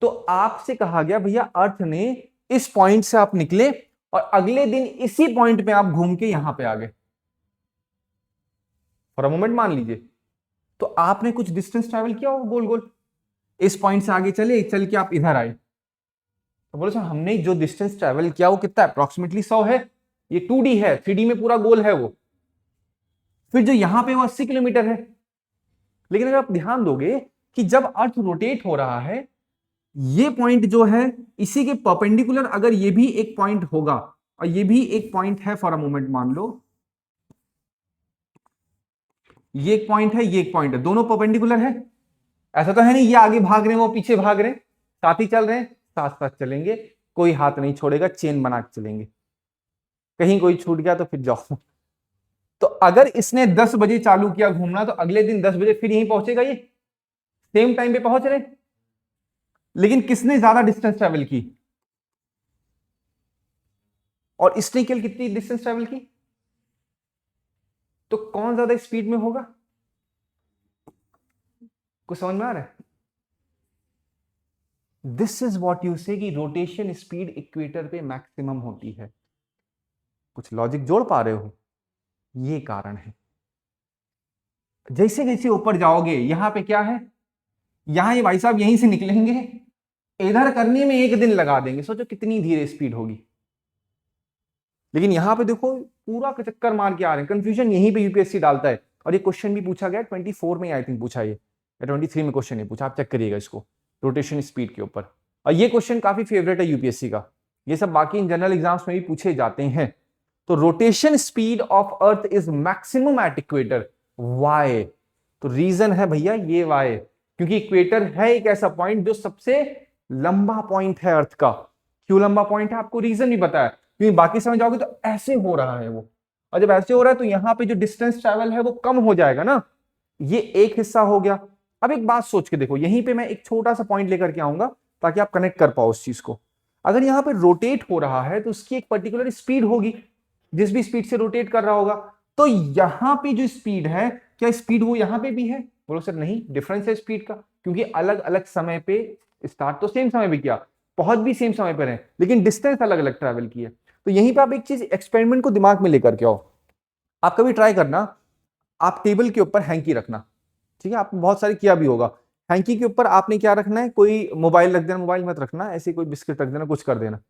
तो आपसे कहा गया भैया अर्थ ने इस पॉइंट से आप निकले और अगले दिन इसी पॉइंट पे आप घूम के यहां पे आ गए, फॉर अ मोमेंट मान लीजिए, तो आपने कुछ डिस्टेंस ट्रेवल किया हो गोल गोल, इस पॉइंट से आगे चले, चल के आप इधर आए, तो बोले सर हमने जो डिस्टेंस ट्रेवल किया वो कितना है, अप्रोक्सीमेटली 100 है, ये 2D है, 3D में पूरा गोल है वो, फिर जो यहां पे वो 80 किलोमीटर है। लेकिन अगर आप ध्यान दोगे कि जब अर्थ रोटेट हो रहा है, ये पॉइंट जो है इसी के परपेंडिकुलर अगर ये भी एक पॉइंट होगा और ये भी एक पॉइंट है फॉर अ मोमेंट मान लो, ये एक पॉइंट है, ये एक पॉइंट है, दोनों परपेंडिकुलर है। ऐसा तो है नहीं ये आगे भाग रहे हैं वो पीछे भाग रहे हैं, साथ ही चल रहे हैं, साथ साथ चलेंगे, कोई हाथ नहीं छोड़ेगा, चेन बना के चलेंगे, कहीं कोई छूट गया तो फिर जाओ। तो अगर इसने 10 बजे चालू किया घूमना तो अगले दिन 10 बजे फिर यहीं पहुंचेगा, ये सेम टाइम पे पहुंच रहे। लेकिन किसने ज्यादा डिस्टेंस ट्रेवल की, और इसने केवल कितनी डिस्टेंस ट्रेवल की, तो कौन ज्यादा स्पीड में होगा, कुछ समझ में आ रहा है? दिस इज वॉट यू से कि रोटेशन स्पीड इक्वेटर पे मैक्सिमम होती है। कुछ लॉजिक जोड़ पा रहे हो? ये कारण है। जैसे जैसे ऊपर जाओगे, यहां पे क्या है, यहां ये भाई साहब यहीं से निकलेंगे, इधर करने में 1 दिन लगा देंगे, सोचो कितनी धीरे स्पीड होगी। लेकिन यहां पे देखो पूरा चक्कर मार के आ रहे हैं, कंफ्यूजन यहीं पे यूपीएससी डालता है। और ये क्वेश्चन भी पूछा गया 24 में आई थिंक पूछा, ये 23 में क्वेश्चन नहीं पूछा, आप चेक करिएगा इसको, रोटेशन स्पीड के ऊपर। और ये क्वेश्चन काफी फेवरेट है यूपीएससी का, ये सब बाकी जनरल एग्जाम्स में भी पूछे जाते हैं। तो rotation speed of earth is maximum at equator, why? तो रीजन है भैया ये वाई, क्योंकि इक्वेटर है एक ऐसा पॉइंट जो सबसे लंबा पॉइंट है अर्थ का। क्यों लंबा पॉइंट है आपको रीजन भी पता है, क्योंकि बाकी समझ जाओगे तो ऐसे हो रहा है वो, और जब ऐसे हो रहा है तो यहां पे जो डिस्टेंस ट्रैवल है वो कम हो जाएगा ना, ये एक हिस्सा हो गया। अब एक बात सोच के देखो, यहीं पे मैं एक छोटा सा पॉइंट लेकर के आऊंगा ताकि आप कनेक्ट कर पाओ उस चीज को। अगर यहां पे रोटेट हो रहा है तो उसकी एक पर्टिकुलर स्पीड होगी, जिस भी स्पीड से रोटेट कर रहा होगा। तो यहां पे जो स्पीड है, क्या स्पीड वो यहां पे भी है? बोलो सर नहीं, डिफरेंस है स्पीड का, क्योंकि अलग अलग समय पे स्टार्ट तो सेम समय पे किया, पहुंच भी सेम समय पर है, लेकिन डिस्टेंस अलग अलग ट्रैवल की है। तो यहीं पे आप एक चीज एक्सपेरिमेंट को दिमाग में लेकर के आओ, आप कभी ट्राई करना, आप टेबल के ऊपर हैंकी रखना, ठीक है, आपने बहुत सारे किया भी होगा। हैंकी के ऊपर आपने क्या रखना है, कोई मोबाइल रख देना, मोबाइल मत रखना, ऐसे कोई बिस्किट रख देना, कुछ कर देना।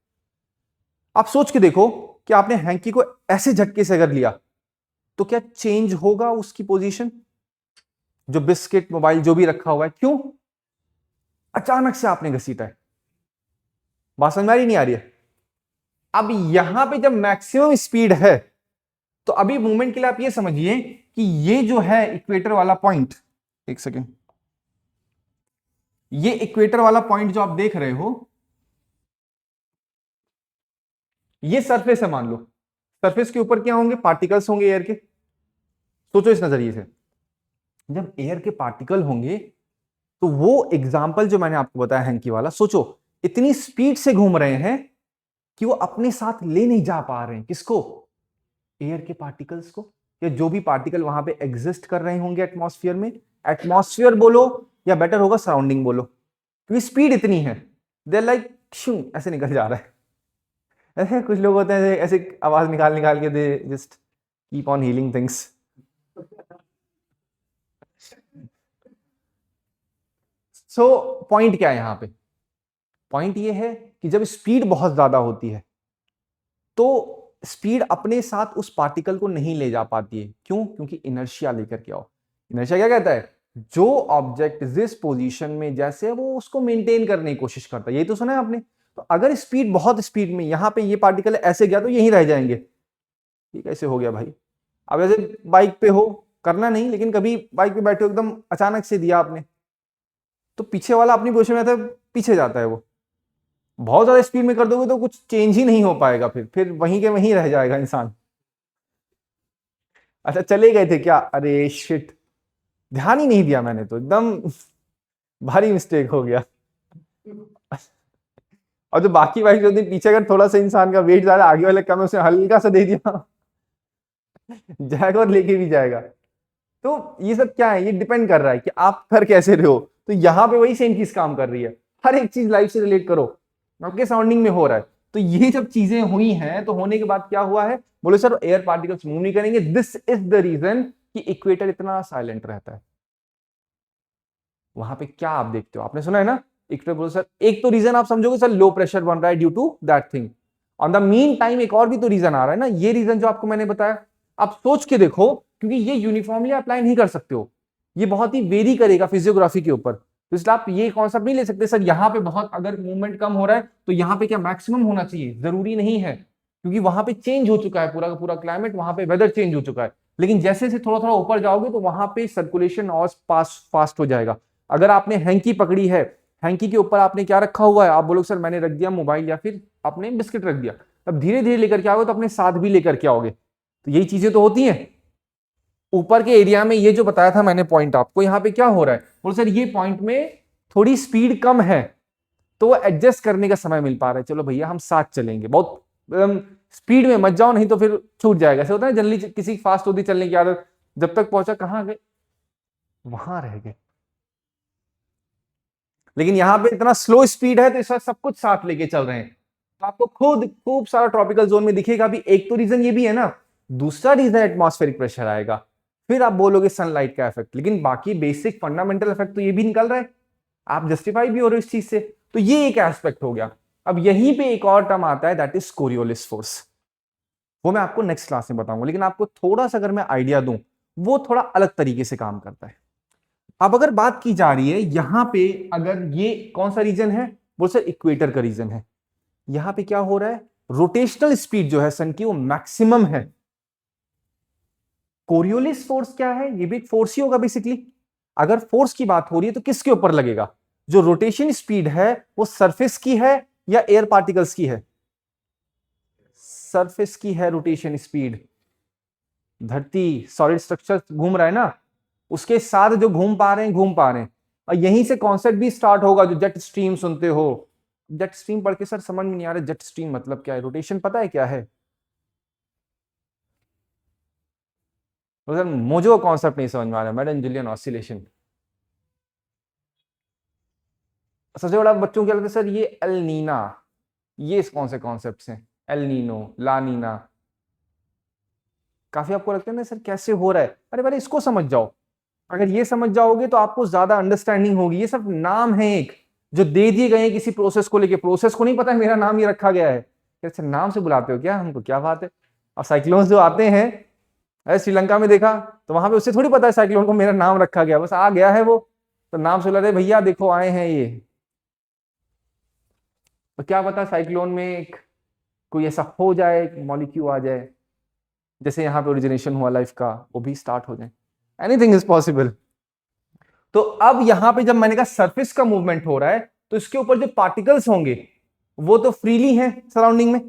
आप सोच के देखो कि आपने हैंकी को ऐसे झटके से अगर लिया तो क्या चेंज होगा उसकी पोजीशन, जो बिस्किट मोबाइल जो भी रखा हुआ है, क्यों? अचानक से आपने घसीटा है। बात समझ में आ रही नहीं आ रही है? अब यहां पे जब मैक्सिमम स्पीड है तो अभी मूवमेंट के लिए आप ये समझिए कि ये जो है इक्वेटर वाला पॉइंट, एक सेकेंड, ये इक्वेटर वाला पॉइंट जो आप देख रहे हो, ये सरफेस है मान लो, सरफेस के ऊपर क्या होंगे, पार्टिकल्स होंगे एयर के। सोचो इस नजरिए से, जब एयर के पार्टिकल होंगे तो वो एग्जाम्पल जो मैंने आपको बताया हैंकी वाला, सोचो इतनी स्पीड से घूम रहे हैं कि वो अपने साथ ले नहीं जा पा रहे हैं, किसको? एयर के पार्टिकल्स को, या जो भी पार्टिकल वहां पे एग्जिस्ट कर रहे होंगे एटमॉस्फेयर में। एटमॉस्फेयर बोलो या बेटर होगा सराउंडिंग बोलो, क्योंकि स्पीड इतनी है, दे लाइक ऐसे निकल जा रहा है। ऐसे कुछ लोग होते हैं ऐसे आवाज निकाल निकाल के they just keep on healing things. So point क्या है यहां पे? पॉइंट ये है कि जब स्पीड बहुत ज्यादा होती है तो स्पीड अपने साथ उस पार्टिकल को नहीं ले जा पाती है। क्यों? क्योंकि इनर्शिया लेकर के आओ। इनर्शिया क्या कहता है? जो ऑब्जेक्ट जिस पोजीशन में जैसे है वो उसको मेंटेन करने की कोशिश करता है, यही तो सुना है आपने। तो अगर स्पीड बहुत स्पीड में यहां पे ये पार्टिकल ऐसे गया तो यहीं रह जाएंगे। ये कैसे हो गया भाई? अब ऐसे बाइक पे हो, करना नहीं, लेकिन कभी बाइक पे बैठे हो एकदम अचानक से दिया आपने, तो पीछे वाला अपनी पोजीशन में था, पीछे जाता है वो। बहुत ज्यादा स्पीड में कर दोगे तो कुछ चेंज ही नहीं हो पाएगा, फिर वहीं के वहीं रह जाएगा इंसान। अच्छा चले गए थे क्या? अरे शिट, ध्यान ही नहीं दिया मैंने, तो एकदम भारी मिस्टेक हो गया। और जो बाकी बाइक जो थी पीछे, अगर थोड़ा सा इंसान का वेट ज्यादा आगे वाले कम है, उसने हल्का सा दे दिया जाएगा और लेके भी जाएगा। तो ये सब क्या है, ये डिपेंड कर रहा है कि आप कर कैसे रहे हो। तो यहाँ पे वही सेम चीज काम कर रही है, हर एक चीज लाइफ से रिलेट करो, आपके सराउंडिंग में हो रहा है। तो ये जब चीजें हुई हैं तो होने के बाद क्या हुआ है, बोले सर एयर पार्टिकल्स मूव नहीं करेंगे। दिस इज द रीजन कि इक्वेटर इतना साइलेंट रहता है? वहां पे क्या आप देखते हो? आपने सुना है ना इक्वेटर बोलो सर, एक तो रीजन आप समझोगे सर लो प्रेशर बन रहा है due to that thing. On the mean time एक और भी तो रीजन आ रहा है ना, ये रीजन जो आपको मैंने बताया। आप सोच के देखो, क्योंकि ये यूनिफॉर्मली अप्लाई नहीं कर सकते हो, ये बहुत ही वेरी करेगा फिजियोग्राफी के ऊपर। तो इसलिए आप ये कॉन्सेप्ट नहीं ले सकते सर यहाँ पे बहुत अगर मूवमेंट कम हो रहा है तो यहाँ पे क्या मैक्सिमम होना चाहिए, जरूरी नहीं है, क्योंकि वहां पे चेंज हो चुका है पूरा का पूरा क्लाइमेट, वहां पे वेदर चेंज हो चुका है। लेकिन जैसे जैसे थोड़ा थोड़ा ऊपर जाओगे तो वहां पे सर्कुलेशन और फास्ट हो जाएगा। अगर आपने हैंकी पकड़ी है, हैंकी के ऊपर आपने क्या रखा हुआ है, आप बोलोगे सर मैंने रख दिया मोबाइल या फिर आपने बिस्किट रख दिया, तब धीरे धीरे लेकर के आओगे तो अपने साथ भी लेकर के आओगे। तो यही चीजें तो होती हैं। ऊपर के एरिया में ये जो बताया था मैंने पॉइंट आपको, यहाँ पे क्या हो रहा है, बोलो सर ये पॉइंट में थोड़ी स्पीड कम है, तो वो एडजस्ट करने का समय मिल पा रहा है, चलो भैया हम साथ चलेंगे, बहुत स्पीड में मत जाओ नहीं तो फिर छूट जाएगा। ऐसे होता है जनरली किसी फास्ट होती चलने की आदत, जब तक पहुंचा कहां गए, वहां रह गए। लेकिन यहां पे इतना स्लो स्पीड है तो इस वक्त सब कुछ साथ लेके चल रहे हैं, तो आपको खुद खूब सारा ट्रॉपिकल जोन में दिखेगा भी। एक तो रीजन ये भी है ना, दूसरा रीजन एटमॉस्फेरिक प्रेशर आएगा, फिर आप बोलोगे सनलाइट का इफेक्ट, लेकिन बाकी बेसिक फंडामेंटल इफेक्ट तो ये भी निकल रहा है, आप जस्टिफाई भी हो रहे हो इस चीज से। तो ये एक एस्पेक्ट हो गया। अब यहीं पे एक और टर्म आता है दैट इज कोरियोलिस फोर्स, वो मैं आपको नेक्स्ट क्लास में बताऊंगा, लेकिन आपको थोड़ा सा अगर मैं आइडिया दूं, वो थोड़ा अलग तरीके से काम करता है। अब अगर बात की जा रही है यहां पे, अगर ये कौन सा रीजन है, बोल सर इक्वेटर का रीजन है, यहां पे क्या हो रहा है, रोटेशनल स्पीड जो है सन की वो मैक्सिमम है। कोरियोलिस फोर्स क्या है, ये भी एक फोर्स ही होगा बेसिकली। अगर फोर्स की बात हो रही है तो किसके ऊपर लगेगा, जो रोटेशन स्पीड है वो सरफेस की है या एयर पार्टिकल्स की है, सरफेस की है रोटेशन स्पीड। धरती सॉलिड स्ट्रक्चर घूम रहा है ना, उसके साथ जो घूम पा रहे हैं घूम पा रहे हैं। और यहीं से कॉन्सेप्ट भी स्टार्ट होगा जो जेट स्ट्रीम सुनते हो। जेट स्ट्रीम पढ़ के सर समझ में नहीं आ रहा जेट स्ट्रीम मतलब क्या है, रोटेशन पता है क्या है, तो सर मुझे वो कॉन्सेप्ट नहीं समझ में आ रहा, मैडम जुलियन ऑसिलेशन। सबसे बड़ा बच्चों क्या लगता है सर ये एल नीना, ये कौन से कॉन्सेप्ट्स हैं, एल नीनो ला नीना, काफी आपको लगता है ना सर कैसे हो रहा है। अरे भाई इसको समझ जाओ, अगर ये समझ जाओगे तो आपको ज्यादा अंडरस्टैंडिंग होगी। ये सब नाम है एक जो दे दिए गए हैं किसी प्रोसेस को लेके, प्रोसेस को नहीं पता है मेरा नाम ये रखा गया है, कैसे नाम से बुलाते हो क्या हमको, क्या बात है। अब साइक्लोन जो आते हैं, अरे श्रीलंका में देखा तो वहां पे उससे थोड़ी पता है साइक्लोन को मेरा नाम रखा गया, बस आ गया है वो, तो नाम से बुला रहे भैया देखो आए हैं ये, तो क्या पता साइक्लोन में एक कोई ऐसा हो जाए मॉलिक्यूल आ जाए, जैसे यहाँ पे ओरिजिनेशन हुआ लाइफ का वो भी स्टार्ट हो जाए, एनीथिंग इज पॉसिबल। तो अब यहां पे जब मैंने कहा सरफेस का मूवमेंट हो रहा है तो इसके ऊपर जो पार्टिकल्स होंगे वो तो फ्रीली हैं सराउंडिंग में,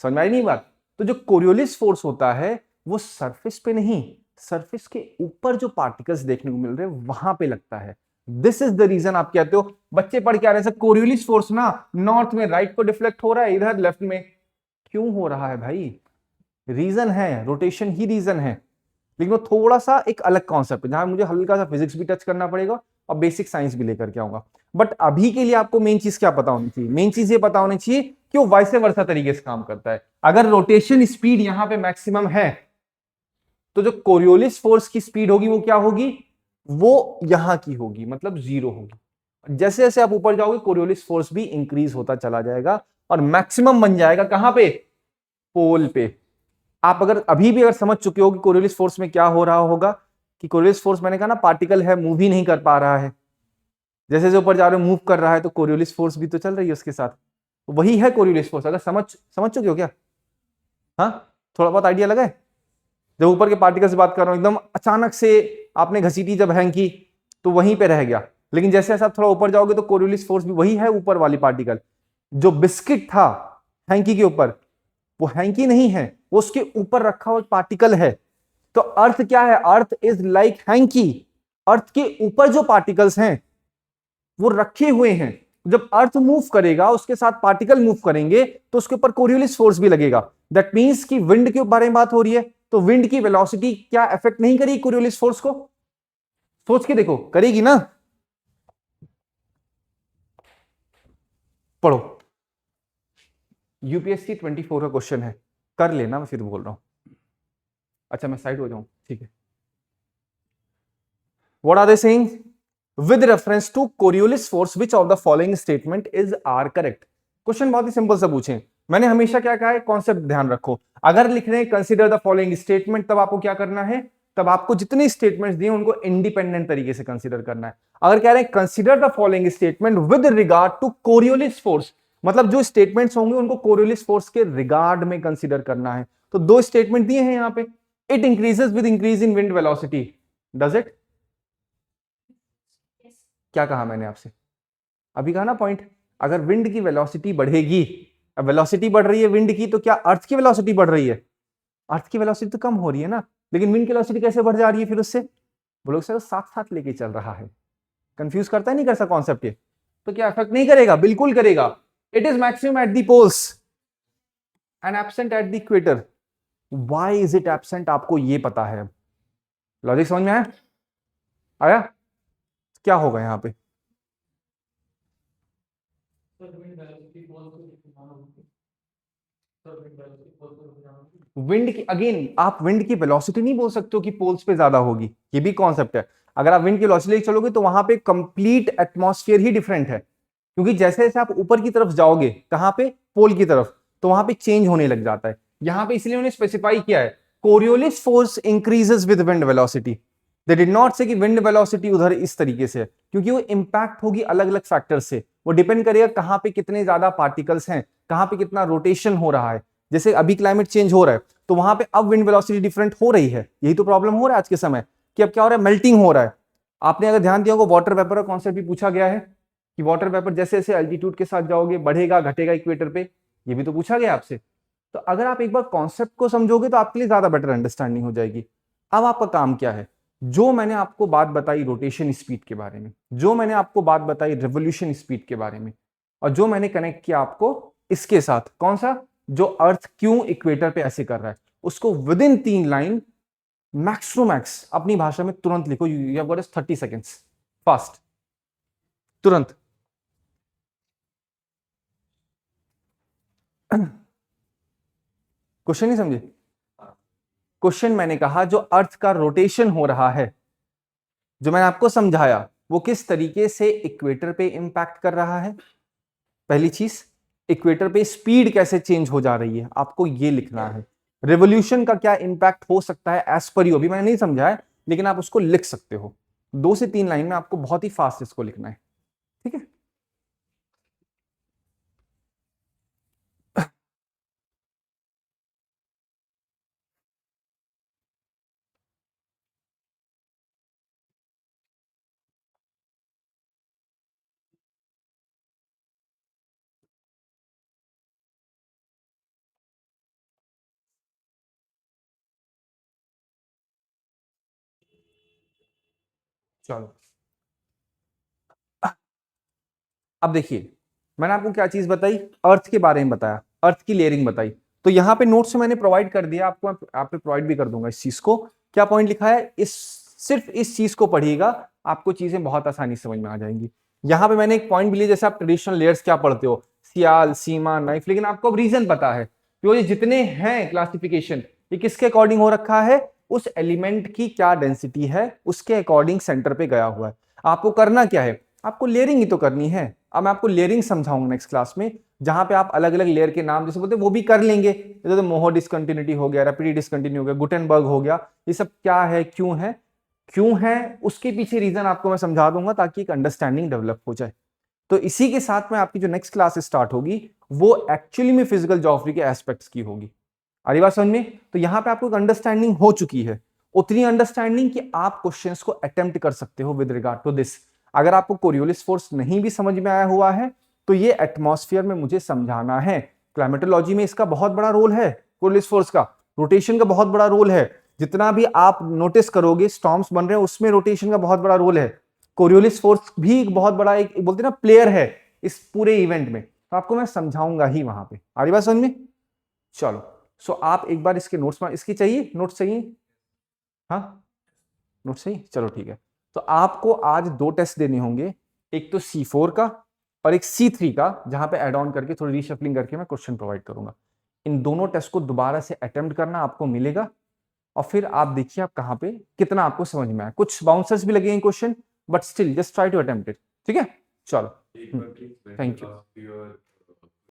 समझ में आई नहीं बात। तो जो कोरियोलिस फोर्स होता है वो सरफेस पे नहीं, सरफेस के ऊपर जो पार्टिकल्स देखने को मिल रहे हैं वहां पे लगता है। दिस इज द रीजन आप कहते हो, बच्चे पढ़ के आ रहे हैं कोरियोलिस फोर्स ना नॉर्थ में राइट को डिफ्लेक्ट हो रहा है, इधर लेफ्ट में क्यों हो रहा है भाई, रीजन है रोटेशन ही रीजन है। लेकिन वो थोड़ा सा एक अलग कॉन्सेप्ट है जहां मुझे हल्का सा फिजिक्स भी टच करना पड़ेगा और बेसिक साइंस भी लेकर के आऊंगा। बट अभी के लिए आपको मेन चीज क्या पता होनी चाहिए, मेन चीज ये पता होनी चाहिए कि वो वाइस वर्सा तरीके से काम करता है। अगर रोटेशन स्पीड यहां पे मैक्सिमम है तो जो कोरियोलिस फोर्स की स्पीड होगी वो क्या होगी, वो यहां की होगी, मतलब जीरो होगी। जैसे जैसे आप ऊपर जाओगे कोरियोलिस फोर्स भी इंक्रीज होता चला जाएगा और मैक्सिमम बन जाएगा कहां पे, पोल पे। आप अगर अभी भी अगर समझ चुके हो कि कोरियोलिस फोर्स में क्या हो रहा होगा, कि कोरियोलिस फोर्स मैंने कहा ना पार्टिकल है मूव ही नहीं कर पा रहा है, जैसे जैसे ऊपर जा रहे हो मूव कर रहा है तो कोरियोलिस फोर्स भी तो चल रही है उसके साथ, तो वही है कोरियोलिस फोर्स। अगर समझ समझ चुके हो क्या, हाँ थोड़ा बहुत आइडिया लगा है। जब ऊपर के पार्टिकल से बात कर रहा हूं एकदम अचानक से आपने घसीटी जब हैंग की तो वहीं पे रह गया, लेकिन जैसे जैसे आप थोड़ा ऊपर जाओगे तो कोरियोलिस फोर्स भी वही है ऊपर वाली पार्टिकल। जो बिस्किट था हैंकी के ऊपर वो हैंकी नहीं है, वो उसके ऊपर रखा हुआ पार्टिकल है। तो अर्थ क्या है, अर्थ इज लाइक हैंकी, अर्थ के ऊपर जो पार्टिकल्स हैं वो रखे हुए हैं, जब अर्थ मूव करेगा उसके साथ पार्टिकल मूव करेंगे तो उसके ऊपर कोरियोलिस फोर्स भी लगेगा। दैट मींस कि विंड के बारे में बात हो रही है तो विंड की वेलोसिटी क्या अफेक्ट नहीं करेगी कोरियोलिस फोर्स को, सोच के देखो करेगी ना, पढ़ो यूपीएससी 24 का क्वेश्चन है, कर लेना, मैं फिर बोल रहा हूं। अच्छा मैं साइड हो जाऊं, ठीक है। What are they saying? With reference to Coriolis force which of the following statement is are correct. Question बहुत ही सिंपल सा पूछे। मैंने हमेशा क्या कहा है, कॉन्सेप्ट ध्यान रखो। अगर लिख रहे हैं कंसीडर द फॉलोइंग स्टेटमेंट, तब आपको क्या करना है, तब आपको जितने स्टेटमेंट्स दिए उनको इंडिपेंडेंट तरीके से कंसीडर करना है। अगर कह रहे हैं consider the following statement with regard to Coriolis force, मतलब जो स्टेटमेंट्स होंगे उनको कोरियोलिस फोर्स के रिगार्ड में कंसीडर करना है। तो दो स्टेटमेंट दिए हैं यहां पे, it increases with increase in wind velocity, does it? क्या कहा मैंने आपसे अभी? कहा ना पॉइंट, अगर विंड की वेलोसिटी बढ़ेगी, अब वेलोसिटी बढ़ रही है विंड की, तो क्या अर्थ की वेलोसिटी बढ़ रही है? अर्थ की वेलोसिटी तो कम हो रही है ना, लेकिन विंड की वेलोसिटी कैसे बढ़ जा रही है फिर उससे? बोलोगे सर साथ साथ लेके चल रहा है। कंफ्यूज करता है नहीं करता कॉन्सेप्ट ये? तो क्या इफेक्ट नहीं करेगा? बिल्कुल करेगा। It is maximum at the poles and absent at the equator. Why is it absent? आपको ये पता है। लॉजिक समझ में आया? आया? क्या होगा यहां पे? विंड की, अगेन आप विंड की वेलोसिटी नहीं बोल सकते हो कि पोल्स पे ज्यादा होगी, ये भी कॉन्सेप्ट है। अगर आप विंड की वेलोसिटी चलोगे तो वहां पे कंप्लीट एटमॉस्फेयर ही डिफरेंट है, क्योंकि जैसे जैसे आप ऊपर की तरफ जाओगे, कहां पे? पोल की तरफ, तो वहां पे चेंज होने लग जाता है। यहां पे इसलिए उन्होंने स्पेसिफाई किया है Coriolis force increases with wind velocity. They did not से कि विंड वेलोसिटी उधर इस तरीके से है, क्योंकि वो इंपैक्ट होगी अलग अलग फैक्टर से। वो डिपेंड करेगा कहां पे कितने ज्यादा पार्टिकल्स हैं, कहां पे कितना रोटेशन हो रहा है। जैसे अभी क्लाइमेट चेंज हो रहा है, तो वहां पे अब विंड वेलोसिटी डिफरेंट हो रही है। यही तो प्रॉब्लम हो रहा है आज के समय, कि अब क्या हो रहा है, मेल्टिंग हो रहा है। आपने अगर ध्यान दिया होगा, वाटर वेपर का कॉन्सेप्ट भी पूछा गया है कि वाटर वेपर जैसे जैसे अल्टीट्यूड के साथ जाओगे बढ़ेगा घटेगा इक्वेटर पे, ये भी तो पूछा गया आपसे। तो अगर आप एक बार कॉन्सेप्ट को समझोगे तो आपके लिए ज्यादा बेटर अंडरस्टैंडिंग हो जाएगी। अब आपका काम क्या है, जो मैंने आपको बात बताई रोटेशन स्पीड के बारे में, जो मैंने आपको बात बताई रिवोल्यूशन स्पीड के बारे में, और जो मैंने कनेक्ट किया आपको इसके साथ, कौन सा, जो अर्थ क्यों इक्वेटर पे ऐसे कर रहा है, उसको within 3 line max to max अपनी भाषा में तुरंत लिखो। You have got 30 seconds, fast, तुरंत। क्वेश्चन नहीं समझे? क्वेश्चन मैंने कहा जो अर्थ का रोटेशन हो रहा है, जो मैंने आपको समझाया, वो किस तरीके से इक्वेटर पे इंपैक्ट कर रहा है। पहली चीज, इक्वेटर पे स्पीड कैसे चेंज हो जा रही है, आपको ये लिखना है। रिवोल्यूशन का क्या इंपैक्ट हो सकता है एज पर यू, अभी मैंने नहीं समझा है, लेकिन आप उसको लिख सकते हो। 2 से 3 लाइन में आपको बहुत ही फास्ट इसको लिखना है, ठीक है? चलो, अब देखिए, मैंने आपको क्या चीज बताई, अर्थ के बारे में बताया, अर्थ की लेयरिंग बताई। तो यहाँ पे नोट्स मैंने प्रोवाइड कर दिया आपको, आप पे प्रोवाइड भी कर दूंगा इस चीज को। क्या पॉइंट लिखा है, इस सिर्फ इस चीज को पढ़िएगा, आपको चीजें बहुत आसानी से समझ में आ जाएंगी। यहाँ पे मैंने एक पॉइंट भी लिया, जैसे आप ट्रेडिशनल लेयर्स क्या पढ़ते हो, सियाल, सीमा, नाइफ, लेकिन आपको अब रीजन पता है कि ये जितने हैं क्लासिफिकेशन, ये किसके अकॉर्डिंग हो रखा है, उस एलिमेंट की क्या डेंसिटी है उसके अकॉर्डिंग सेंटर पे गया हुआ है। आपको करना क्या है, आपको लेयरिंग ही तो करनी है। अब मैं आपको लेयरिंग समझाऊंगा नेक्स्ट क्लास में, जहां पे आप अलग अलग लेयर के नाम जैसे बोलते हैं वो भी कर लेंगे। जैसे तो मोहो डिसकंटिन्यूटी हो गया, रैपिड डिसकंटिन्यू हो गया, गुटेनबर्ग हो गया, ये सब क्या है, क्यों है, उसके पीछे रीजन आपको मैं समझा दूंगा, ताकि एक अंडरस्टैंडिंग डेवलप हो जाए। तो इसी के साथ में आपकी जो नेक्स्ट क्लास स्टार्ट होगी, वो एक्चुअली में फिजिकल ज्योग्राफी के एस्पेक्ट्स की होगी। आ रही बात समझ में? तो यहां पे आपको एक अंडरस्टैंडिंग हो चुकी है, उतनी अंडरस्टैंडिंग कि आप क्वेश्चंस को अटेम्प्ट कर सकते हो विद रिगार्ड टू दिस। अगर आपको कोरियोलिस फोर्स नहीं भी समझ में आया हुआ है, तो ये एटमॉस्फेयर में मुझे समझाना है। क्लाइमेटोलॉजी में इसका बहुत बड़ा रोल है, कोरियोलिस फोर्स का, रोटेशन का बहुत बड़ा रोल है। जितना भी आप नोटिस करोगे स्टॉर्म्स बन रहे हैं, उसमें रोटेशन का बहुत बड़ा रोल है। कोरियोलिस फोर्स भी एक बहुत बड़ा, एक बोलते हैं ना, प्लेयर है इस पूरे इवेंट में। तो आपको मैं समझाऊंगा ही वहां पे। आ रही बात समझ में? चलो, सो आप एक बार इसके नोट्स, इसकी चाहिए, नोट्स चाहिए? हाँ, नोट्स चाहिए, चलो ठीक है। तो आपको आज 2 टेस्ट देने होंगे, एक तो C4 का और एक C3 का, जहां पे एड ऑन करके थोड़ी रीशफलिंग करके मैं क्वेश्चन प्रोवाइड करूंगा। इन दोनों टेस्ट को दोबारा से अटेम्प्ट करना, आपको मिलेगा और फिर आप देखिए आप कहाँ पे कितना आपको समझ में आया। कुछ बाउंसर्स भी लगे हैं question, but still just try to attempt it. ठीक है, चलो, एक बार please Thank you. ask your